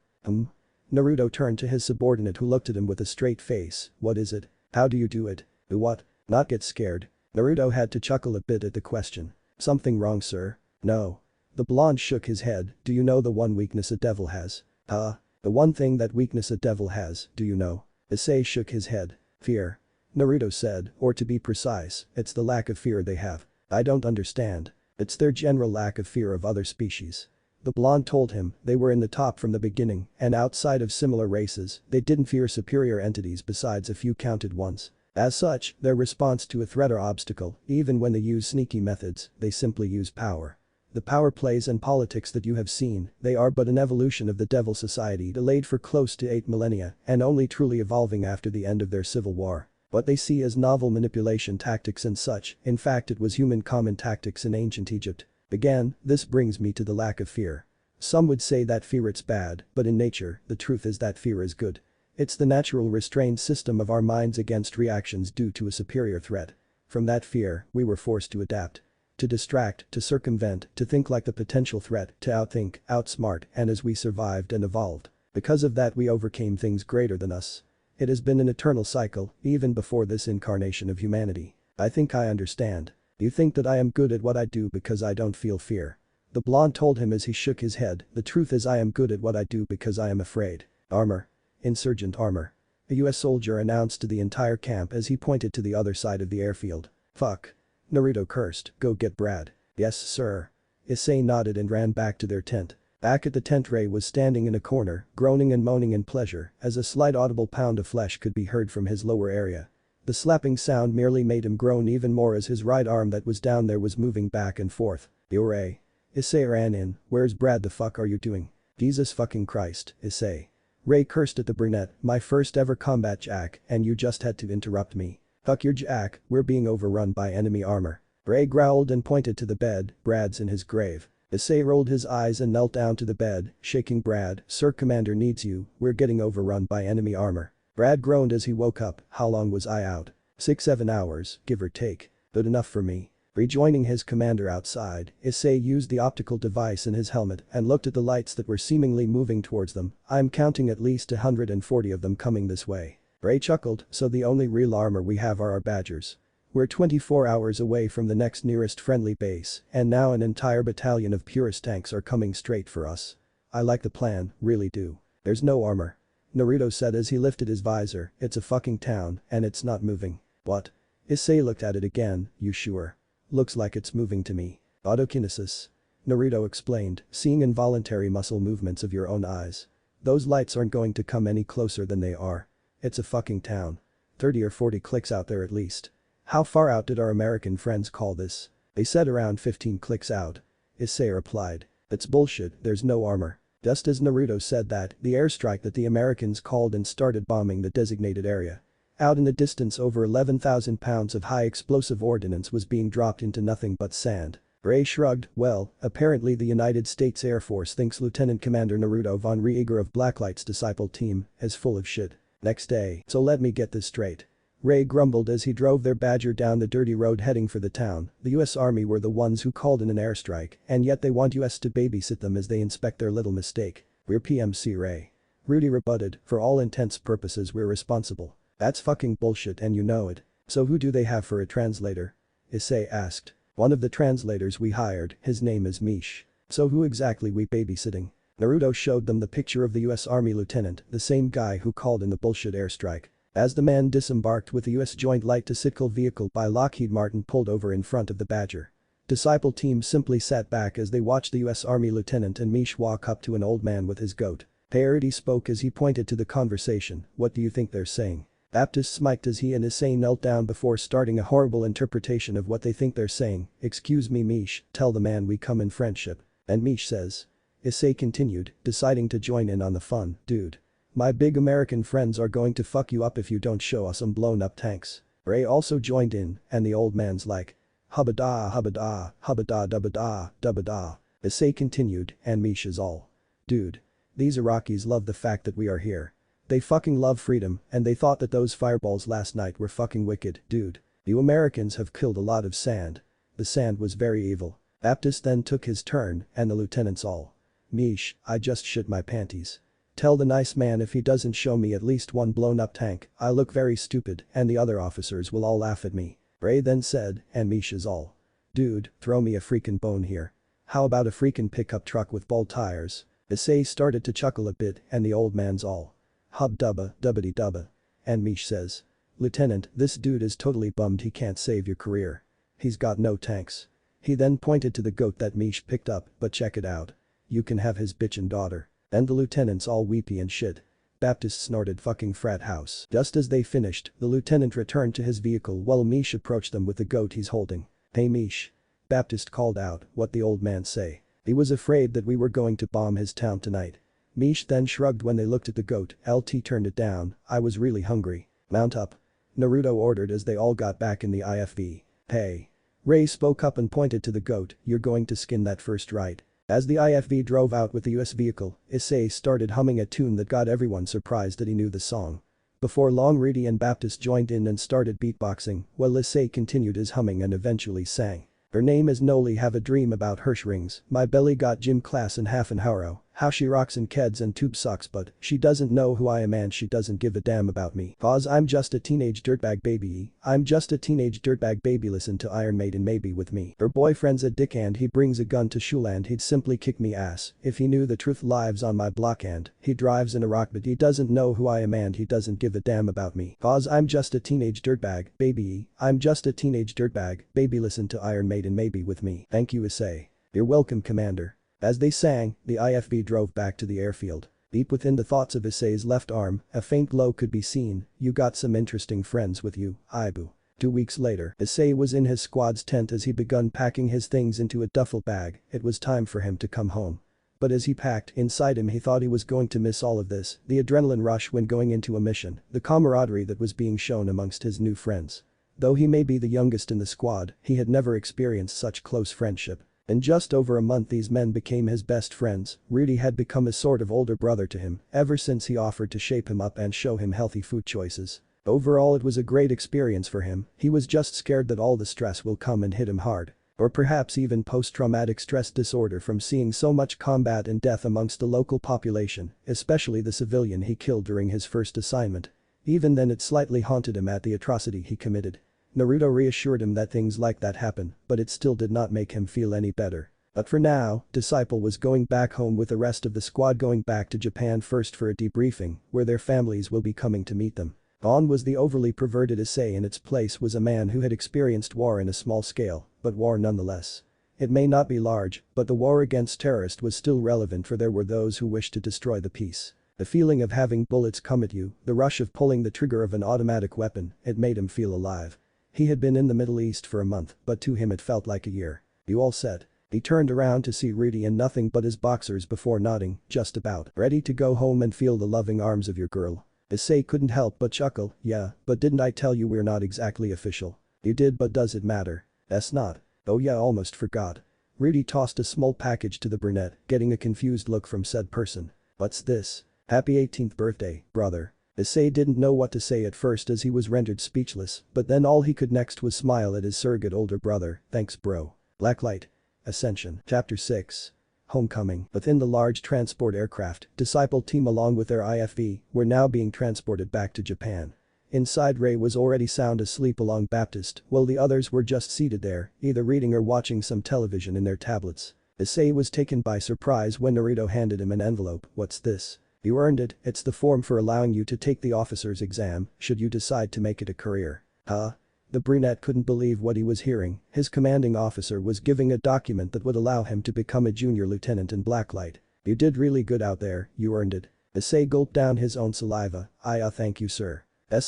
Naruto turned to his subordinate who looked at him with a straight face, what is it? How do you do it? Do what? Not get scared. Naruto had to chuckle a bit at the question. Something wrong sir? No. The blonde shook his head, do you know the one weakness a devil has? The one thing that weakness a devil has, do you know? Issei shook his head. Fear. Naruto said, or to be precise, it's the lack of fear they have. I don't understand. It's their general lack of fear of other species. The blonde told him they were in the top from the beginning and outside of similar races, they didn't fear superior entities besides a few counted ones. As such, their response to a threat or obstacle, even when they use sneaky methods, they simply use power. The power plays and politics that you have seen, they are but an evolution of the devil society delayed for close to 8 millennia and only truly evolving after the end of their civil war. What they see as novel manipulation tactics and such, in fact it was human common tactics in ancient Egypt. Again, this brings me to the lack of fear. Some would say that fear it's bad, but in nature, the truth is that fear is good. It's the natural restrained system of our minds against reactions due to a superior threat. From that fear, we were forced to adapt. To distract, to circumvent, to think like the potential threat, to outthink, outsmart, and as we survived and evolved. Because of that we overcame things greater than us. It has been an eternal cycle, even before this incarnation of humanity. I think I understand. You think that I am good at what I do because I don't feel fear. The blonde told him as he shook his head, the truth is I am good at what I do because I am afraid. Armor. Insurgent armor. A US soldier announced to the entire camp as he pointed to the other side of the airfield. Fuck. Naruto cursed, go get Brad. Yes sir. Issei nodded and ran back to their tent. Back at the tent, Ray was standing in a corner, groaning and moaning in pleasure as a slight audible pound of flesh could be heard from his lower area. The slapping sound merely made him groan even more as his right arm that was down there was moving back and forth. Yo Ray. Issei ran in, where's Brad, the fuck are you doing? Jesus fucking Christ, Issei. Ray cursed at the brunette, my first ever combat Jack, and you just had to interrupt me. Fuck your Jack, we're being overrun by enemy armor. Ray growled and pointed to the bed, Brad's in his grave. Issei rolled his eyes and knelt down to the bed, shaking Brad, Sir Commander needs you, we're getting overrun by enemy armor. Brad groaned as he woke up, how long was I out? 6-7 hours, give or take. Good enough for me. Rejoining his commander outside, Issei used the optical device in his helmet and looked at the lights that were seemingly moving towards them. I'm counting at least 140 of them coming this way. Ray chuckled, so the only real armor we have are our badgers. We're 24 hours away from the next nearest friendly base, and now an entire battalion of purist tanks are coming straight for us. I like the plan, really do. There's no armor. Naruto said as he lifted his visor, it's a fucking town, and it's not moving. What? Issei looked at it again, you sure? Looks like it's moving to me. Autokinesis. Naruto explained, seeing involuntary muscle movements of your own eyes. Those lights aren't going to come any closer than they are. It's a fucking town. 30 or 40 clicks out there at least. How far out did our American friends call this? They said around 15 clicks out. Issei replied. That's bullshit, there's no armor. Just as Naruto said that, the airstrike that the Americans called and started bombing the designated area. Out in the distance, over 11,000 pounds of high explosive ordnance was being dropped into nothing but sand. Ray shrugged, well, apparently the United States Air Force thinks Lieutenant Commander Naruto von Rieger of Blacklight's disciple team is full of shit. Next day, so let me get this straight. Ray grumbled as he drove their Badger down the dirty road heading for the town. The US Army were the ones who called in an airstrike, and yet they want US to babysit them as they inspect their little mistake. We're PMC, Ray. Rudy rebutted, for all intents purposes we're responsible. That's fucking bullshit and you know it. So who do they have for a translator? Issei asked. One of the translators we hired, his name is Mish. So who exactly we babysitting? Naruto showed them the picture of the US Army lieutenant, the same guy who called in the bullshit airstrike. As the man disembarked with the US Joint Light Tactical Vehicle by Lockheed Martin pulled over in front of the Badger. Disciple team simply sat back as they watched the US Army lieutenant and Mish walk up to an old man with his goat. Parody spoke as he pointed to the conversation, what do you think they're saying? Baptist smiked as he and Issei knelt down before starting a horrible interpretation of what they think they're saying. Excuse me Mish, tell the man we come in friendship. And Mish says. Issei continued, deciding to join in on the fun, dude. My big American friends are going to fuck you up if you don't show us some blown up tanks. Ray also joined in, and the old man's like. Hubba-da, hubba-da, hubba-da dubba-da, dubba-da. Issei continued, and Mish is all. Dude. These Iraqis love the fact that we are here. They fucking love freedom, and they thought that those fireballs last night were fucking wicked, dude. You Americans have killed a lot of sand. The sand was very evil. Baptist then took his turn, and the lieutenants all. Mish, I just shit my panties. Tell the nice man if he doesn't show me at least one blown up tank, I look very stupid and the other officers will all laugh at me. Ray then said, and Mish is all. Dude, throw me a freaking bone here. How about a freaking pickup truck with bald tires? Issei started to chuckle a bit and the old man's all. Hub dubba, dubbity dubba. And Mish says. Lieutenant, this dude is totally bummed he can't save your career. He's got no tanks. He then pointed to the goat that Mish picked up, but check it out. You can have his bitchin' daughter. And the lieutenants all weepy and shit. Baptist snorted fucking frat house. Just as they finished, the lieutenant returned to his vehicle while Mish approached them with the goat he's holding. Hey Mish. Baptist called out, what the old man say? He was afraid that we were going to bomb his town tonight. Mish then shrugged when they looked at the goat, LT turned it down, I was really hungry. Mount up. Naruto ordered as they all got back in the IFV. Hey. Ray spoke up and pointed to the goat, you're going to skin that first, right? As the IFV drove out with the US vehicle, Issei started humming a tune that got everyone surprised that he knew the song. Before long Rudy and Baptist joined in and started beatboxing, while Issei continued his humming and eventually sang. Her name is Noli have a dream about Hirsch rings, my belly got gym class in half an hour, How she rocks in keds and tube socks, but she doesn't know who I am and she doesn't give a damn about me. Cause I'm just a teenage dirtbag baby. I'm just a teenage dirtbag baby. Listen to Iron Maiden maybe with me. Her boyfriend's a dick and he brings a gun to school and he'd simply kick me ass if he knew the truth lives on my block and he drives in a rock but he doesn't know who I am and he doesn't give a damn about me. Cause I'm just a teenage dirtbag baby. I'm just a teenage dirtbag baby. Listen to Iron Maiden maybe with me. Thank you, Issei. You're welcome, Commander. As they sang, the IFV drove back to the airfield. Deep within the thoughts of Issei's left arm, a faint glow could be seen. You got some interesting friends with you, Ibu. 2 weeks later, Issei was in his squad's tent as he begun packing his things into a duffel bag. It was time for him to come home. But as he packed, inside him he thought he was going to miss all of this, the adrenaline rush when going into a mission, the camaraderie that was being shown amongst his new friends. Though he may be the youngest in the squad, he had never experienced such close friendship. In just over a month these men became his best friends. Rudy had become a sort of older brother to him ever since he offered to shape him up and show him healthy food choices. Overall it was a great experience for him. He was just scared that all the stress will come and hit him hard. Or perhaps even post-traumatic stress disorder from seeing so much combat and death amongst the local population, especially the civilian he killed during his first assignment. Even then it slightly haunted him at the atrocity he committed. Naruto reassured him that things like that happen, but it still did not make him feel any better. But for now, Disciple was going back home with the rest of the squad going back to Japan first for a debriefing, where their families will be coming to meet them. Gone was the overly perverted Issei. In its place was a man who had experienced war in a small scale, but war nonetheless. It may not be large, but the war against terrorists was still relevant for there were those who wished to destroy the peace. The feeling of having bullets come at you, the rush of pulling the trigger of an automatic weapon, it made him feel alive. He had been in the Middle East for a month, but to him it felt like a year. You all set? He turned around to see Rudy in nothing but his boxers before nodding, just about. Ready to go home and feel the loving arms of your girl. Issei couldn't help but chuckle. Yeah, but didn't I tell you we're not exactly official? You did, but does it matter? That's not. Oh yeah, almost forgot. Rudy tossed a small package to the brunette, getting a confused look from said person. What's this? Happy 18th birthday, brother. Issei didn't know what to say at first as he was rendered speechless, but then all he could next was smile at his surrogate older brother. Thanks bro. Blacklight. Ascension. Chapter 6. Homecoming. Within the large transport aircraft, Disciple team along with their IFV were now being transported back to Japan. Inside Ray was already sound asleep along Baptist, while the others were just seated there, either reading or watching some television in their tablets. Issei was taken by surprise when Naruto handed him an envelope. What's this? You earned it, it's the form for allowing you to take the officer's exam, should you decide to make it a career. Huh? The brunette couldn't believe what he was hearing. His commanding officer was giving a document that would allow him to become a junior lieutenant in Blacklight. You did really good out there, you earned it. Issei gulped down his own saliva. Thank you sir.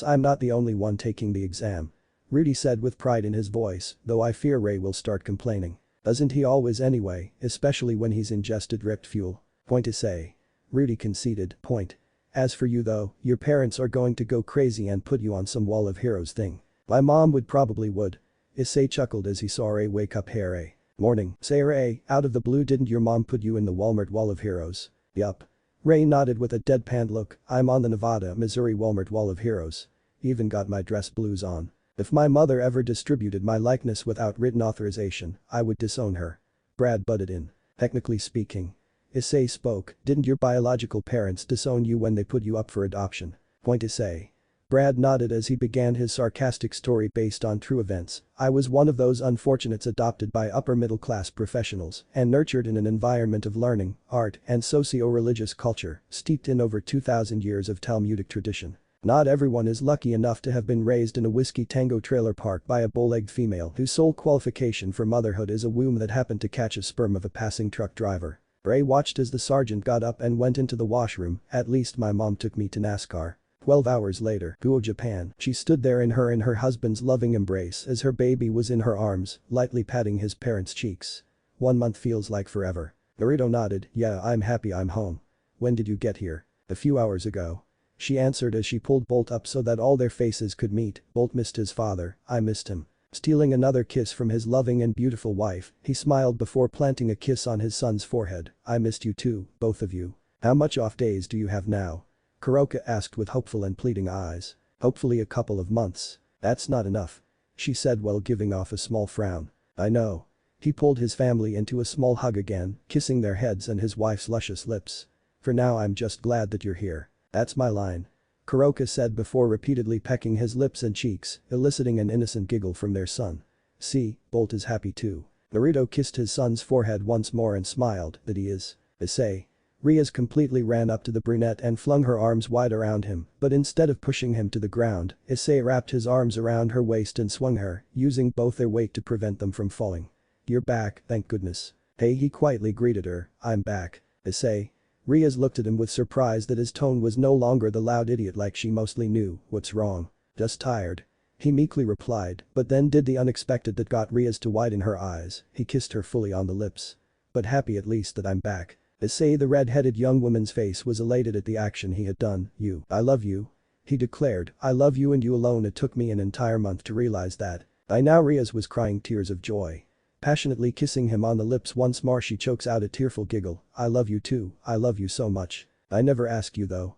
I'm not the only one taking the exam. Rudy said with pride in his voice, though I fear Ray will start complaining. Doesn't he always anyway, especially when he's ingested ripped fuel? Point Issei. Rudy conceded. Point. As for you though, your parents are going to go crazy and put you on some Wall of Heroes thing. My mom would. Issei chuckled as he saw Ray wake up. Hey Ray. Morning. Say Ray, out of the blue didn't your mom put you in the Walmart Wall of Heroes? Yup. Ray nodded with a deadpan look. I'm on the Nevada, Missouri Walmart Wall of Heroes. Even got my dress blues on. If my mother ever distributed my likeness without written authorization, I would disown her. Brad butted in. Technically speaking. Issei spoke. Didn't your biological parents disown you when they put you up for adoption? Point Issei. Brad nodded as he began his sarcastic story based on true events. I was one of those unfortunates adopted by upper-middle-class professionals and nurtured in an environment of learning, art, and socio-religious culture, steeped in over 2,000 years of Talmudic tradition. Not everyone is lucky enough to have been raised in a whiskey tango trailer park by a bow-legged female whose sole qualification for motherhood is a womb that happened to catch a sperm of a passing truck driver. Ray watched as the sergeant got up and went into the washroom. At least my mom took me to NASCAR. 12 hours later, Kuoh, Japan. She stood there in her husband's loving embrace as her baby was in her arms, lightly patting his parents' cheeks. 1 month feels like forever. Naruto nodded. Yeah, I'm happy I'm home. When did you get here? A few hours ago. She answered as she pulled Bolt up so that all their faces could meet. Bolt missed his father. I missed him. Stealing another kiss from his loving and beautiful wife, he smiled before planting a kiss on his son's forehead. I missed you too, both of you. How much off days do you have now? Kuroka asked with hopeful and pleading eyes. Hopefully a couple of months. That's not enough. She said while giving off a small frown. I know. He pulled his family into a small hug again, kissing their heads and his wife's luscious lips. "For now I'm just glad that you're here. That's my line," Kuroka said before repeatedly pecking his lips and cheeks, eliciting an innocent giggle from their son. "See, Bolt is happy too." Naruto kissed his son's forehead once more and smiled, "That he is. Issei." Rias completely ran up to the brunette and flung her arms wide around him, but instead of pushing him to the ground, Issei wrapped his arms around her waist and swung her, using both their weight to prevent them from falling. "You're back, thank goodness." "Hey," he quietly greeted her, "I'm back. Issei." Rias looked at him with surprise that his tone was no longer the loud idiot like she mostly knew. "What's wrong?" "Just tired." He meekly replied, but then did the unexpected that got Rias to widen her eyes. He kissed her fully on the lips. "But happy at least that I'm back." Issei, the red-headed young woman's face was elated at the action he had done. I love you." He declared, "I love you and you alone. It took me an entire month to realize that." By now Rias was crying tears of joy. Passionately kissing him on the lips once more, she chokes out a tearful giggle. "I love you too, I love you so much. I never ask you though."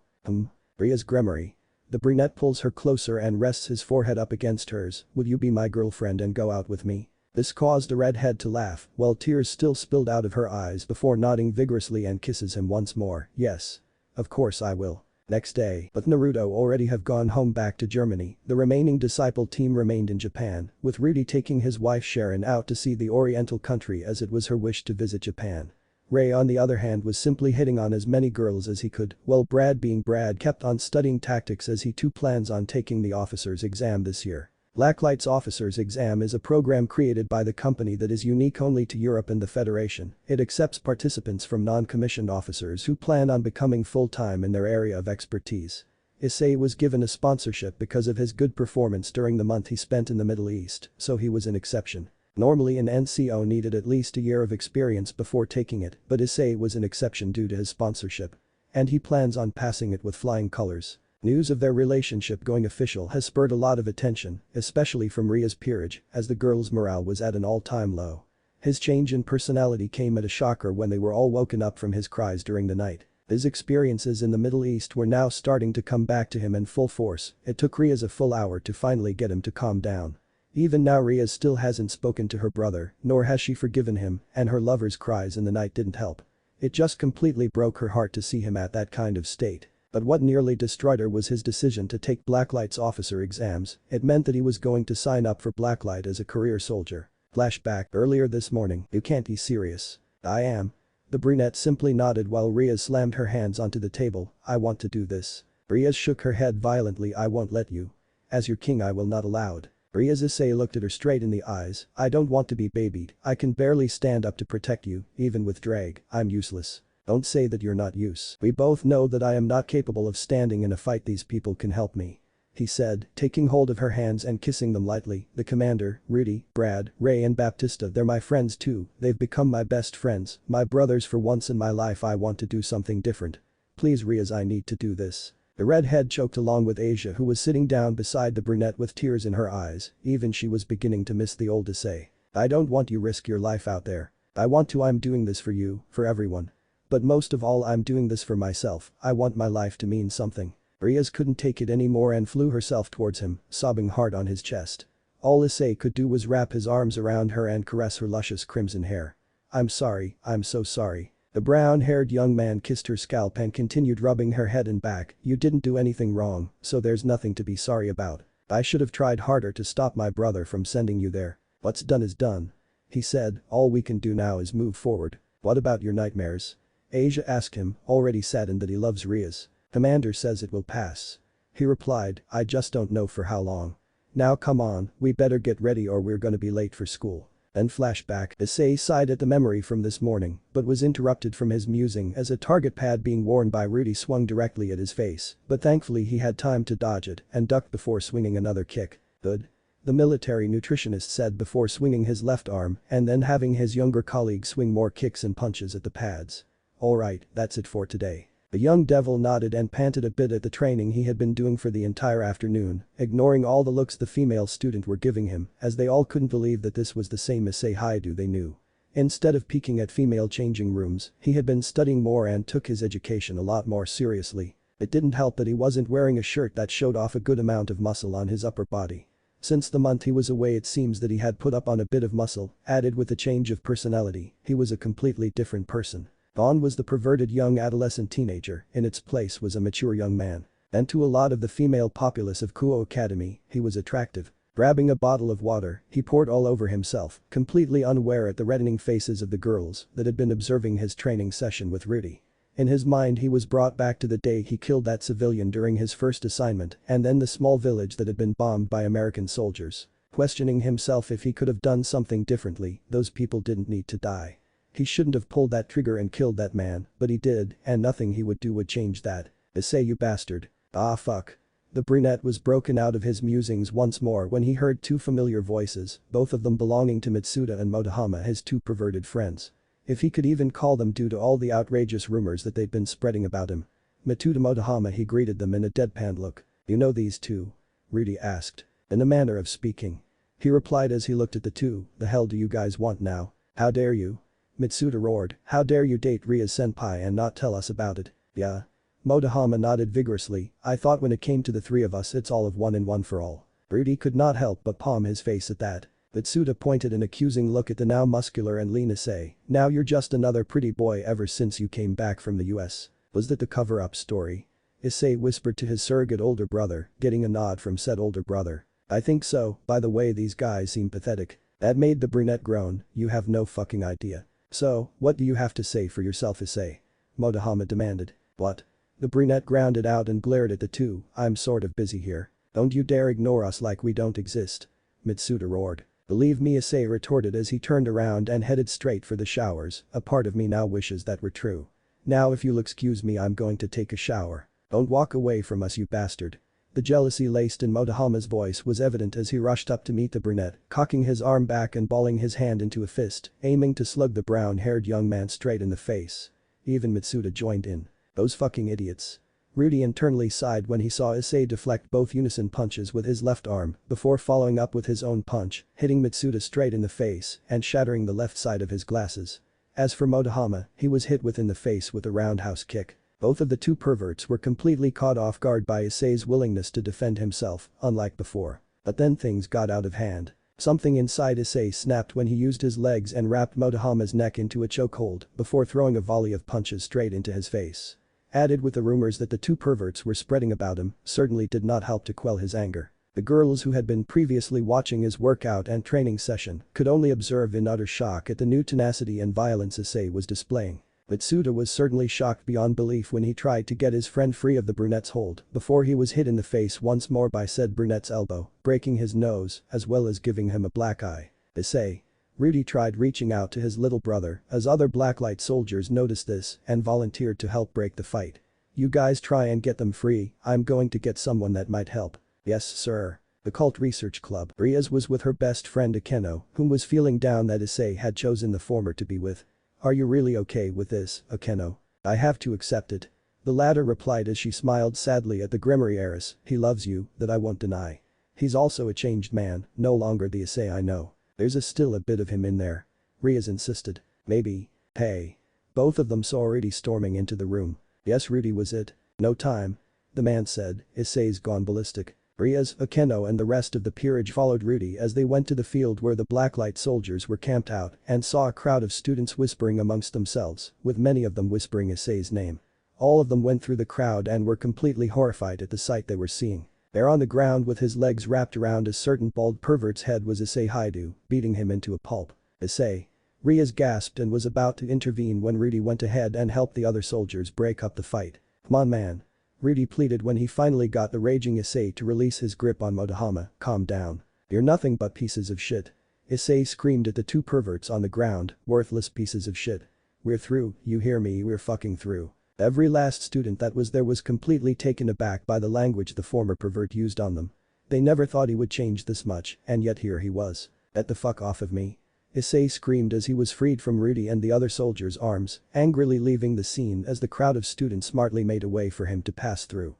Rias Gremory. The brunette pulls her closer and rests his forehead up against hers. "Will you be my girlfriend and go out with me?" This caused the redhead to laugh, while tears still spilled out of her eyes before nodding vigorously and kisses him once more. "Yes. Of course I will." Next day, but Naruto already have gone home back to Germany. The remaining disciple team remained in Japan, with Rudy taking his wife Sharon out to see the Oriental country as it was her wish to visit Japan. Ray on the other hand was simply hitting on as many girls as he could, while Brad being Brad kept on studying tactics as he too plans on taking the officer's exam this year. Blacklight's officer's exam is a program created by the company that is unique only to Europe and the Federation. It accepts participants from non-commissioned officers who plan on becoming full-time in their area of expertise. Issei was given a sponsorship because of his good performance during the month he spent in the Middle East, so he was an exception. Normally an NCO needed at least a year of experience before taking it, but Issei was an exception due to his sponsorship. And he plans on passing it with flying colors. News of their relationship going official has spurred a lot of attention, especially from Ria's peerage, as the girl's morale was at an all-time low. His change in personality came at a shocker when they were all woken up from his cries during the night. His experiences in the Middle East were now starting to come back to him in full force. It took Rias a full hour to finally get him to calm down. Even now Rias still hasn't spoken to her brother, nor has she forgiven him, and her lover's cries in the night didn't help. It just completely broke her heart to see him at that kind of state. But what nearly destroyed her was his decision to take Blacklight's officer exams. It meant that he was going to sign up for Blacklight as a career soldier. Flashback earlier this morning. "You can't be serious." "I am." The brunette simply nodded while Rias slammed her hands onto the table. "I want to do this." Rias shook her head violently. "I won't let you. As your king I will not allow it." Rias Issei looked at her straight in the eyes. "I don't want to be babied. I can barely stand up to protect you, even with drag. I'm useless." "Don't say that you're not use. We both know that I am not capable of standing in a fight. These people can help me," he said, taking hold of her hands and kissing them lightly. "The commander, Rudy, Brad, Ray and Baptista, they're my friends too. They've become my best friends, my brothers. For once in my life I want to do something different. Please Rias, I need to do this." The redhead choked along with Asia, who was sitting down beside the brunette with tears in her eyes. Even she was beginning to miss the old Issei. "I don't want you risk your life out there. I want to. I'm doing this for you, for everyone. But most of all I'm doing this for myself. I want my life to mean something." Rias couldn't take it anymore and flew herself towards him, sobbing hard on his chest. All Issei could do was wrap his arms around her and caress her luscious crimson hair. "I'm sorry, I'm so sorry." The brown-haired young man kissed her scalp and continued rubbing her head and back. "You didn't do anything wrong, so there's nothing to be sorry about. I should have tried harder to stop my brother from sending you there. What's done is done," he said. "All we can do now is move forward." "What about your nightmares?" Asia asked him, already saddened that he loves Rias. "Commander says it will pass." He replied, "I just don't know for how long. Now come on, we better get ready or we're gonna be late for school." Then flashback. Issei sighed at the memory from this morning, but was interrupted from his musing as a target pad being worn by Rudy swung directly at his face, but thankfully he had time to dodge it and ducked before swinging another kick. "Good," the military nutritionist said before swinging his left arm and then having his younger colleague swing more kicks and punches at the pads. "Alright, that's it for today." The young devil nodded and panted a bit at the training he had been doing for the entire afternoon, ignoring all the looks the female student were giving him, as they all couldn't believe that this was the same Issei Haidu they knew. Instead of peeking at female changing rooms, he had been studying more and took his education a lot more seriously. It didn't help that he wasn't wearing a shirt that showed off a good amount of muscle on his upper body. Since the month he was away it seems that he had put up on a bit of muscle, added with a change of personality, he was a completely different person. Gone was the perverted young adolescent teenager, in its place was a mature young man. And to a lot of the female populace of Kuoh Academy, he was attractive. Grabbing a bottle of water, he poured all over himself, completely unaware at the reddening faces of the girls that had been observing his training session with Rudy. In his mind he was brought back to the day he killed that civilian during his first assignment and then the small village that had been bombed by American soldiers. Questioning himself if he could have done something differently, those people didn't need to die. He shouldn't have pulled that trigger and killed that man, but he did, and nothing he would do would change that. Issei, you bastard. Ah fuck. The brunette was broken out of his musings once more when he heard two familiar voices, both of them belonging to Mitsuda and Motohama, his two perverted friends. If he could even call them due to all the outrageous rumors that they'd been spreading about him. Mitsuda Motohama, he greeted them in a deadpan look. You know these two? Rudy asked. In a manner of speaking. He replied as he looked at the two, the hell do you guys want now? How dare you? Mitsuda roared, how dare you date Rias senpai and not tell us about it? Yeah. Motohama nodded vigorously, I thought when it came to the three of us it's all of one and one for all. Rudy could not help but palm his face at that. Mitsuda pointed an accusing look at the now muscular and lean Issei, now you're just another pretty boy ever since you came back from the US. Was that the cover-up story? Issei whispered to his surrogate older brother, getting a nod from said older brother. I think so, by the way these guys seem pathetic. That made the brunette groan, you have no fucking idea. So, what do you have to say for yourself Issei? Motohama demanded. What? The brunette grounded out and glared at the two, I'm sort of busy here. Don't you dare ignore us like we don't exist. Mitsuda roared. Believe me Issei retorted as he turned around and headed straight for the showers, a part of me now wishes that were true. Now if you'll excuse me I'm going to take a shower. Don't walk away from us you bastard. The jealousy laced in Motohama's voice was evident as he rushed up to meet the brunette, cocking his arm back and balling his hand into a fist, aiming to slug the brown-haired young man straight in the face. Even Mitsuda joined in. Those fucking idiots. Rudy internally sighed when he saw Issei deflect both unison punches with his left arm before following up with his own punch, hitting Mitsuda straight in the face and shattering the left side of his glasses. As for Motohama, he was hit within the face with a roundhouse kick. Both of the two perverts were completely caught off guard by Issei's willingness to defend himself, unlike before. But then things got out of hand. Something inside Issei snapped when he used his legs and wrapped Motohama's neck into a chokehold before throwing a volley of punches straight into his face. Added with the rumors that the two perverts were spreading about him, certainly did not help to quell his anger. The girls who had been previously watching his workout and training session could only observe in utter shock at the new tenacity and violence Issei was displaying. Mitsuda was certainly shocked beyond belief when he tried to get his friend free of the brunette's hold before he was hit in the face once more by said brunette's elbow, breaking his nose as well as giving him a black eye. Issei. Rudy tried reaching out to his little brother as other blacklight soldiers noticed this and volunteered to help break the fight. You guys try and get them free, I'm going to get someone that might help. Yes sir. The cult research club. Rias was with her best friend Akeno, whom was feeling down that Issei had chosen the former to be with. Are you really okay with this, Akeno? I have to accept it. The latter replied as she smiled sadly at the Gremory heiress, he loves you, that I won't deny. He's also a changed man, no longer the Issei I know. There's still a bit of him in there. Rias insisted. Maybe. Hey. Both of them saw Rudy storming into the room. Yes Rudy was it. No time. The man said, Issei's gone ballistic. Rias, Akeno and the rest of the peerage followed Rudy as they went to the field where the blacklight soldiers were camped out and saw a crowd of students whispering amongst themselves, with many of them whispering Issei's name. All of them went through the crowd and were completely horrified at the sight they were seeing. There on the ground with his legs wrapped around a certain bald pervert's head was Issei Haidu, beating him into a pulp. Issei. Rias gasped and was about to intervene when Rudy went ahead and helped the other soldiers break up the fight. Come on man. Rudy pleaded when he finally got the raging Issei to release his grip on Motohama, calm down. You're nothing but pieces of shit. Issei screamed at the two perverts on the ground, worthless pieces of shit. We're through, you hear me, we're fucking through. Every last student that was there was completely taken aback by the language the former pervert used on them. They never thought he would change this much, and yet here he was. Get the fuck off of me. Issei screamed as he was freed from Rudy and the other soldiers' arms, angrily leaving the scene as the crowd of students smartly made a way for him to pass through.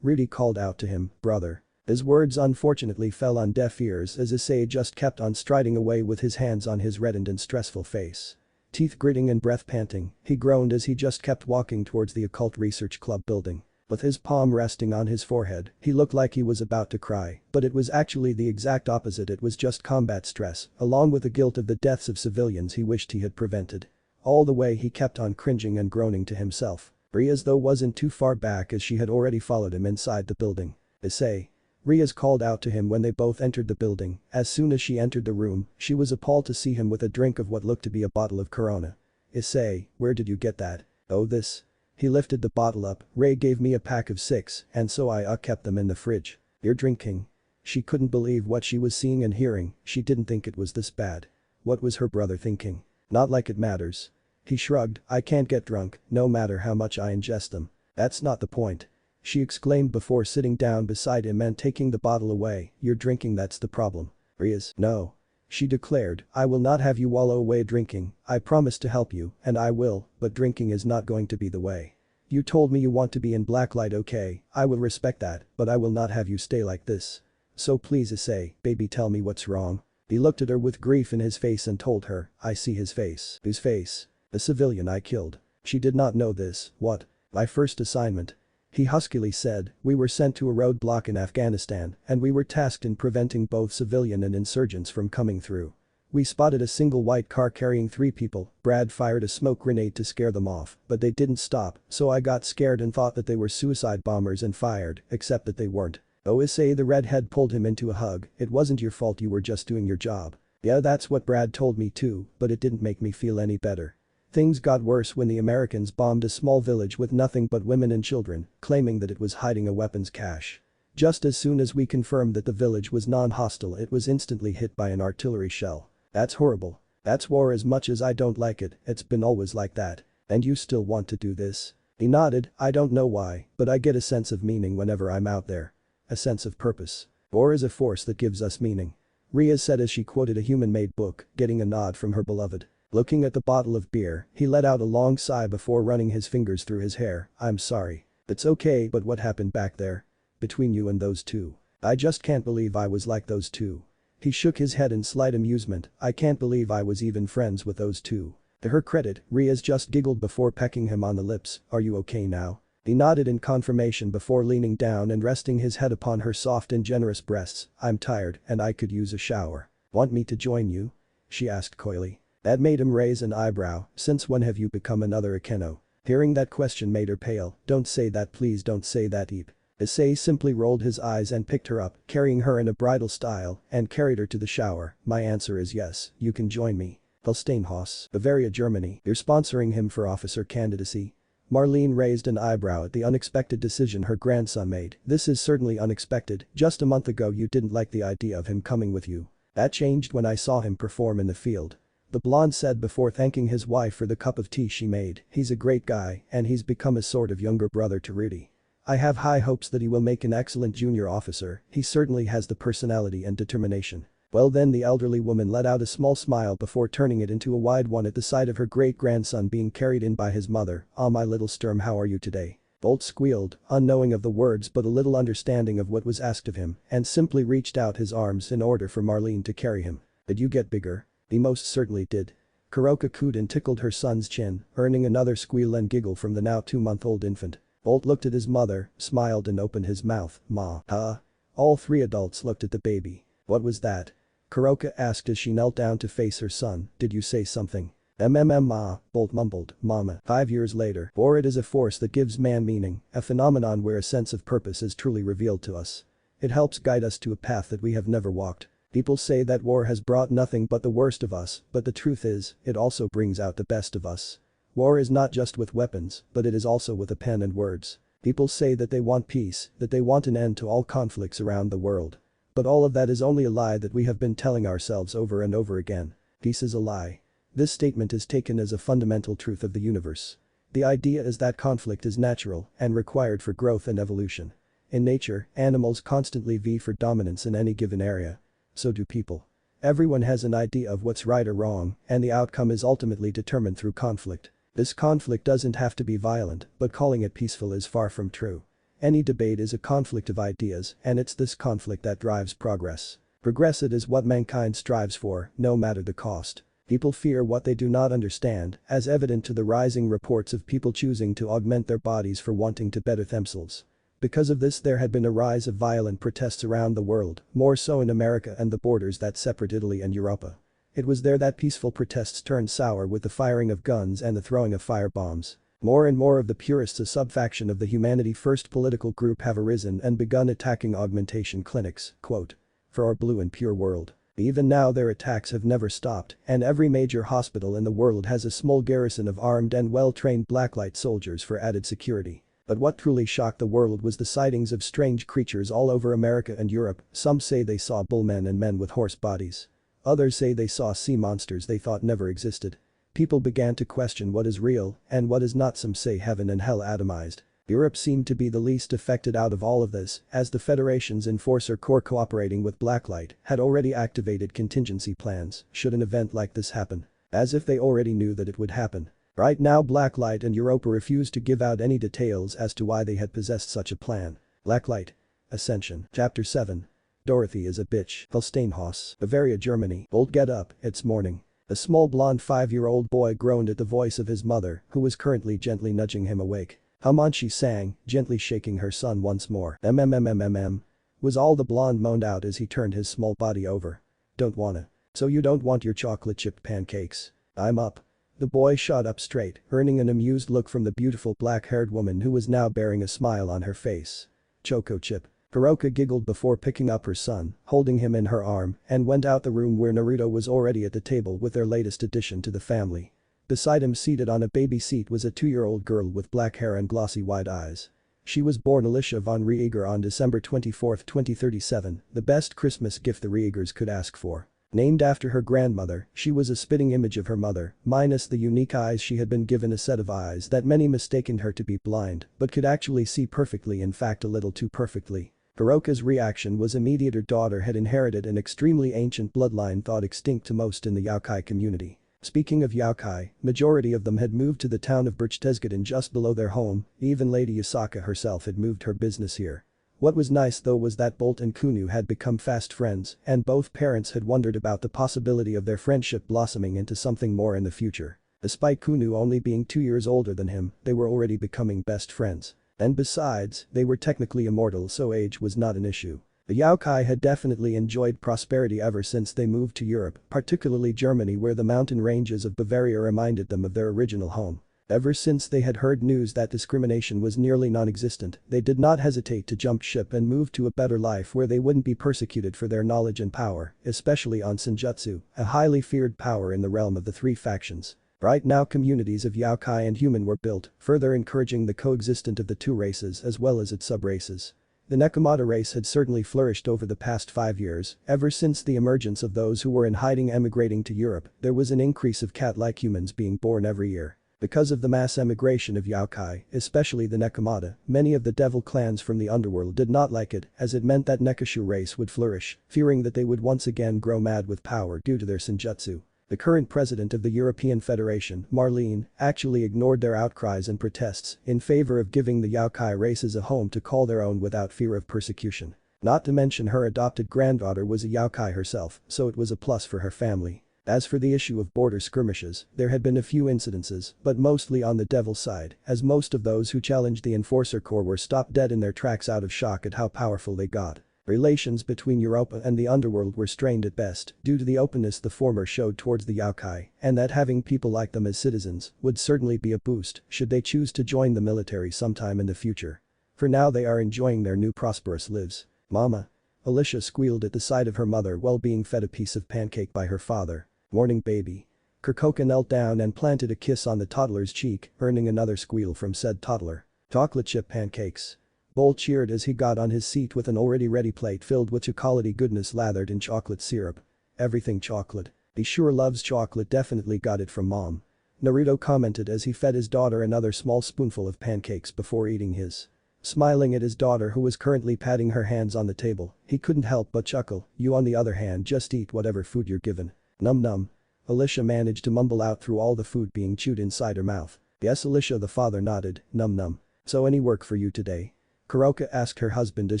Rudy called out to him, brother. His words unfortunately fell on deaf ears as Issei just kept on striding away with his hands on his reddened and stressful face. Teeth gritting and breath panting, he groaned as he just kept walking towards the occult research club building. With his palm resting on his forehead, he looked like he was about to cry, but it was actually the exact opposite. It was just combat stress, along with the guilt of the deaths of civilians he wished he had prevented. All the way he kept on cringing and groaning to himself. Rias though wasn't too far back as she had already followed him inside the building. Issei. Rias called out to him when they both entered the building. As soon as she entered the room, she was appalled to see him with a drink of what looked to be a bottle of Corona. Issei, where did you get that? Oh this. He lifted the bottle up. Ray gave me a pack of 6 and so I kept them in the fridge. You're drinking. She couldn't believe what she was seeing and hearing. She didn't think it was this bad. What was her brother thinking? Not like it matters. He shrugged. I can't get drunk, no matter how much I ingest them. That's not the point. She exclaimed before sitting down beside him and taking the bottle away. You're drinking, that's the problem. Rias, no. She declared, I will not have you wallow away drinking. I promise to help you, and I will, but drinking is not going to be the way. You told me you want to be in blacklight, okay, I will respect that, but I will not have you stay like this. So please Issei, baby, tell me what's wrong. He looked at her with grief in his face and told her, I see his face. Whose face? The civilian I killed. She did not know this. What? My first assignment. He huskily said, we were sent to a roadblock in Afghanistan and we were tasked in preventing both civilian and insurgents from coming through. We spotted a single white car carrying 3 people. Brad fired a smoke grenade to scare them off, but they didn't stop, so I got scared and thought that they were suicide bombers and fired, except that they weren't. Oh Issei, the redhead pulled him into a hug. It wasn't your fault, you were just doing your job. Yeah, that's what Brad told me too, but it didn't make me feel any better. Things got worse when the Americans bombed a small village with nothing but women and children, claiming that it was hiding a weapons cache. Just as soon as we confirmed that the village was non-hostile, it was instantly hit by an artillery shell. That's horrible. That's war. As much as I don't like it, it's been always like that. And you still want to do this? He nodded. I don't know why, but I get a sense of meaning whenever I'm out there. A sense of purpose. War is a force that gives us meaning. Rias said as she quoted a human-made book, getting a nod from her beloved. Looking at the bottle of beer, he let out a long sigh before running his fingers through his hair. I'm sorry. It's okay, but what happened back there? Between you and those two? I just can't believe I was like those two. He shook his head in slight amusement. I can't believe I was even friends with those two. To her credit, Rias just giggled before pecking him on the lips. Are you okay now? He nodded in confirmation before leaning down and resting his head upon her soft and generous breasts. I'm tired and I could use a shower. Want me to join you? She asked coyly. That made him raise an eyebrow. Since when have you become another Akeno? Hearing that question made her pale. Don't say that, please don't say that, Eep. Issei simply rolled his eyes and picked her up, carrying her in a bridal style, and carried her to the shower. My answer is yes, you can join me. Steinhaus, Bavaria, Germany. You're sponsoring him for officer candidacy? Marlene raised an eyebrow at the unexpected decision her grandson made. This is certainly unexpected. Just a month ago you didn't like the idea of him coming with you. That changed when I saw him perform in the field. The blonde said before thanking his wife for the cup of tea she made. He's a great guy and he's become a sort of younger brother to Rudy. I have high hopes that he will make an excellent junior officer. He certainly has the personality and determination. Well then, the elderly woman let out a small smile before turning it into a wide one at the sight of her great-grandson being carried in by his mother. Ah, my little Sturm, how are you today? Bolt squealed, unknowing of the words but a little understanding of what was asked of him, and simply reached out his arms in order for Marlene to carry him. Did you get bigger? He most certainly did. Kuroka cooed and tickled her son's chin, earning another squeal and giggle from the now 2-month-old infant. Bolt looked at his mother, smiled and opened his mouth. Ma. Huh? All 3 adults looked at the baby. What was that? Kuroka asked as she knelt down to face her son. Did you say something? Ma, Bolt mumbled. Mama. 5 years later. Or it is a force that gives man meaning, a phenomenon where a sense of purpose is truly revealed to us. It helps guide us to a path that we have never walked. People say that war has brought nothing but the worst of us, but the truth is, it also brings out the best of us. War is not just with weapons, but it is also with a pen and words. People say that they want peace, that they want an end to all conflicts around the world. But all of that is only a lie that we have been telling ourselves over and over again. Peace is a lie. This statement is taken as a fundamental truth of the universe. The idea is that conflict is natural and required for growth and evolution. In nature, animals constantly vie for dominance in any given area. So do people. Everyone has an idea of what's right or wrong, and the outcome is ultimately determined through conflict. This conflict doesn't have to be violent, but calling it peaceful is far from true. Any debate is a conflict of ideas, and it's this conflict that drives progress. Progress, it is what mankind strives for, no matter the cost. People fear what they do not understand, as evident to the rising reports of people choosing to augment their bodies for wanting to better themselves. Because of this there had been a rise of violent protests around the world, more so in America and the borders that separate Italy and Europa. It was there that peaceful protests turned sour with the firing of guns and the throwing of firebombs. More and more of the purists, a sub-faction of the Humanity First political group, have arisen and begun attacking augmentation clinics, quote, for our blue and pure world. Even now their attacks have never stopped, and every major hospital in the world has a small garrison of armed and well-trained blacklight soldiers for added security. But what truly shocked the world was the sightings of strange creatures all over America and Europe. Some say they saw bullmen and men with horse bodies. Others say they saw sea monsters they thought never existed. People began to question what is real and what is not. Some say heaven and hell atomized. Europe seemed to be the least affected out of all of this, as the Federation's Enforcer Corps, cooperating with Blacklight, had already activated contingency plans should an event like this happen. As if they already knew that it would happen. Right now Blacklight and Europa refused to give out any details as to why they had possessed such a plan. Blacklight. Ascension. Chapter 7. Dorothy is a bitch. Holsteinhaus, Bavaria, Germany. Bolt, get up, it's morning. A small blonde 5-year-old boy groaned at the voice of his mother, who was currently gently nudging him awake. Come on, she sang, gently shaking her son once more. Was all the blonde moaned out as he turned his small body over. Don't wanna. So you don't want your chocolate chip pancakes? I'm up. The boy shot up straight, earning an amused look from the beautiful black-haired woman who was now bearing a smile on her face. Choco chip. Kuroka giggled before picking up her son, holding him in her arm, and went out the room where Naruto was already at the table with their latest addition to the family. Beside him, seated on a baby seat, was a 2-year-old girl with black hair and glossy white eyes. She was born Alicia von Rieger on December 24, 2037, the best Christmas gift the Riegers could ask for. Named after her grandmother, she was a spitting image of her mother, minus the unique eyes. She had been given a set of eyes that many mistaken her to be blind, but could actually see perfectly, in fact a little too perfectly. Kuroka's reaction was immediate. Her daughter had inherited an extremely ancient bloodline thought extinct to most in the Yokai community. Speaking of Yokai, majority of them had moved to the town of Berchtesgaden just below their home. Even Lady Yasaka herself had moved her business here. What was nice though was that Bolt and Kunu had become fast friends, and both parents had wondered about the possibility of their friendship blossoming into something more in the future. Despite Kunu only being 2 years older than him, they were already becoming best friends. And besides, they were technically immortal, so age was not an issue. The Yokai had definitely enjoyed prosperity ever since they moved to Europe, particularly Germany, where the mountain ranges of Bavaria reminded them of their original home. Ever since they had heard news that discrimination was nearly non-existent, they did not hesitate to jump ship and move to a better life where they wouldn't be persecuted for their knowledge and power, especially on Senjutsu, a highly feared power in the realm of the three factions. Right now communities of Yokai and human were built, further encouraging the coexistence of the two races as well as its sub-races. The Nekomata race had certainly flourished over the past 5 years. Ever since the emergence of those who were in hiding emigrating to Europe, there was an increase of cat-like humans being born every year. Because of the mass emigration of Yokai, especially the Nekomata, many of the devil clans from the underworld did not like it, as it meant that Nekashu race would flourish, fearing that they would once again grow mad with power due to their Senjutsu. The current president of the European Federation, Marlene, actually ignored their outcries and protests in favor of giving the Yokai races a home to call their own without fear of persecution. Not to mention her adopted granddaughter was a Yokai herself, so it was a plus for her family. As for the issue of border skirmishes, there had been a few incidences, but mostly on the devil side, as most of those who challenged the Enforcer Corps were stopped dead in their tracks out of shock at how powerful they got. Relations between Europa and the underworld were strained at best due to the openness the former showed towards the Yokai, and that having people like them as citizens would certainly be a boost should they choose to join the military sometime in the future. For now they are enjoying their new prosperous lives. Mama. Alicia squealed at the sight of her mother while being fed a piece of pancake by her father. Morning, baby. Kuroka knelt down and planted a kiss on the toddler's cheek, earning another squeal from said toddler. Chocolate chip pancakes. Bolt cheered as he got on his seat with an already ready plate filled with chocolatey goodness lathered in chocolate syrup. Everything chocolate. He sure loves chocolate, definitely got it from mom. Naruto commented as he fed his daughter another small spoonful of pancakes before eating his. Smiling at his daughter who was currently patting her hands on the table, he couldn't help but chuckle. You on the other hand just eat whatever food you're given. Num num. Alicia managed to mumble out through all the food being chewed inside her mouth. Yes, Alicia, the father nodded. Num num. So any work for you today? Kuroka asked her husband as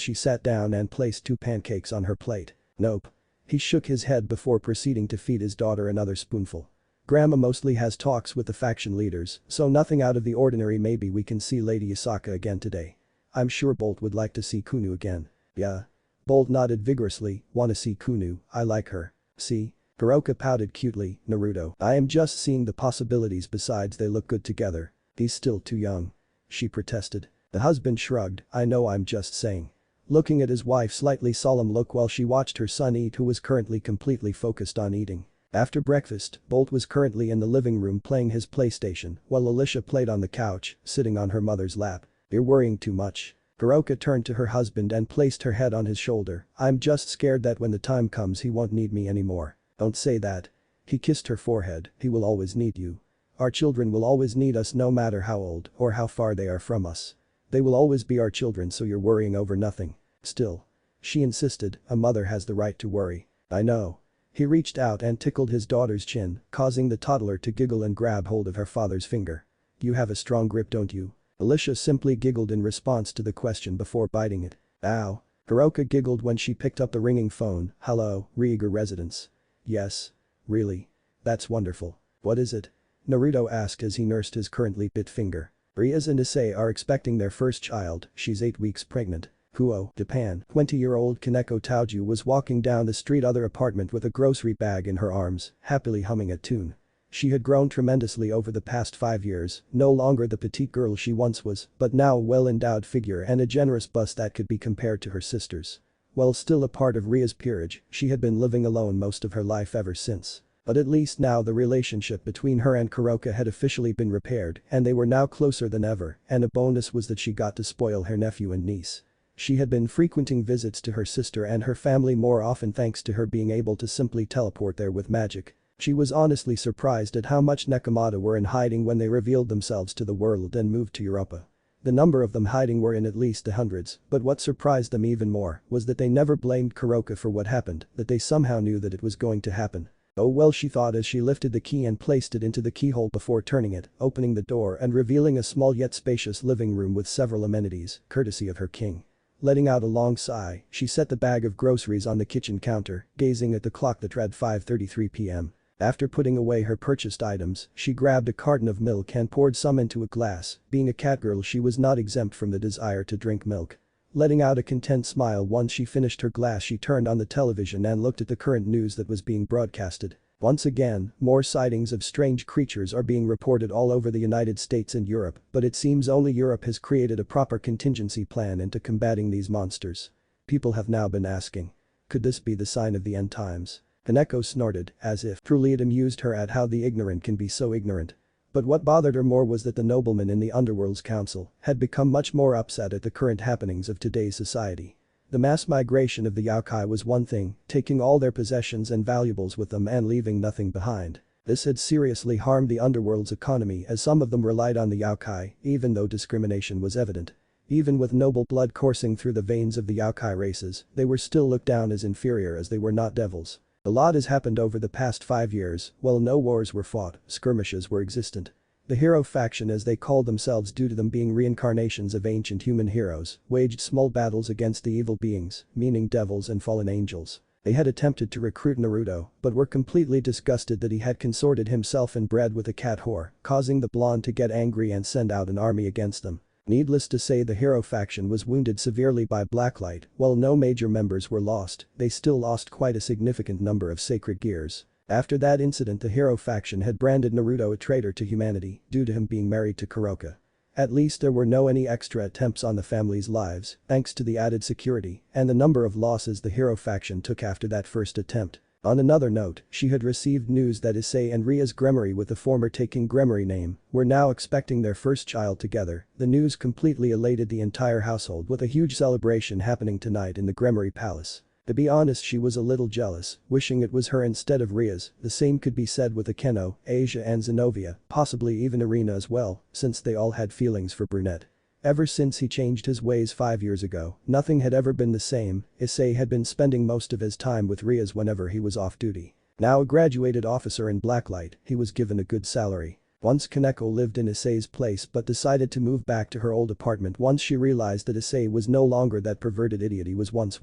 she sat down and placed 2 pancakes on her plate. Nope. He shook his head before proceeding to feed his daughter another spoonful. Grandma mostly has talks with the faction leaders, so nothing out of the ordinary. Maybe we can see Lady Yasaka again today. I'm sure Bolt would like to see Kunu again. Yeah. Bolt nodded vigorously, wanna see Kunu, I like her. See? Kuroka pouted cutely, Naruto. I am just seeing the possibilities, besides they look good together. He's still too young. She protested. The husband shrugged, I know, I'm just saying. Looking at his wife's slightly solemn look while she watched her son eat, who was currently completely focused on eating. After breakfast, Bolt was currently in the living room playing his PlayStation, while Alicia played on the couch, sitting on her mother's lap. You're worrying too much. Kuroka turned to her husband and placed her head on his shoulder. I'm just scared that when the time comes he won't need me anymore. Don't say that. He kissed her forehead, he will always need you. Our children will always need us, no matter how old or how far they are from us. They will always be our children, so you're worrying over nothing. Still. She insisted, a mother has the right to worry. I know. He reached out and tickled his daughter's chin, causing the toddler to giggle and grab hold of her father's finger. You have a strong grip, don't you? Alicia simply giggled in response to the question before biting it. Ow. Kuroka giggled when she picked up the ringing phone. Hello, Rieger residence. Yes. Really? That's wonderful. What is it? Naruto asked as he nursed his currently bit finger. Rias and Issei are expecting their first child, she's 8 weeks pregnant. Kuoh, Japan. 20-year-old Kaneko Taoju was walking down the street other apartment with a grocery bag in her arms, happily humming a tune. She had grown tremendously over the past 5 years, no longer the petite girl she once was, but now a well-endowed figure and a generous bust that could be compared to her sister's. While still a part of Ria's peerage, she had been living alone most of her life ever since. But at least now the relationship between her and Kuroka had officially been repaired, and they were now closer than ever, and a bonus was that she got to spoil her nephew and niece. She had been frequenting visits to her sister and her family more often thanks to her being able to simply teleport there with magic. She was honestly surprised at how much Nekomata were in hiding when they revealed themselves to the world and moved to Europa. The number of them hiding were in at least the hundreds, but what surprised them even more was that they never blamed Kuroka for what happened, that they somehow knew that it was going to happen. Oh well, she thought as she lifted the key and placed it into the keyhole before turning it, opening the door and revealing a small yet spacious living room with several amenities, courtesy of her king. Letting out a long sigh, she set the bag of groceries on the kitchen counter, gazing at the clock that read 5:33 p.m. After putting away her purchased items, she grabbed a carton of milk and poured some into a glass. Being a catgirl, she was not exempt from the desire to drink milk. Letting out a content smile once she finished her glass, she turned on the television and looked at the current news that was being broadcasted. Once again, more sightings of strange creatures are being reported all over the United States and Europe, but it seems only Europe has created a proper contingency plan into combating these monsters. People have now been asking. Could this be the sign of the end times? Kaneko snorted, as if truly it amused her at how the ignorant can be so ignorant. But what bothered her more was that the noblemen in the Underworld's council had become much more upset at the current happenings of today's society. The mass migration of the yokai was one thing, taking all their possessions and valuables with them and leaving nothing behind. This had seriously harmed the Underworld's economy as some of them relied on the yokai, even though discrimination was evident. Even with noble blood coursing through the veins of the yokai races, they were still looked down as inferior as they were not devils. A lot has happened over the past 5 years. While no wars were fought, skirmishes were existent. The hero faction, as they called themselves due to them being reincarnations of ancient human heroes, waged small battles against the evil beings, meaning devils and fallen angels. They had attempted to recruit Naruto, but were completely disgusted that he had consorted himself and bred with a cat whore, causing the blonde to get angry and send out an army against them. Needless to say, the hero faction was wounded severely by Blacklight. While no major members were lost, they still lost quite a significant number of sacred gears. After that incident, the hero faction had branded Naruto a traitor to humanity due to him being married to Kuroka. At least there were no any extra attempts on the family's lives, thanks to the added security and the number of losses the hero faction took after that first attempt. On another note, she had received news that Issei and Rias Gremory, with the former taking Gremory name, were now expecting their first child together. The news completely elated the entire household, with a huge celebration happening tonight in the Gremory palace. To be honest, she was a little jealous, wishing it was her instead of Rias. The same could be said with Akeno, Asia and Zenobia, possibly even Irina as well, since they all had feelings for Brunette. Ever since he changed his ways 5 years ago, nothing had ever been the same. Issei had been spending most of his time with Rias whenever he was off duty. Now a graduated officer in Blacklight, he was given a good salary. Once Kaneko lived in Issei's place but decided to move back to her old apartment once she realized that Issei was no longer that perverted idiot he was once.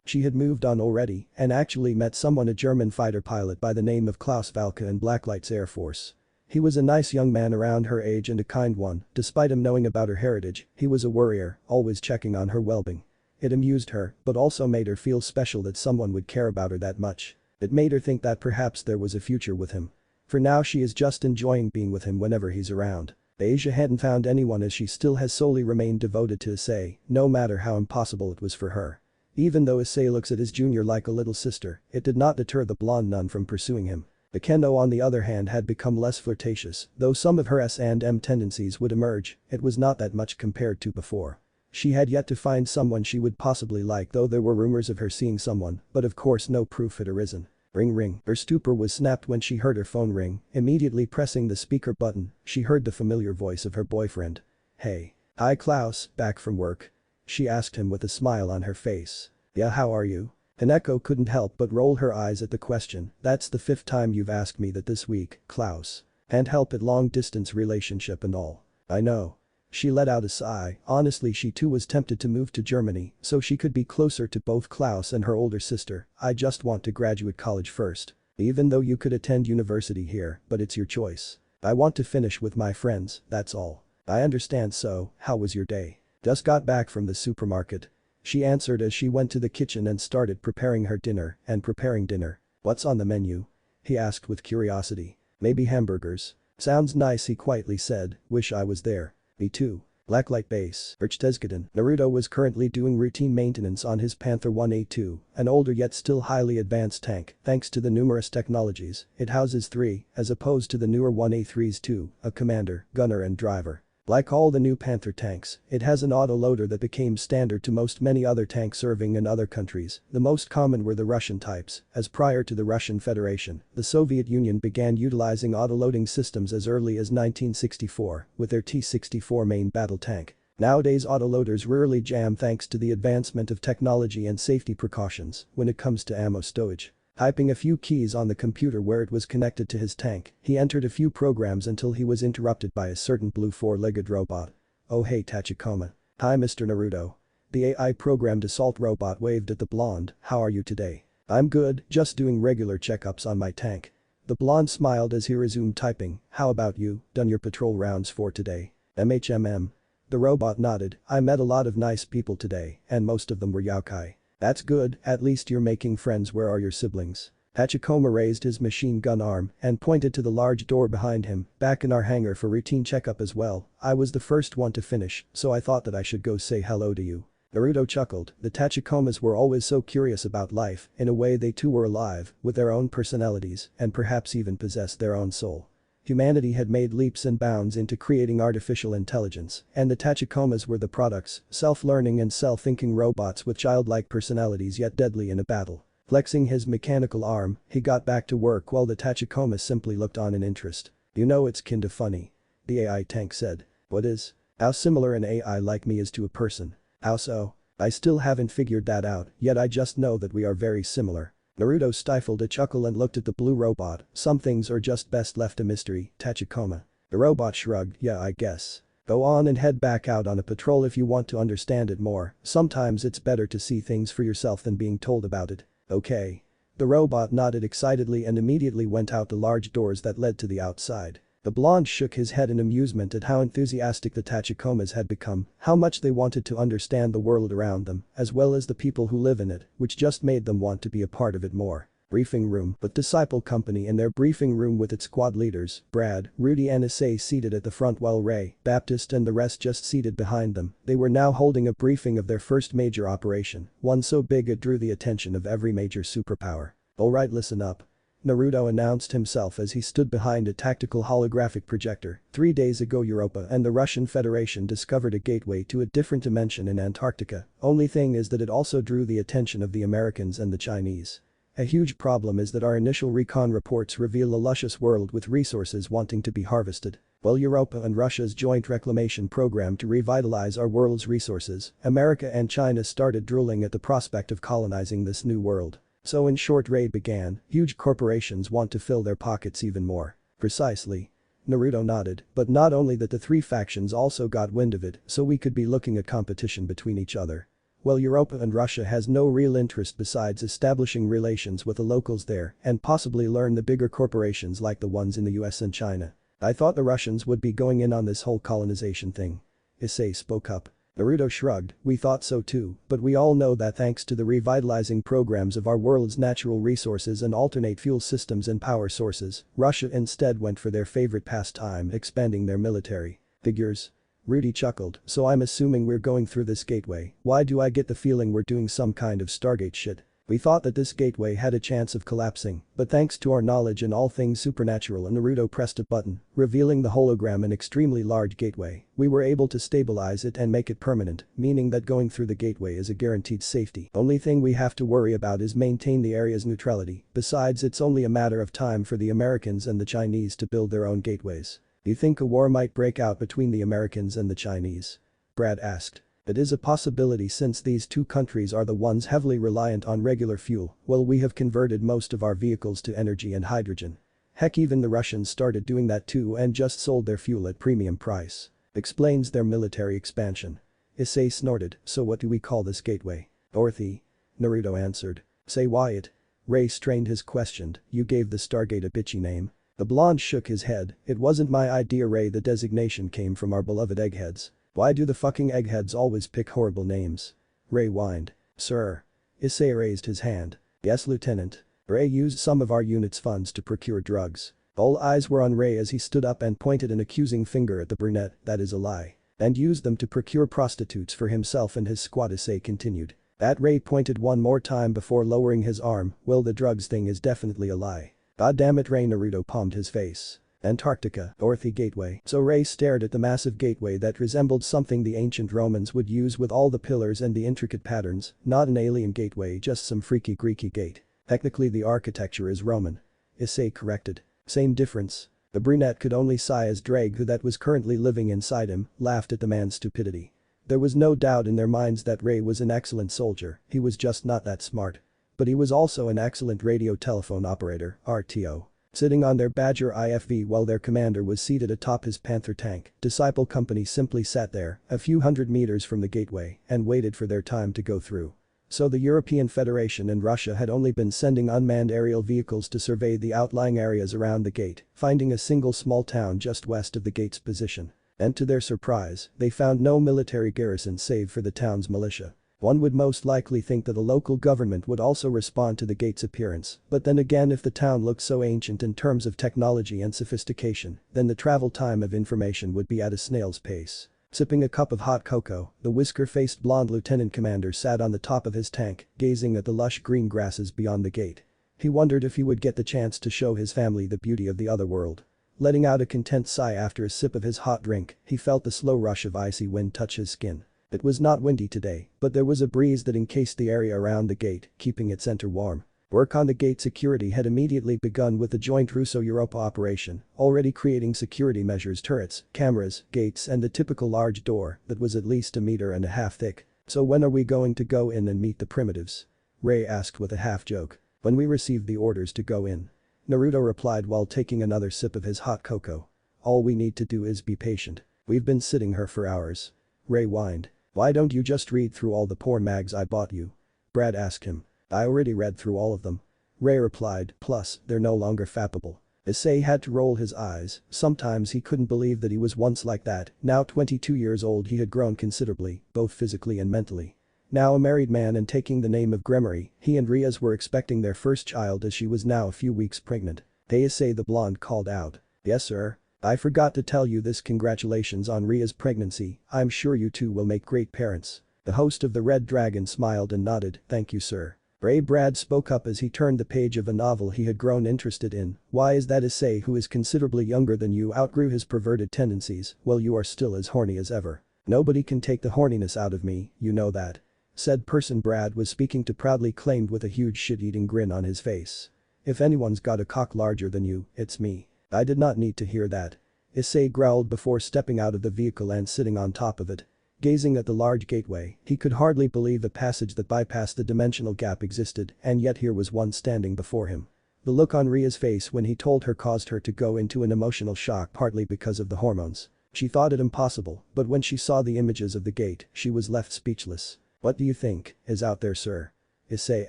She had moved on already and actually met someone, a German fighter pilot by the name of Klaus Valke in Blacklight's Air Force. He was a nice young man around her age and a kind one. Despite him knowing about her heritage, he was a worrier, always checking on her well-being. It amused her, but also made her feel special that someone would care about her that much. It made her think that perhaps there was a future with him. For now she is just enjoying being with him whenever he's around. Asia hadn't found anyone, as she still has solely remained devoted to Issei, no matter how impossible it was for her. Even though Issei looks at his junior like a little sister, it did not deter the blonde nun from pursuing him. Kendo on the other hand had become less flirtatious, though some of her S&M tendencies would emerge, it was not that much compared to before. She had yet to find someone she would possibly like, though there were rumors of her seeing someone, but of course no proof had arisen. Ring ring. Her stupor was snapped when she heard her phone ring. Immediately pressing the speaker button, she heard the familiar voice of her boyfriend. Hey. Hi Klaus, back from work? She asked him with a smile on her face. Yeah, how are you? Haneko couldn't help but roll her eyes at the question. That's the 5th time you've asked me that this week, Klaus. Can't help it, long distance relationship and all. I know. She let out a sigh. Honestly, she too was tempted to move to Germany so she could be closer to both Klaus and her older sister. I just want to graduate college first. Even though you could attend university here, but it's your choice. I want to finish with my friends, that's all. I understand. So, how was your day? Just got back from the supermarket. She answered as she went to the kitchen and started preparing her dinner and preparing dinner. What's on the menu? He asked with curiosity. Maybe hamburgers. Sounds nice, he quietly said. Wish I was there. Me too. Blacklight base. Berchtesgaden. Naruto was currently doing routine maintenance on his Panther 1A2, an older yet still highly advanced tank. Thanks to the numerous technologies, it houses 3, as opposed to the newer 1A3's 2, a commander, gunner and driver. Like all the new Panther tanks, it has an autoloader that became standard to many other tanks serving in other countries. The most common were the Russian types, as prior to the Russian Federation, the Soviet Union began utilizing autoloading systems as early as 1964 with their T-64 main battle tank. Nowadays autoloaders rarely jam thanks to the advancement of technology and safety precautions when it comes to ammo stowage. Typing a few keys on the computer where it was connected to his tank, he entered a few programs until he was interrupted by a certain blue 4-legged robot. Oh hey Tachikoma. Hi Mr. Naruto. The AI-programmed assault robot waved at the blonde. How are you today? I'm good, just doing regular checkups on my tank. The blonde smiled as he resumed typing. How about you, done your patrol rounds for today? MHMM. The robot nodded. I met a lot of nice people today, and most of them were yokai. That's good, at least you're making friends. Where are your siblings? Tachikoma raised his machine gun arm and pointed to the large door behind him. Back in our hangar for routine checkup as well. I was the first one to finish, so I thought that I should go say hello to you. Naruto chuckled. The Tachikomas were always so curious about life. In a way they too were alive, with their own personalities, and perhaps even possessed their own soul. Humanity had made leaps and bounds into creating artificial intelligence, and the Tachikomas were the products, self-learning and self-thinking robots with childlike personalities yet deadly in a battle. Flexing his mechanical arm, he got back to work while the Tachikomas simply looked on in interest. You know, it's kinda funny. The AI tank said. What is? How similar an AI like me is to a person. How so? I still haven't figured that out, yet I just know that we are very similar. Naruto stifled a chuckle and looked at the blue robot. Some things are just best left a mystery, Tachikoma. The robot shrugged. Yeah, I guess. Go on and head back out on a patrol if you want to understand it more. Sometimes it's better to see things for yourself than being told about it. Okay. The robot nodded excitedly and immediately went out the large doors that led to the outside. The blonde shook his head in amusement at how enthusiastic the Tachikomas had become, how much they wanted to understand the world around them, as well as the people who live in it, which just made them want to be a part of it more. Briefing room. But Disciple Company in their briefing room with its squad leaders, Brad, Rudy and Issei seated at the front while Ray, Baptist and the rest just seated behind them. They were now holding a briefing of their first major operation, one so big it drew the attention of every major superpower. Alright, listen up. Naruto announced himself as he stood behind a tactical holographic projector. 3 days ago Europa and the Russian Federation discovered a gateway to a different dimension in Antarctica. Only thing is that it also drew the attention of the Americans and the Chinese. A huge problem is that our initial recon reports reveal a luscious world with resources wanting to be harvested. Well, Europa and Russia's joint reclamation program to revitalize our world's resources, America and China started drooling at the prospect of colonizing this new world. So in short, raid began. Huge corporations want to fill their pockets even more. Precisely. Naruto nodded, but not only that, the 3 factions also got wind of it, so we could be looking at competition between each other. Well, Europe and Russia has no real interest besides establishing relations with the locals there and possibly learn the bigger corporations like the ones in the US and China. I thought the Russians would be going in on this whole colonization thing. Issei spoke up. Naruto shrugged, we thought so too, but we all know that thanks to the revitalizing programs of our world's natural resources and alternate fuel systems and power sources, Russia instead went for their favorite pastime, expanding their military. Figures. Rudy chuckled, so I'm assuming we're going through this gateway. Why do I get the feeling we're doing some kind of Stargate shit? We thought that this gateway had a chance of collapsing, but thanks to our knowledge in all things supernatural and Naruto pressed a button, revealing the hologram an extremely large gateway, we were able to stabilize it and make it permanent, meaning that going through the gateway is a guaranteed safety. Only thing we have to worry about is maintain the area's neutrality, besides it's only a matter of time for the Americans and the Chinese to build their own gateways. Do you think a war might break out between the Americans and the Chinese? Brad asked. It is a possibility since these two countries are the ones heavily reliant on regular fuel, while we have converted most of our vehicles to energy and hydrogen. Heck, even the Russians started doing that too and just sold their fuel at premium price. Explains their military expansion. Issei snorted, so what do we call this gateway? Dorothy. Naruto answered. Say Wyatt. Ray strained his question, you gave the Stargate a bitchy name. The blonde shook his head, it wasn't my idea Ray, the designation came from our beloved eggheads. Why do the fucking eggheads always pick horrible names? Ray whined. Sir. Issei raised his hand. Yes, Lieutenant. Ray used some of our unit's funds to procure drugs. All eyes were on Ray as he stood up and pointed an accusing finger at the brunette, that is a lie. And used them to procure prostitutes for himself and his squad, Issei continued. That Ray pointed one more time before lowering his arm, well, the drugs thing is definitely a lie. God damn it, Ray. Naruto palmed his face. Antarctica, Dorothy gateway. So Ray stared at the massive gateway that resembled something the ancient Romans would use with all the pillars and the intricate patterns, not an alien gateway, just some freaky Greeky gate. Technically the architecture is Roman. Issei corrected. Same difference. The brunette could only sigh as Drake, who that was currently living inside him, laughed at the man's stupidity. There was no doubt in their minds that Ray was an excellent soldier, he was just not that smart. But he was also an excellent radio telephone operator, RTO. Sitting on their Badger IFV while their commander was seated atop his Panther tank, Disciple Company simply sat there, a few hundred meters from the gateway, and waited for their time to go through. So the European Federation and Russia had only been sending unmanned aerial vehicles to survey the outlying areas around the gate, finding a single small town just west of the gate's position. And to their surprise, they found no military garrison save for the town's militia. One would most likely think that the local government would also respond to the gate's appearance, but then again, if the town looked so ancient in terms of technology and sophistication, then the travel time of information would be at a snail's pace. Sipping a cup of hot cocoa, the whisker-faced blonde lieutenant commander sat on the top of his tank, gazing at the lush green grasses beyond the gate. He wondered if he would get the chance to show his family the beauty of the other world. Letting out a content sigh after a sip of his hot drink, he felt the slow rush of icy wind touch his skin. It was not windy today, but there was a breeze that encased the area around the gate, keeping its center warm. Work on the gate security had immediately begun with the joint Russo-Europa operation, already creating security measures, turrets, cameras, gates and the typical large door that was at least 1.5 meters thick. So when are we going to go in and meet the primitives? Ray asked with a half joke. When we receive the orders to go in. Naruto replied while taking another sip of his hot cocoa. All we need to do is be patient. We've been sitting here for hours. Ray whined. Why don't you just read through all the porn mags I bought you? Brad asked him. I already read through all of them. Ray replied, plus, they're no longer fappable. Issei had to roll his eyes, sometimes he couldn't believe that he was once like that, now 22 years old he had grown considerably, both physically and mentally. Now a married man and taking the name of Gremory, he and Rias were expecting their first child as she was now a few weeks pregnant. Hey Issei, the blonde called out. Yes sir. I forgot to tell you this, congratulations on Ria's pregnancy, I'm sure you two will make great parents. The host of the Red Dragon smiled and nodded, thank you sir. Brad spoke up as he turned the page of a novel he had grown interested in. Why is that Issei, who is considerably younger than you, outgrew his perverted tendencies, well you are still as horny as ever. Nobody can take the horniness out of me, you know that. Said person Brad was speaking to proudly claimed with a huge shit-eating grin on his face. If anyone's got a cock larger than you, it's me. I did not need to hear that. Issei growled before stepping out of the vehicle and sitting on top of it. Gazing at the large gateway, he could hardly believe the passage that bypassed the dimensional gap existed, and yet here was one standing before him. The look on Ria's face when he told her caused her to go into an emotional shock, partly because of the hormones. She thought it impossible, but when she saw the images of the gate, she was left speechless. What do you think is out there, sir? Issei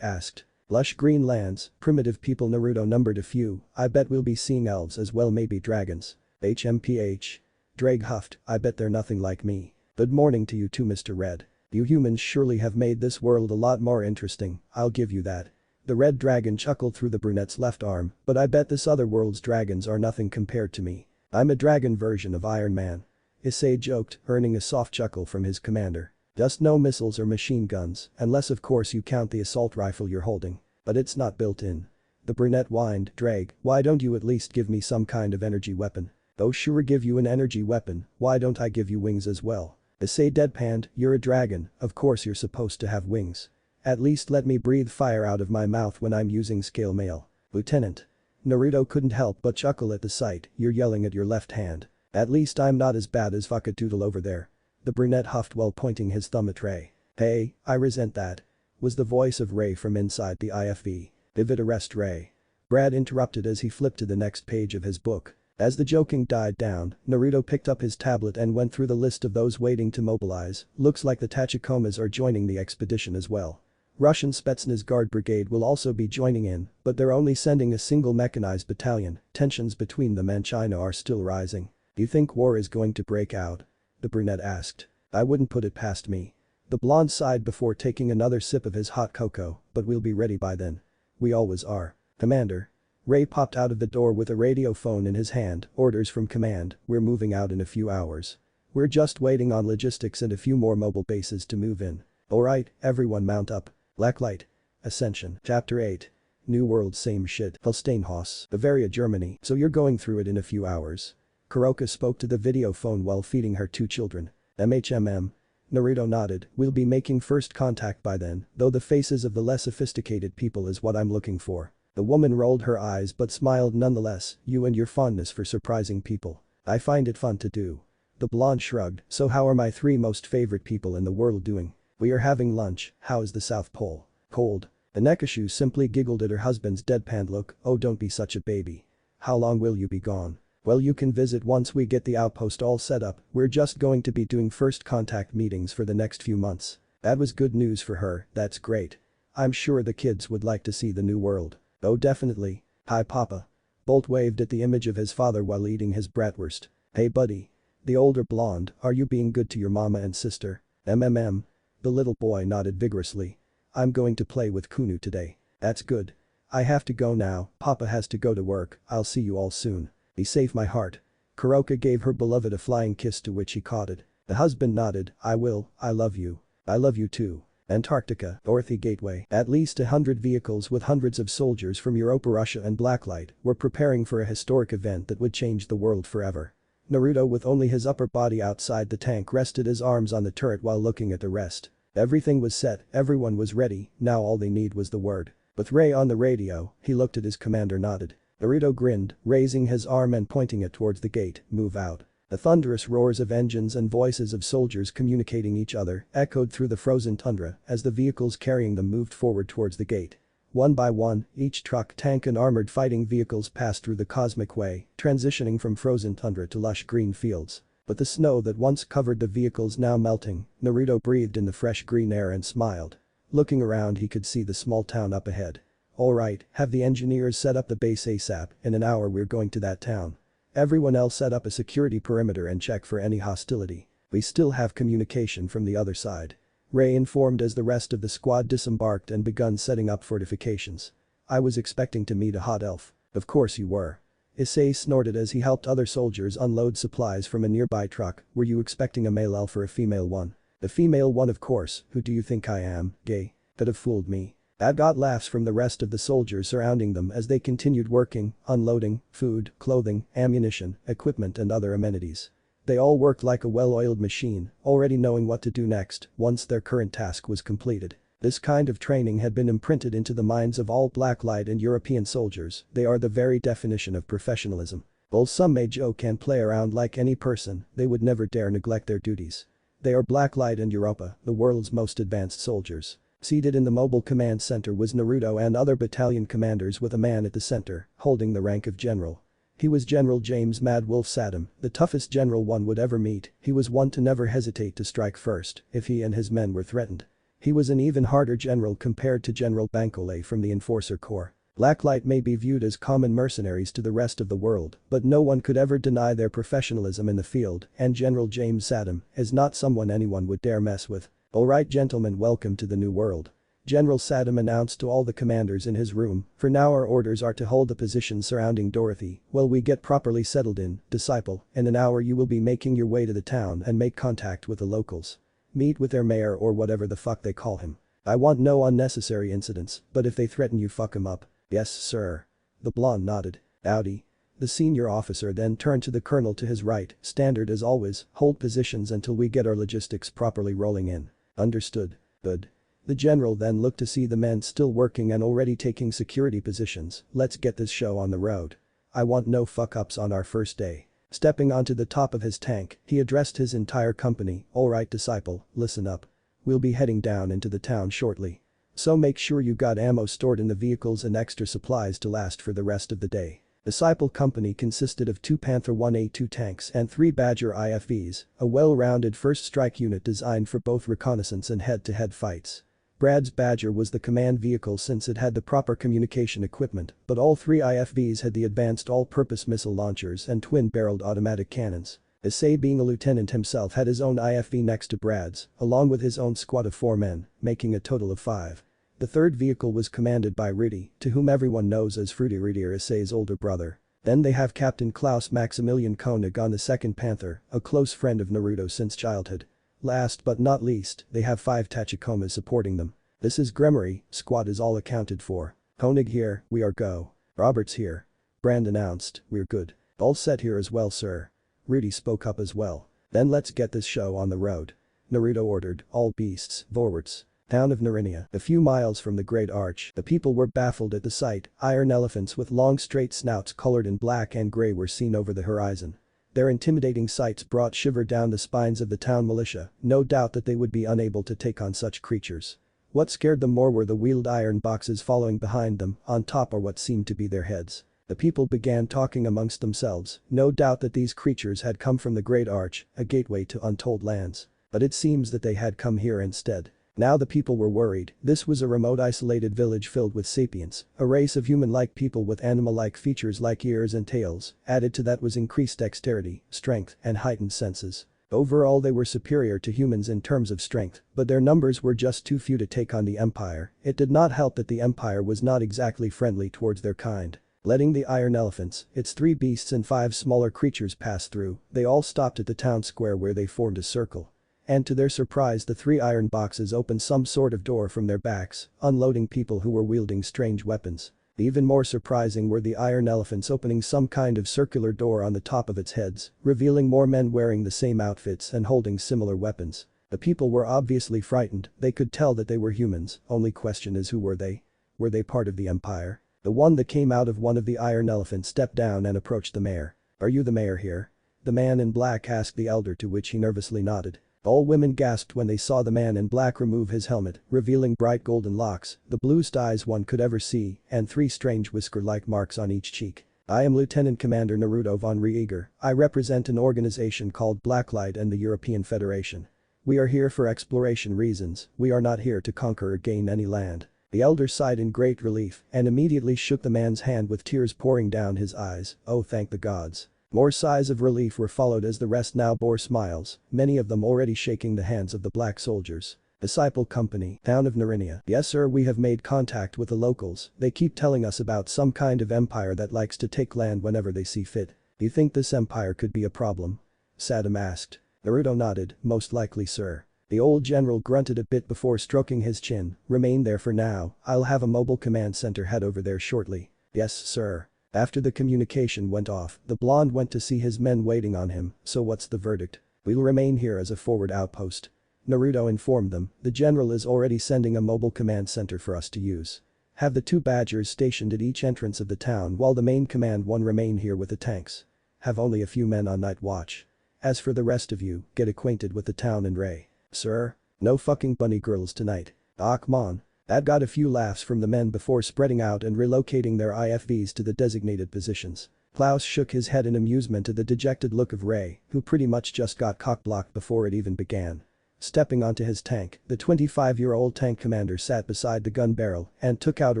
asked. Lush green lands, primitive people. Naruto numbered a few. I bet we'll be seeing elves as well, maybe dragons. HMPH. Drake huffed, I bet they're nothing like me. Good morning to you too, Mr. Red. You humans surely have made this world a lot more interesting, I'll give you that. The red dragon chuckled through the brunette's left arm, but I bet this other world's dragons are nothing compared to me. I'm a dragon version of Iron Man. Issei joked, earning a soft chuckle from his commander. Just no missiles or machine guns, unless of course you count the assault rifle you're holding. But it's not built in. The brunette whined, Drake, why don't you at least give me some kind of energy weapon? Though sure give you an energy weapon, why don't I give you wings as well? Issei deadpanned, you're a dragon, of course you're supposed to have wings. At least let me breathe fire out of my mouth when I'm using scale mail. Lieutenant. Naruto couldn't help but chuckle at the sight, you're yelling at your left hand. At least I'm not as bad as Vakadoodle over there. The brunette huffed while pointing his thumb at Ray. Hey, I resent that. Was the voice of Ray from inside the IFV. Vivid arrest Ray. Brad interrupted as he flipped to the next page of his book. As the joking died down, Naruto picked up his tablet and went through the list of those waiting to mobilize. Looks like the Tachikomas are joining the expedition as well. Russian Spetsnaz Guard Brigade will also be joining in, but they're only sending a single mechanized battalion. Tensions between them and China are still rising. Do you think war is going to break out? The brunette asked. I wouldn't put it past me. The blonde sighed before taking another sip of his hot cocoa, but we'll be ready by then. We always are. Commander. Ray popped out of the door with a radio phone in his hand, orders from command, we're moving out in a few hours. We're just waiting on logistics and a few more mobile bases to move in. Alright, everyone mount up. Blacklight. Ascension. Chapter 8. New World same shit. Holsteinhaus, Bavaria, Germany. So you're going through it in a few hours. Kuroka spoke to the video phone while feeding her two children. MHMM. Naruto nodded, we'll be making first contact by then, though the faces of the less sophisticated people is what I'm looking for. The woman rolled her eyes but smiled nonetheless, you and your fondness for surprising people. I find it fun to do. The blonde shrugged, so how are my three most favorite people in the world doing? We are having lunch, how is the South Pole? Cold. The Nekashu simply giggled at her husband's deadpan look, oh don't be such a baby. How long will you be gone? Well you can visit once we get the outpost all set up, we're just going to be doing first contact meetings for the next few months. That was good news for her, that's great. I'm sure the kids would like to see the new world. Oh definitely. Hi papa. Bolt waved at the image of his father while eating his bratwurst. Hey buddy. The older blonde, are you being good to your mama and sister? MMM. The little boy nodded vigorously. I'm going to play with Kunu today. That's good. I have to go now, papa has to go to work, I'll see you all soon. Be safe my heart. Kuroka gave her beloved a flying kiss to which he caught it. The husband nodded, I will, I love you. I love you too. Antarctica, Dorothy Gateway. At least 100 vehicles with hundreds of soldiers from Europa, Russia and Blacklight were preparing for a historic event that would change the world forever. Naruto with only his upper body outside the tank rested his arms on the turret while looking at the rest. Everything was set, everyone was ready, now all they need was the word. With Ray on the radio, he looked at his commander nodded. Naruto grinned, raising his arm and pointing it towards the gate, move out. The thunderous roars of engines and voices of soldiers communicating each other echoed through the frozen tundra as the vehicles carrying them moved forward towards the gate. One by one, each truck, tank and armored fighting vehicles passed through the cosmic way, transitioning from frozen tundra to lush green fields. But the snow that once covered the vehicles now melting, Naruto breathed in the fresh green air and smiled. Looking around he could see the small town up ahead. Alright, have the engineers set up the base ASAP, in an hour we're going to that town. Everyone else set up a security perimeter and check for any hostility. We still have communication from the other side. Ray informed as the rest of the squad disembarked and begun setting up fortifications. I was expecting to meet a hot elf. Of course you were. Issei snorted as he helped other soldiers unload supplies from a nearby truck, were you expecting a male elf or a female one? The female one of course, who do you think I am, gay? Could have fooled me. That got laughs from the rest of the soldiers surrounding them as they continued working, unloading, food, clothing, ammunition, equipment and other amenities. They all worked like a well-oiled machine, already knowing what to do next once their current task was completed. This kind of training had been imprinted into the minds of all Blacklight and European soldiers, they are the very definition of professionalism. While some may joke and play around like any person, they would never dare neglect their duties. They are Blacklight and Europa, the world's most advanced soldiers. Seated in the mobile command center was Naruto and other battalion commanders with a man at the center, holding the rank of general. He was General James Mad Wolf Saddam, the toughest general one would ever meet, he was one to never hesitate to strike first if he and his men were threatened. He was an even harder general compared to General Bankole from the Enforcer Corps. Blacklight may be viewed as common mercenaries to the rest of the world, but no one could ever deny their professionalism in the field, and General James Saddam is not someone anyone would dare mess with. Alright gentlemen, welcome to the new world. General Saddam announced to all the commanders in his room, for now our orders are to hold the positions surrounding Dorothy while we get properly settled in, disciple, in an hour you will be making your way to the town and make contact with the locals. Meet with their mayor or whatever the fuck they call him. I want no unnecessary incidents, but if they threaten you fuck 'em up. Yes, sir. The blonde nodded. Howdy. The senior officer then turned to the colonel to his right, standard as always, hold positions until we get our logistics properly rolling in. Understood. Good. The general then looked to see the men still working and already taking security positions. Let's get this show on the road. I want no fuck-ups on our first day. Stepping onto the top of his tank, he addressed his entire company. Alright disciple, listen up. We'll be heading down into the town shortly. So make sure you got ammo stored in the vehicles and extra supplies to last for the rest of the day. Disciple company consisted of 2 Panther 1A2 tanks and 3 Badger IFVs, a well-rounded first strike unit designed for both reconnaissance and head-to-head fights. Brad's Badger was the command vehicle since it had the proper communication equipment, but all 3 IFVs had the advanced all-purpose missile launchers and twin-barreled automatic cannons. Issei, being a lieutenant himself, had his own IFV next to Brad's, along with his own squad of 4 men, making a total of 5. The third vehicle was commanded by Rudy, to whom everyone knows as Fruity Rudy or Issei's older brother. Then they have Captain Klaus Maximilian Koenig on the 2nd Panther, a close friend of Naruto since childhood. Last but not least, they have 5 Tachikomas supporting them. This is Gremory, squad is all accounted for. Koenig here, we are go. Robert's here. Brand announced, we're good. All set here as well sir. Rudy spoke up as well. Then let's get this show on the road. Naruto ordered, all beasts, forwards. Town of Narinia, a few miles from the Great Arch, the people were baffled at the sight. Iron elephants with long straight snouts colored in black and gray were seen over the horizon. Their intimidating sights brought shiver down the spines of the town militia, no doubt that they would be unable to take on such creatures. What scared them more were the wheeled iron boxes following behind them, on top are what seemed to be their heads. The people began talking amongst themselves, no doubt that these creatures had come from the Great Arch, a gateway to untold lands. But it seems that they had come here instead. Now the people were worried. This was a remote isolated village filled with sapients, a race of human-like people with animal-like features like ears and tails. Added to that was increased dexterity, strength, and heightened senses. Overall they were superior to humans in terms of strength, but their numbers were just too few to take on the Empire. It did not help that the Empire was not exactly friendly towards their kind. Letting the iron elephants, its 3 beasts and 5 smaller creatures pass through, they all stopped at the town square where they formed a circle. And to their surprise the 3 iron boxes opened some sort of door from their backs, unloading people who were wielding strange weapons. Even more surprising were the iron elephants opening some kind of circular door on the top of its heads, revealing more men wearing the same outfits and holding similar weapons. The people were obviously frightened, they could tell that they were humans, only question is who were they? Were they part of the Empire? The one that came out of one of the iron elephants stepped down and approached the mayor. Are you the mayor here? The man in black asked the elder, to which he nervously nodded. All women gasped when they saw the man in black remove his helmet, revealing bright golden locks, the bluest eyes one could ever see, and 3 strange whisker-like marks on each cheek. I am Lieutenant Commander Naruto von Rieger. I represent an organization called Blacklight and the European Federation. We are here for exploration reasons, we are not here to conquer or gain any land. The elder sighed in great relief and immediately shook the man's hand with tears pouring down his eyes. Oh, thank the gods. More sighs of relief were followed as the rest now bore smiles, many of them already shaking the hands of the black soldiers. Disciple Company, Town of Narinia. Yes sir, we have made contact with the locals. They keep telling us about some kind of empire that likes to take land whenever they see fit. Do you think this empire could be a problem? Saddam asked. Naruto nodded, most likely sir. The old general grunted a bit before stroking his chin. Remain there for now, I'll have a mobile command center head over there shortly. Yes sir. After the communication went off, the blonde went to see his men waiting on him. So what's the verdict? We'll remain here as a forward outpost. Naruto informed them, the general is already sending a mobile command center for us to use. Have the 2 Badgers stationed at each entrance of the town while the main command one remain here with the tanks. Have only a few men on night watch. As for the rest of you, get acquainted with the town and Ray. Sir? No fucking bunny girls tonight. Ah come on. That got a few laughs from the men before spreading out and relocating their IFVs to the designated positions. Klaus shook his head in amusement at the dejected look of Ray, who pretty much just got cock-blocked before it even began. Stepping onto his tank, the 25-year-old tank commander sat beside the gun barrel and took out a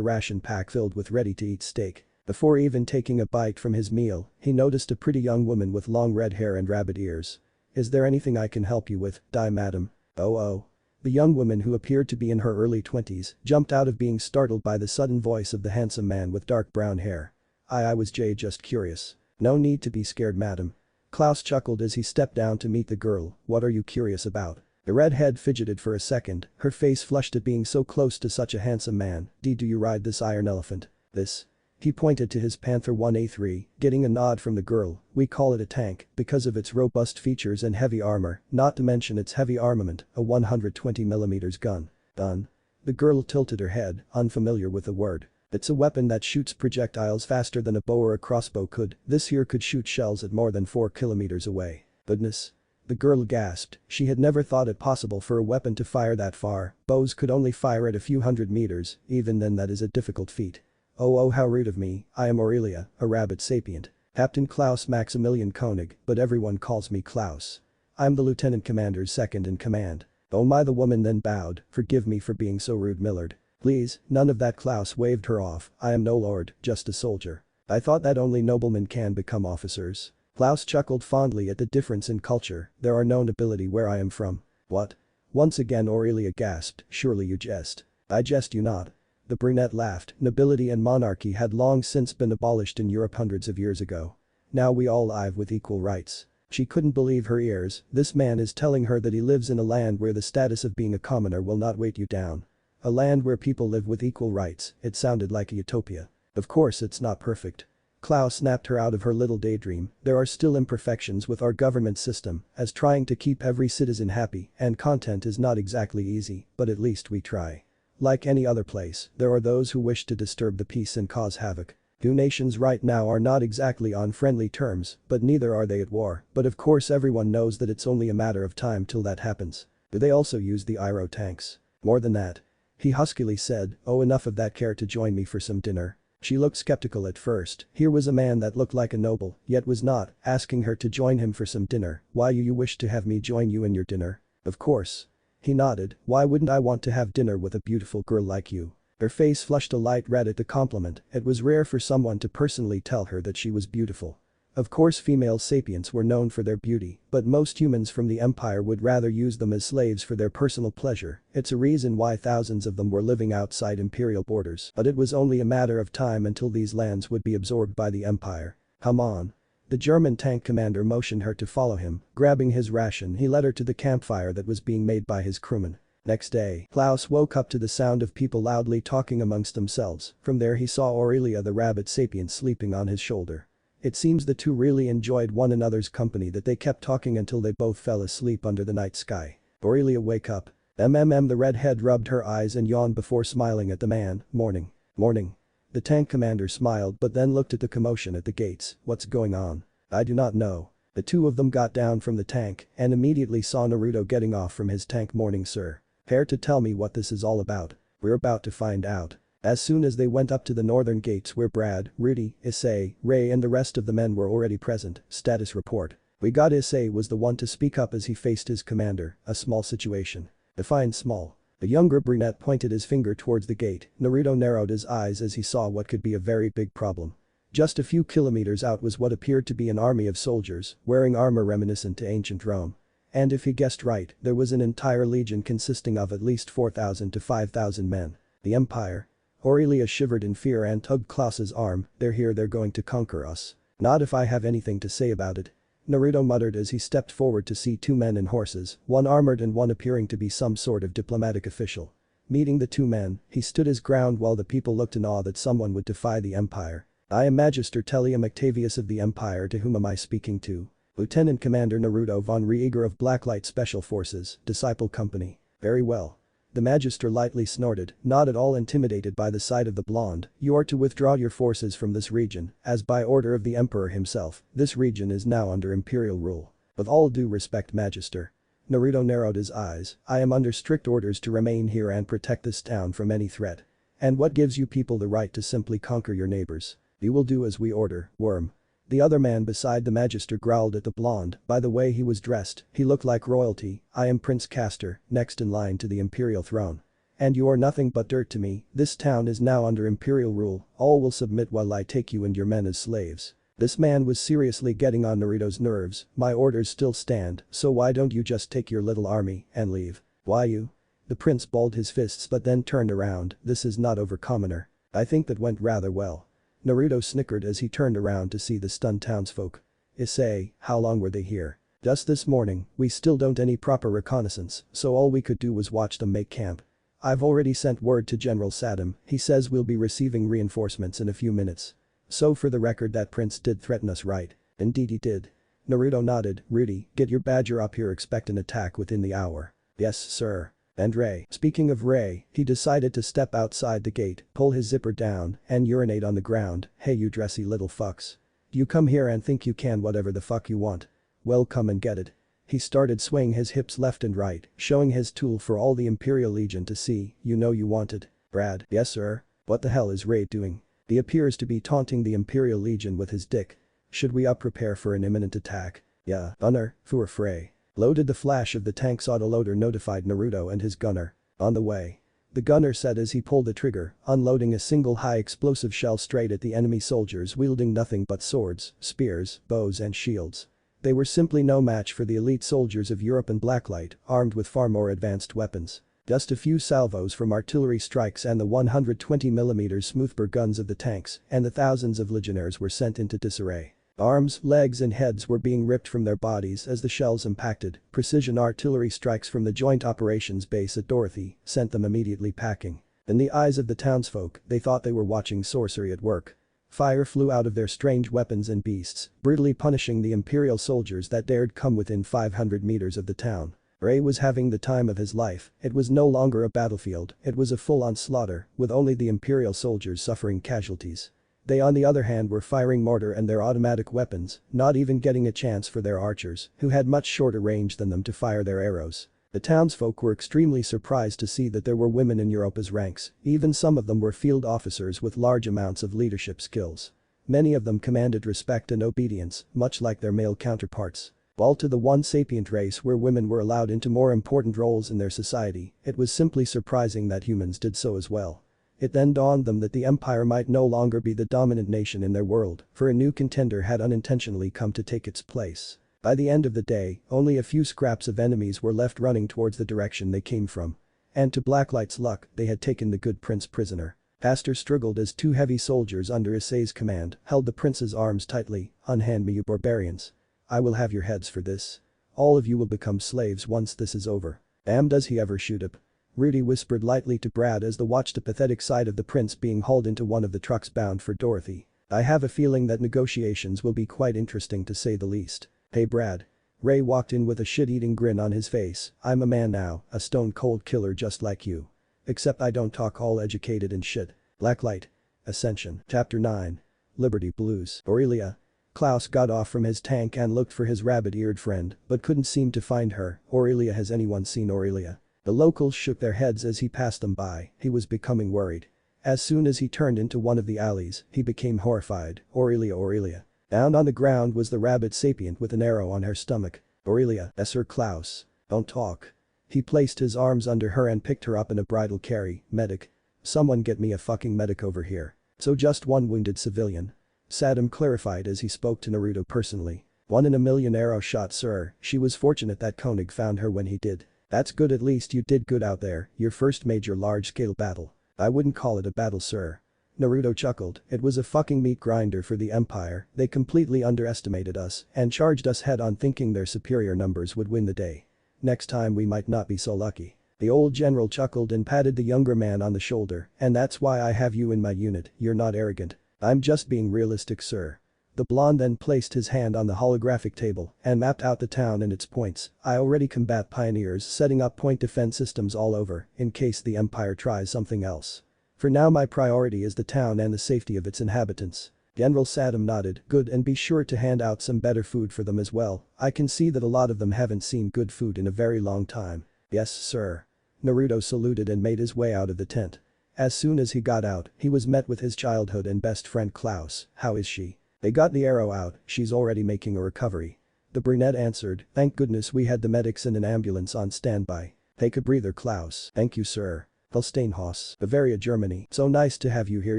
ration pack filled with ready-to-eat steak. Before even taking a bite from his meal, he noticed a pretty young woman with long red hair and rabbit ears. "Is there anything I can help you with, madam?" Oh. The young woman, who appeared to be in her early 20s, jumped out of being startled by the sudden voice of the handsome man with dark brown hair. I was just curious." "No need to be scared, madam." Klaus chuckled as he stepped down to meet the girl. "What are you curious about?" The redhead fidgeted for a second, her face flushed at being so close to such a handsome man. Do you ride this iron elephant?" "This?" He pointed to his Panther 1A3, getting a nod from the girl. "We call it a tank because of its robust features and heavy armor, not to mention its heavy armament, a 120mm gun." "Gun?" The girl tilted her head, unfamiliar with the word. "It's a weapon that shoots projectiles faster than a bow or a crossbow could. This here could shoot shells at more than 4 kilometers away." "Goodness." The girl gasped. She had never thought it possible for a weapon to fire that far. Bows could only fire at a few hundred meters, even then that is a difficult feat. Oh, how rude of me. I am Aurelia, a rabbit sapient. Captain Klaus Maximilian Koenig, but everyone calls me Klaus. I'm the lieutenant commander's second in command." "Oh my," the woman then bowed. "Forgive me for being so rude, Millard." "Please, none of that." Klaus waved her off. "I am no lord, just a soldier. I thought that only noblemen can become officers." Klaus chuckled fondly at the difference in culture. "There are no nobility where I am from." "What?" Once again Aurelia gasped. "Surely you jest." "I jest you not." The brunette laughed. "Nobility and monarchy had long since been abolished in Europe hundreds of years ago. Now we all live with equal rights." She couldn't believe her ears. This man is telling her that he lives in a land where the status of being a commoner will not weight you down. A land where people live with equal rights. It sounded like a utopia. Of course it's not perfect. Klaus snapped her out of her little daydream. "There are still imperfections with our government system, as trying to keep every citizen happy and content is not exactly easy, but at least we try. Like any other place, there are those who wish to disturb the peace and cause havoc. Two nations right now are not exactly on friendly terms, but neither are they at war, but of course everyone knows that it's only a matter of time till that happens." "Do they also use the Iro tanks?" "More than that." He huskily said. "Oh, enough of that. Care to join me for some dinner?" She looked skeptical at first. Here was a man that looked like a noble, yet was not, asking her to join him for some dinner. "Why you wish to have me join you in your dinner?" "Of course." He nodded. "Why wouldn't I want to have dinner with a beautiful girl like you?" Her face flushed a light red at the compliment. It was rare for someone to personally tell her that she was beautiful. Of course female sapients were known for their beauty, but most humans from the empire would rather use them as slaves for their personal pleasure. It's a reason why thousands of them were living outside imperial borders, but it was only a matter of time until these lands would be absorbed by the empire. "Come on." The German tank commander motioned her to follow him. Grabbing his ration, he led her to the campfire that was being made by his crewmen. Next day, Klaus woke up to the sound of people loudly talking amongst themselves. From there he saw Aurelia the rabbit sapient sleeping on his shoulder. It seems the two really enjoyed one another's company that they kept talking until they both fell asleep under the night sky. "Aurelia, wake up." The redhead rubbed her eyes and yawned before smiling at the man. "Morning." "Morning." The tank commander smiled but then looked at the commotion at the gates. "What's going on?" "I do not know." The two of them got down from the tank and immediately saw Naruto getting off from his tank. "Morning, sir. Care to tell me what this is all about?" "We're about to find out." As soon as they went up to the northern gates where Brad, Rudy, Issei, Ray and the rest of the men were already present. Status report. "We got." Issei was the one to speak up as he faced his commander. "A small situation." "Define small." The younger brunette pointed his finger towards the gate. Naruto narrowed his eyes as he saw what could be a very big problem. Just a few kilometers out was what appeared to be an army of soldiers, wearing armor reminiscent to ancient Rome. And if he guessed right, there was an entire legion consisting of at least 4,000 to 5,000 men. The Empire. Aurelia shivered in fear and tugged Klaus's arm. "They're here, they're going to conquer us." "Not if I have anything to say about it." Naruto muttered as he stepped forward to see two men in horses, one armored and one appearing to be some sort of diplomatic official. Meeting the two men, he stood his ground while the people looked in awe that someone would defy the Empire. "I am Magister Tellium Octavius of the Empire. To whom am I speaking to?" "Lieutenant Commander Naruto von Rieger of Blacklight Special Forces, Disciple Company." "Very well." The Magister lightly snorted, not at all intimidated by the sight of the blonde. "You are to withdraw your forces from this region, as by order of the Emperor himself, this region is now under Imperial rule. With all due respect, Magister." Naruto narrowed his eyes. "I am under strict orders to remain here and protect this town from any threat." "And what gives you people the right to simply conquer your neighbors?" "You will do as we order, worm." The other man beside the magister growled at the blonde. By the way he was dressed, he looked like royalty. I am Prince Castor, next in line to the imperial throne. And you are nothing but dirt to me. This town is now under imperial rule. All will submit while I take you and your men as slaves. This man was seriously getting on Naruto's nerves. My orders still stand, so why don't you just take your little army and leave? Why you? The prince balled his fists but then turned around. This is not over, commoner. I think that went rather well. Naruto snickered as he turned around to see the stunned townsfolk. Issei, how long were they here? Just this morning. We still don't any proper reconnaissance, so all we could do was watch them make camp. I've already sent word to General Sadam. He says we'll be receiving reinforcements in a few minutes. So for the record, that prince did threaten us, right? Indeed he did. Naruto nodded. Rudy, get your badger up here, expect an attack within the hour. Yes, sir. And Ray. Speaking of Ray, he decided to step outside the gate, pull his zipper down, and urinate on the ground. Hey you dressy little fucks. You come here and think you can whatever the fuck you want. Well, come and get it. He started swaying his hips left and right, showing his tool for all the Imperial Legion to see. You know you want it. Brad. Yes sir. What the hell is Ray doing? He appears to be taunting the Imperial Legion with his dick. Should we prepare for an imminent attack? Yeah. Gunner, for fray. Loaded. The flash of the tank's autoloader notified Naruto and his gunner. On the way. The gunner said as he pulled the trigger, unloading a single high explosive shell straight at the enemy soldiers wielding nothing but swords, spears, bows and shields. They were simply no match for the elite soldiers of Europe and Blacklight, armed with far more advanced weapons. Just a few salvos from artillery strikes and the 120mm smoothbore guns of the tanks, and the thousands of legionnaires were sent into disarray. Arms, legs and heads were being ripped from their bodies as the shells impacted. Precision artillery strikes from the Joint Operations Base at Dorothy sent them immediately packing. In the eyes of the townsfolk, they thought they were watching sorcery at work. Fire flew out of their strange weapons and beasts, brutally punishing the Imperial soldiers that dared come within 500 meters of the town. Ray was having the time of his life. It was no longer a battlefield, it was a full-on slaughter, with only the Imperial soldiers suffering casualties. They on the other hand were firing mortar and their automatic weapons, not even getting a chance for their archers, who had much shorter range than them, to fire their arrows. The townsfolk were extremely surprised to see that there were women in Europa's ranks, even some of them were field officers with large amounts of leadership skills. Many of them commanded respect and obedience, much like their male counterparts. While to the one sapient race where women were allowed into more important roles in their society, it was simply surprising that humans did so as well. It then dawned them that the empire might no longer be the dominant nation in their world, for a new contender had unintentionally come to take its place. By the end of the day, only a few scraps of enemies were left running towards the direction they came from. And to Blacklight's luck, they had taken the good prince prisoner. Pastor struggled as two heavy soldiers under Issei's command held the prince's arms tightly. Unhand me, you barbarians. I will have your heads for this. All of you will become slaves once this is over. Damn, does he ever shoot up? Rudy whispered lightly to Brad as they watched the pathetic sight of the prince being hauled into one of the trucks bound for Dorothy. I have a feeling that negotiations will be quite interesting to say the least. Hey Brad. Ray walked in with a shit-eating grin on his face. I'm a man now, a stone-cold killer just like you. Except I don't talk all educated and shit. Blacklight. Ascension. Chapter 9. Liberty Blues. Aurelia. Klaus got off from his tank and looked for his rabbit-eared friend, but couldn't seem to find her. Aurelia. Has anyone seen Aurelia? The locals shook their heads as he passed them by. He was becoming worried. As soon as he turned into one of the alleys, he became horrified. Aurelia, Aurelia. Down on the ground was the rabbit sapient with an arrow on her stomach. Aurelia. Sir Klaus. Don't talk. He placed his arms under her and picked her up in a bridal carry. Medic. Someone get me a fucking medic over here. So just one wounded civilian. Sadam clarified as he spoke to Naruto personally. 1 in a million arrow shot, sir. She was fortunate that Koenig found her when he did. That's good, at least you did good out there, your first major large-scale battle. I wouldn't call it a battle, sir. Naruto chuckled. It was a fucking meat grinder for the Empire. They completely underestimated us and charged us head-on thinking their superior numbers would win the day. Next time we might not be so lucky. The old general chuckled and patted the younger man on the shoulder. And that's why I have you in my unit. You're not arrogant. I'm just being realistic, sir. The blonde then placed his hand on the holographic table and mapped out the town and its points. I already combat pioneers setting up point defense systems all over in case the Empire tries something else. For now my priority is the town and the safety of its inhabitants. General Sadam nodded. Good, and be sure to hand out some better food for them as well. I can see that a lot of them haven't seen good food in a very long time. Yes, sir. Naruto saluted and made his way out of the tent. As soon as he got out, he was met with his childhood and best friend Klaus. How is she? They got the arrow out, she's already making a recovery. The brunette answered, thank goodness we had the medics and an ambulance on standby. Take a breather Klaus. Thank you sir. Steinhaus, Bavaria, Germany. So nice to have you here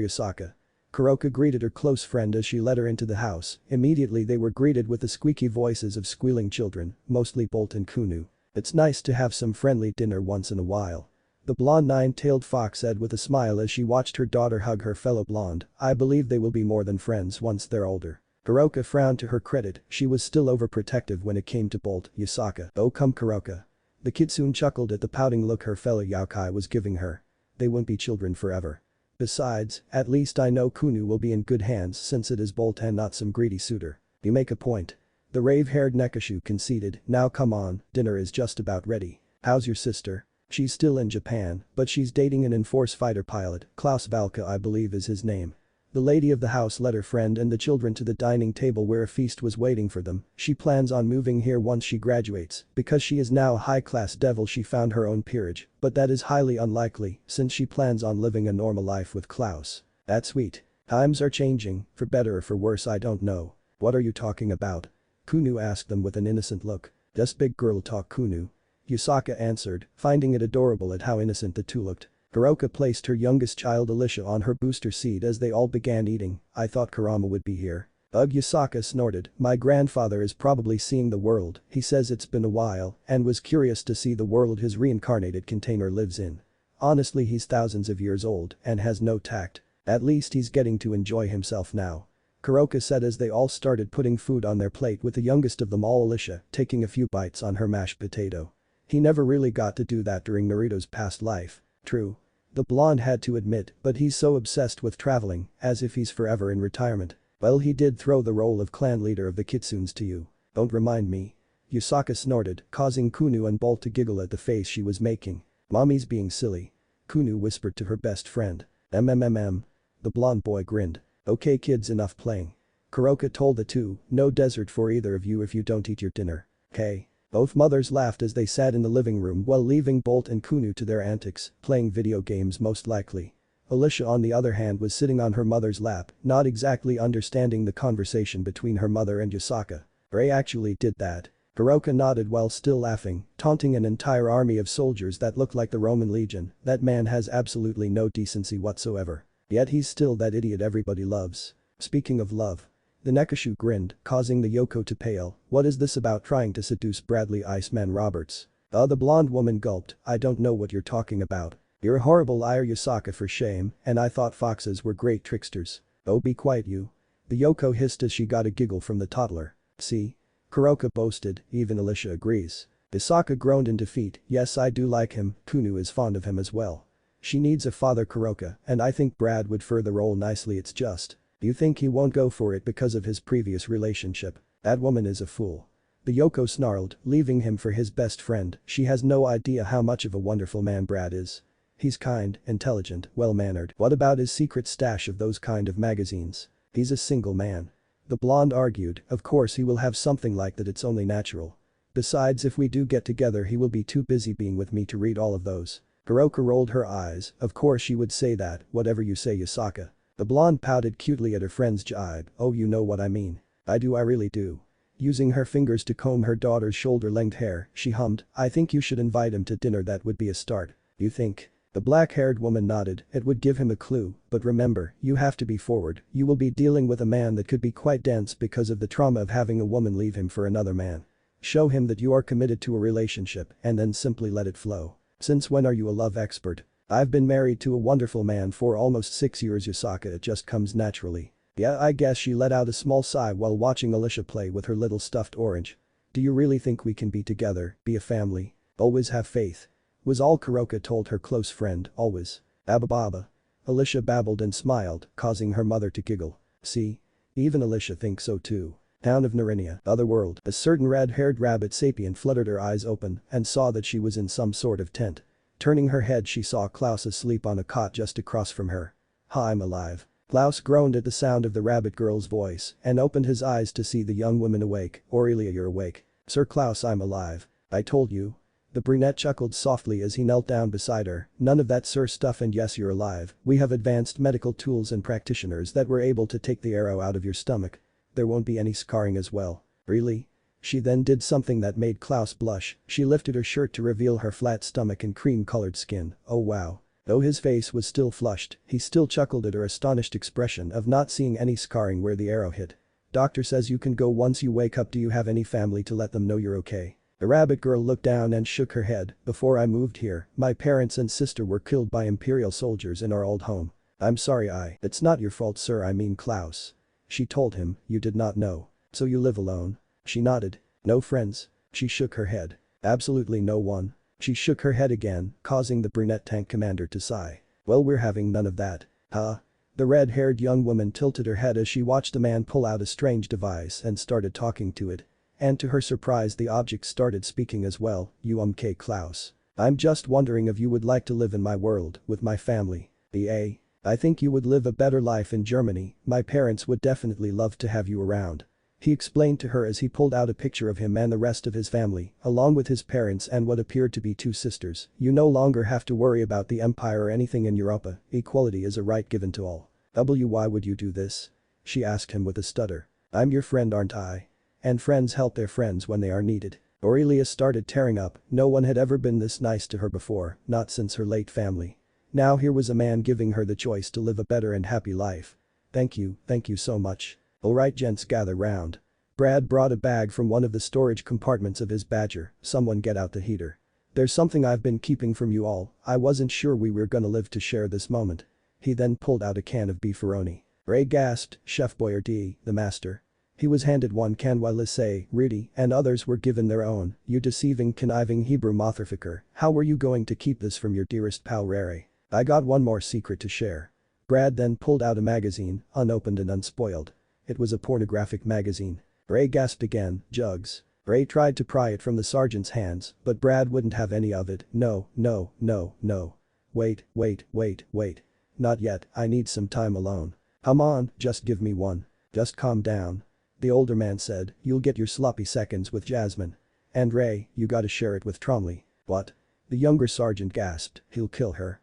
Yasaka. Kuroka greeted her close friend as she led her into the house. Immediately they were greeted with the squeaky voices of squealing children, mostly Bolt and Kuoh. It's nice to have some friendly dinner once in a while. The blonde nine-tailed fox said with a smile as she watched her daughter hug her fellow blonde, I believe they will be more than friends once they're older. Kuroka frowned to her credit, she was still overprotective when it came to Bolt, Yasaka. Oh come Kuroka. The kitsune chuckled at the pouting look her fellow yokai was giving her. They won't be children forever. Besides, at least I know Kuoh will be in good hands since it is Bolt and not some greedy suitor. You make a point. The rave-haired Nekashu conceded, now come on, dinner is just about ready. How's your sister? She's still in Japan, but she's dating an Enforce fighter pilot, Klaus Valka I believe is his name. The lady of the house led her friend and the children to the dining table where a feast was waiting for them. She plans on moving here once she graduates, because she is now a high-class devil she found her own peerage, but that is highly unlikely since she plans on living a normal life with Klaus. That's sweet. Times are changing, for better or for worse I don't know. What are you talking about? Kuoh asked them with an innocent look. Just big girl talk Kuoh. Yasaka answered, finding it adorable at how innocent the two looked. Kuroka placed her youngest child Alicia on her booster seat as they all began eating. I thought Kurama would be here. Ugh Yasaka snorted, my grandfather is probably seeing the world, he says it's been a while, and was curious to see the world his reincarnated container lives in. Honestly he's thousands of years old and has no tact. At least he's getting to enjoy himself now. Kuroka said as they all started putting food on their plate with the youngest of them all Alicia taking a few bites on her mashed potato. He never really got to do that during Naruto's past life. True. The blonde had to admit, but he's so obsessed with traveling, as if he's forever in retirement. Well he did throw the role of clan leader of the kitsunes to you. Don't remind me. Yasaka snorted, causing Kuoh and Bolt to giggle at the face she was making. Mommy's being silly. Kuoh whispered to her best friend. MMMM. The blonde boy grinned. Okay kids enough playing. Kuroka told the two, no dessert for either of you if you don't eat your dinner. Okay. Both mothers laughed as they sat in the living room while leaving Bolt and Kuoh to their antics, playing video games most likely. Alicia on the other hand was sitting on her mother's lap, not exactly understanding the conversation between her mother and Yasaka. Ray actually did that. Kuroka nodded while still laughing, taunting an entire army of soldiers that looked like the Roman Legion, that man has absolutely no decency whatsoever. Yet he's still that idiot everybody loves. Speaking of love. The Nekashu grinned, causing the Yoko to pale. What is this about trying to seduce Bradley Iceman Roberts? The blonde woman gulped, I don't know what you're talking about. You're a horrible liar Yasaka for shame, and I thought foxes were great tricksters. Oh be quiet you. The Yoko hissed as she got a giggle from the toddler. See? Kuroka boasted, even Alicia agrees. Yasaka groaned in defeat, yes I do like him, Kuoh is fond of him as well. She needs a father Kuroka, and I think Brad would fur the role nicely it's just. You think he won't go for it because of his previous relationship? That woman is a fool. The Yoko snarled, leaving him for his best friend, she has no idea how much of a wonderful man Brad is. He's kind, intelligent, well-mannered. What about his secret stash of those kind of magazines? He's a single man. The blonde argued, of course he will have something like that it's only natural. Besides if we do get together he will be too busy being with me to read all of those. Kuroka rolled her eyes, of course she would say that, whatever you say Yasaka. The blonde pouted cutely at her friend's jibe, oh you know what I mean. I really do. Using her fingers to comb her daughter's shoulder-length hair, she hummed, I think you should invite him to dinner that would be a start. You think? The black-haired woman nodded, it would give him a clue, but remember, you have to be forward, you will be dealing with a man that could be quite dense because of the trauma of having a woman leave him for another man. Show him that you are committed to a relationship and then simply let it flow. Since when are you a love expert? I've been married to a wonderful man for almost 6 years Yasaka it just comes naturally. Yeah I guess she let out a small sigh while watching Alicia play with her little stuffed orange. Do you really think we can be together, be a family? Always have faith. Was all Kuroka told her close friend, always. Abababa. Alicia babbled and smiled, causing her mother to giggle. See? Even Alicia thinks so too. Town of Narinia, otherworld. A certain red-haired rabbit sapient fluttered her eyes open and saw that she was in some sort of tent. Turning her head she saw Klaus asleep on a cot just across from her. Ha I'm alive. Klaus groaned at the sound of the rabbit girl's voice and opened his eyes to see the young woman awake. Aurelia you're awake. Sir Klaus I'm alive. I told you. The brunette chuckled softly as he knelt down beside her, none of that sir stuff and yes you're alive, we have advanced medical tools and practitioners that were able to take the arrow out of your stomach. There won't be any scarring as well. Really? She then did something that made Klaus blush, she lifted her shirt to reveal her flat stomach and cream-colored skin, oh wow. Though his face was still flushed, he still chuckled at her astonished expression of not seeing any scarring where the arrow hit. Doctor says you can go once you wake up. Do you have any family to let them know you're okay? The rabbit girl looked down and shook her head. Before I moved here, my parents and sister were killed by Imperial soldiers in our old home. I'm sorry It's not your fault sir, I mean Klaus. She told him, you did not know. So you live alone? She nodded. No friends? She shook her head. Absolutely no one. She shook her head again, causing the brunette tank commander to sigh. Well, we're having none of that. Huh? The red-haired young woman tilted her head as she watched the man pull out a strange device and started talking to it. And to her surprise the object started speaking as well, K. Klaus. I'm just wondering if you would like to live in my world, with my family. I think you would live a better life in Germany, my parents would definitely love to have you around. He explained to her as he pulled out a picture of him and the rest of his family, along with his parents and what appeared to be two sisters. You no longer have to worry about the empire or anything in Europa, equality is a right given to all. Why would you do this? She asked him with a stutter. I'm your friend aren't I? And friends help their friends when they are needed. Aurelia started tearing up, no one had ever been this nice to her before, not since her late family. Now here was a man giving her the choice to live a better and happy life. Thank you so much. Alright gents, gather round. Brad brought a bag from one of the storage compartments of his Badger, someone get out the heater. There's something I've been keeping from you all, I wasn't sure we were gonna live to share this moment. He then pulled out a can of beefaroni. Ray gasped, Chef Boyardee, the master. He was handed one can while Issei, Rudy, and others were given their own. You deceiving conniving Hebrew motherfucker, how were you going to keep this from your dearest pal Rary? I got one more secret to share. Brad then pulled out a magazine, unopened and unspoiled. It was a pornographic magazine. Ray gasped again, jugs. Ray tried to pry it from the sergeant's hands, but Brad wouldn't have any of it. No. Wait. Not yet, I need some time alone. Come on, just give me one. Just calm down. The older man said, you'll get your sloppy seconds with Jasmine. And Ray, you gotta share it with Tromley. What? The younger sergeant gasped, he'll kill her.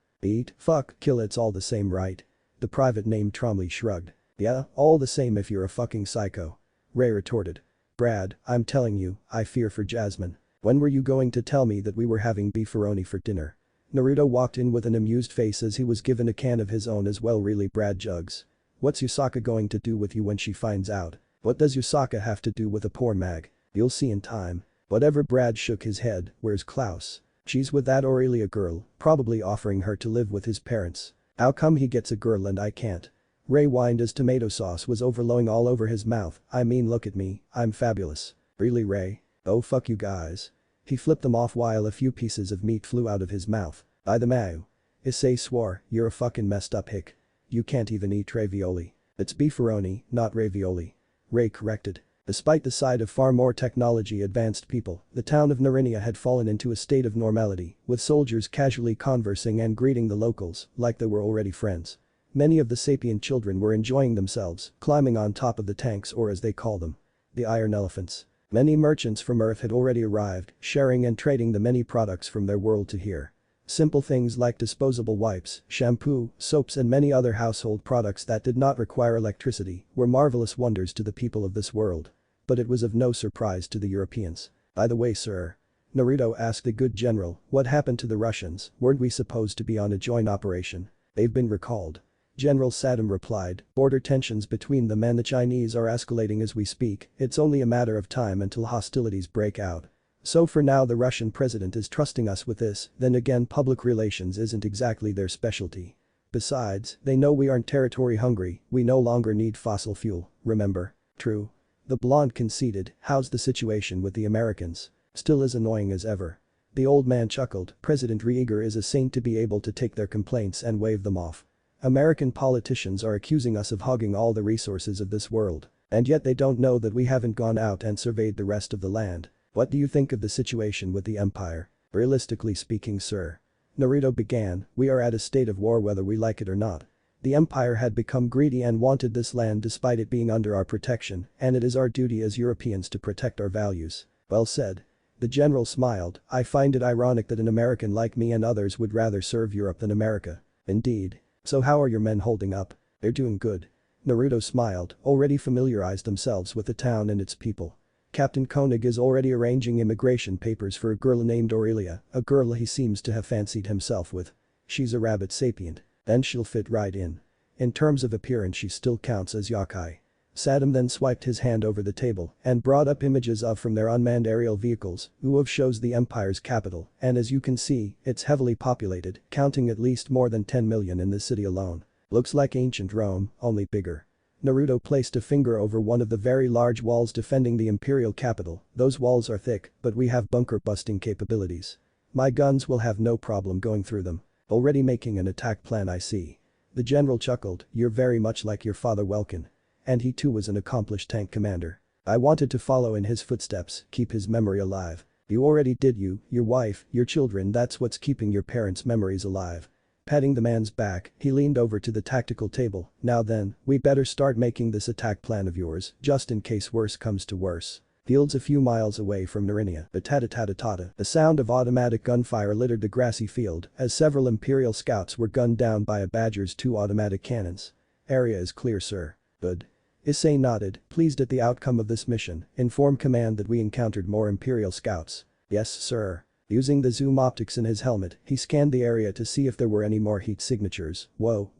Fuck, kill it's all the same right? The private named Tromley shrugged. Yeah, all the same if you're a fucking psycho. Ray retorted. Brad, I'm telling you, I fear for Jasmine. When were you going to tell me that we were having beefaroni for dinner? Naruto walked in with an amused face as he was given a can of his own as well. Really Brad jugs. What's Yusaka going to do with you when she finds out? What does Yusaka have to do with a porn mag? You'll see in time. Whatever. Brad shook his head, where's Klaus? She's with that Aurelia girl, probably offering her to live with his parents. How come he gets a girl and I can't? Ray whined as tomato sauce was overflowing all over his mouth. I mean look at me, I'm fabulous. Really Ray? Oh fuck you guys. He flipped them off while a few pieces of meat flew out of his mouth. By the Mau. Issei swore, you're a fucking messed up hick. You can't even eat ravioli. It's beefaroni, not ravioli. Ray corrected. Despite the sight of far more technology advanced people, the town of Narinia had fallen into a state of normality, with soldiers casually conversing and greeting the locals like they were already friends. Many of the sapient children were enjoying themselves, climbing on top of the tanks or as they call them, the iron elephants. Many merchants from Earth had already arrived, sharing and trading the many products from their world to here. Simple things like disposable wipes, shampoo, soaps and many other household products that did not require electricity were marvelous wonders to the people of this world. But it was of no surprise to the Europeans. By the way sir. Naruto asked the good general, what happened to the Russians? Weren't we supposed to be on a joint operation? They've been recalled. General Saddam replied, border tensions between them and the Chinese are escalating as we speak, it's only a matter of time until hostilities break out. So for now the Russian president is trusting us with this, then again public relations isn't exactly their specialty. Besides, they know we aren't territory hungry, we no longer need fossil fuel, remember? True. The blonde conceded, how's the situation with the Americans? Still as annoying as ever. The old man chuckled, President Rieger is a saint to be able to take their complaints and wave them off. American politicians are accusing us of hogging all the resources of this world, and yet they don't know that we haven't gone out and surveyed the rest of the land. What do you think of the situation with the empire? Realistically speaking sir. Naruto began, we are at a state of war whether we like it or not. The empire had become greedy and wanted this land despite it being under our protection, and it is our duty as Europeans to protect our values. Well said. The general smiled, I find it ironic that an American like me and others would rather serve Europe than America. Indeed. So how are your men holding up? They're doing good. Naruto smiled, already familiarized themselves with the town and its people. Captain Koenig is already arranging immigration papers for a girl named Aurelia, a girl he seems to have fancied himself with. She's a rabbit sapient. Then she'll fit right in. In terms of appearance she still counts as yokai. Saddam then swiped his hand over the table and brought up images of from their unmanned aerial vehicles. Kuoh shows the empire's capital, and as you can see, it's heavily populated, counting at least more than 10 million in the city alone. Looks like ancient Rome, only bigger. Naruto placed a finger over one of the very large walls defending the imperial capital. Those walls are thick, but we have bunker-busting capabilities. My guns will have no problem going through them. Already making an attack plan, I see. The general chuckled, you're very much like your father Welkin. And he too was an accomplished tank commander. I wanted to follow in his footsteps, keep his memory alive. You already did, your wife, your children, that's what's keeping your parents' memories alive. Patting the man's back, he leaned over to the tactical table. Now then, we better start making this attack plan of yours, just in case worse comes to worse. Fields a few miles away from Narinia, the sound of automatic gunfire littered the grassy field as several Imperial scouts were gunned down by a Badger's 2 automatic cannons. Area is clear, sir. Good. Issei nodded, pleased at the outcome of this mission. Inform command that we encountered more Imperial scouts. Yes, sir. Using the zoom optics in his helmet, he scanned the area to see if there were any more heat signatures. Whoa.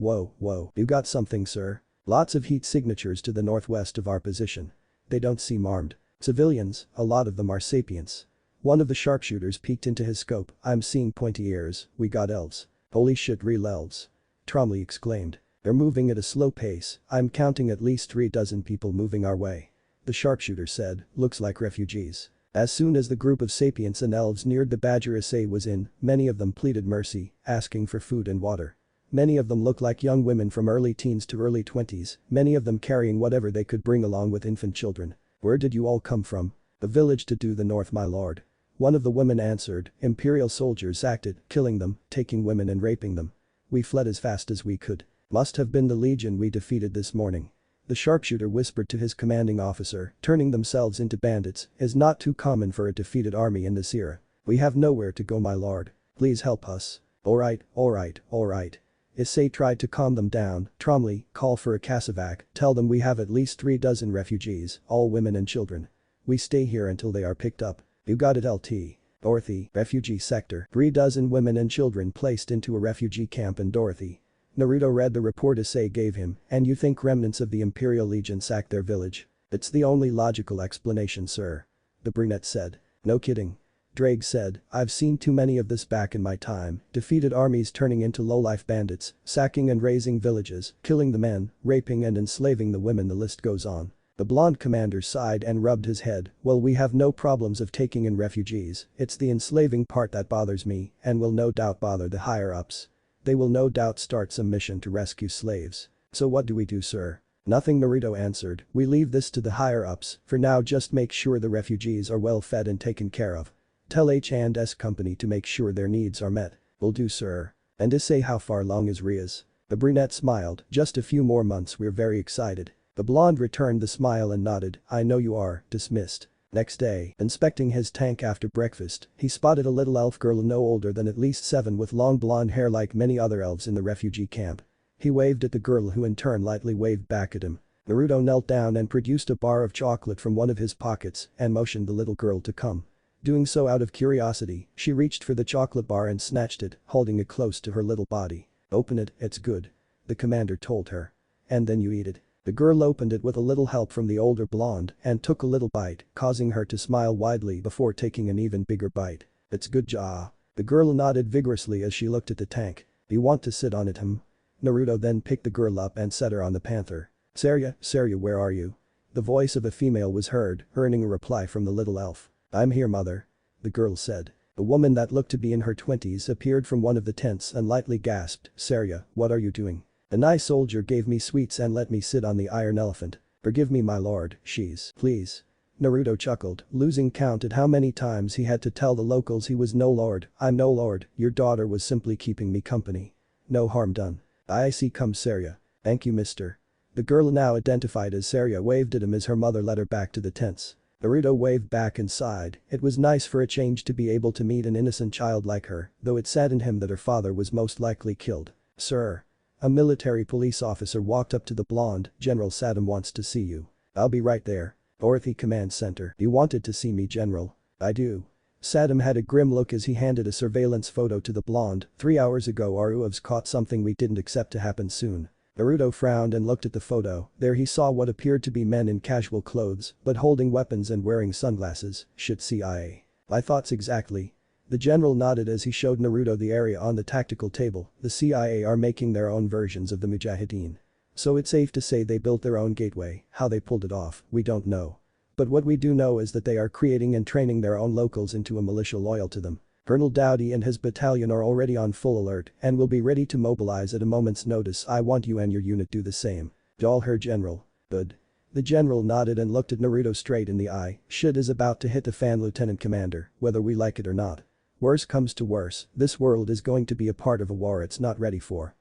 You got something, sir? Lots of heat signatures to the northwest of our position. They don't seem armed. Civilians, a lot of them are sapients. One of the sharpshooters peeked into his scope. I'm seeing pointy ears. We got elves. Holy shit, real elves. Tromley exclaimed. They're moving at a slow pace. I'm counting at least 3 dozen people moving our way. The sharpshooter said, looks like refugees. As soon as the group of sapients and elves neared the Badger Issei was in, many of them pleaded mercy, asking for food and water. Many of them looked like young women from early teens to early 20s, many of them carrying whatever they could bring along with infant children. Where did you all come from? The village to the north, my lord. One of the women answered. Imperial soldiers acted, killing them, taking women and raping them. We fled as fast as we could. Must have been the legion we defeated this morning. The sharpshooter whispered to his commanding officer, turning themselves into bandits is not too common for a defeated army in this era. We have nowhere to go, my lord. Please help us. Alright. Issei tried to calm them down. Tromley, call for a casavac, tell them we have at least 3 dozen refugees, all women and children. We stay here until they are picked up. You got it, LT. Dorothy, refugee sector, 3 dozen women and children placed into a refugee camp in Dorothy. Naruto read the report Issei gave him, and you think remnants of the Imperial Legion sacked their village? It's the only logical explanation, sir. The brunette said. No kidding. Drake said, I've seen too many of this back in my time, defeated armies turning into lowlife bandits, sacking and razing villages, killing the men, raping and enslaving the women, the list goes on. The blonde commander sighed and rubbed his head, well, we have no problems of taking in refugees, it's the enslaving part that bothers me, and will no doubt bother the higher-ups. They will no doubt start some mission to rescue slaves. So what do we do, sir? Nothing, Naruto answered, we leave this to the higher-ups, for now just make sure the refugees are well fed and taken care of. Tell H&S company to make sure their needs are met. Will do, sir. And Issei, how far along is Rias? The brunette smiled, just a few more months, we're very excited. The blonde returned the smile and nodded, I know you are, dismissed. Next day, inspecting his tank after breakfast, he spotted a little elf girl no older than at least 7 with long blonde hair like many other elves in the refugee camp. He waved at the girl who in turn lightly waved back at him. Naruto knelt down and produced a bar of chocolate from one of his pockets and motioned the little girl to come. Doing so out of curiosity, she reached for the chocolate bar and snatched it, holding it close to her little body. Open it, it's good. The commander told her. And then you eat it. The girl opened it with a little help from the older blonde and took a little bite, causing her to smile widely before taking an even bigger bite. It's good, Ja. The girl nodded vigorously as she looked at the tank. You want to sit on it, Naruto then picked the girl up and set her on the panther. Sarya, where are you? The voice of a female was heard, earning a reply from the little elf. I'm here, mother. The girl said. A woman that looked to be in her 20s appeared from one of the tents and lightly gasped, Sarya, what are you doing? A nice soldier gave me sweets and let me sit on the iron elephant. Forgive me, my lord, she's. Please. Naruto chuckled, losing count at how many times he had to tell the locals he was no lord. I'm no lord, your daughter was simply keeping me company. No harm done. I see, come Sarya. Thank you, mister. The girl now identified as Sarya waved at him as her mother led her back to the tents. Naruto waved back and sighed. It was nice for a change to be able to meet an innocent child like her, though it saddened him that her father was most likely killed. Sir. A military police officer walked up to the blonde. "General Saddam wants to see you." "I'll be right there." Dorothy Command Center. "You wanted to see me, General." "I do." Saddam had a grim look as he handed a surveillance photo to the blonde. "3 hours ago Aruev's caught something we didn't accept to happen soon." Naruto frowned and looked at the photo. There he saw what appeared to be men in casual clothes, but holding weapons and wearing sunglasses. "Shit, CIA. My thoughts exactly." The general nodded as he showed Naruto the area on the tactical table. "The CIA are making their own versions of the Mujahideen. So it's safe to say they built their own gateway. How they pulled it off, we don't know. But what we do know is that they are creating and training their own locals into a militia loyal to them. Colonel Dowdy and his battalion are already on full alert and will be ready to mobilize at a moment's notice. I want you and your unit do the same." "All her, General." "Good." The general nodded and looked at Naruto straight in the eye. "Shit is about to hit the fan, Lieutenant Commander, whether we like it or not. Worse comes to worse, this world is going to be a part of a war it's not ready for."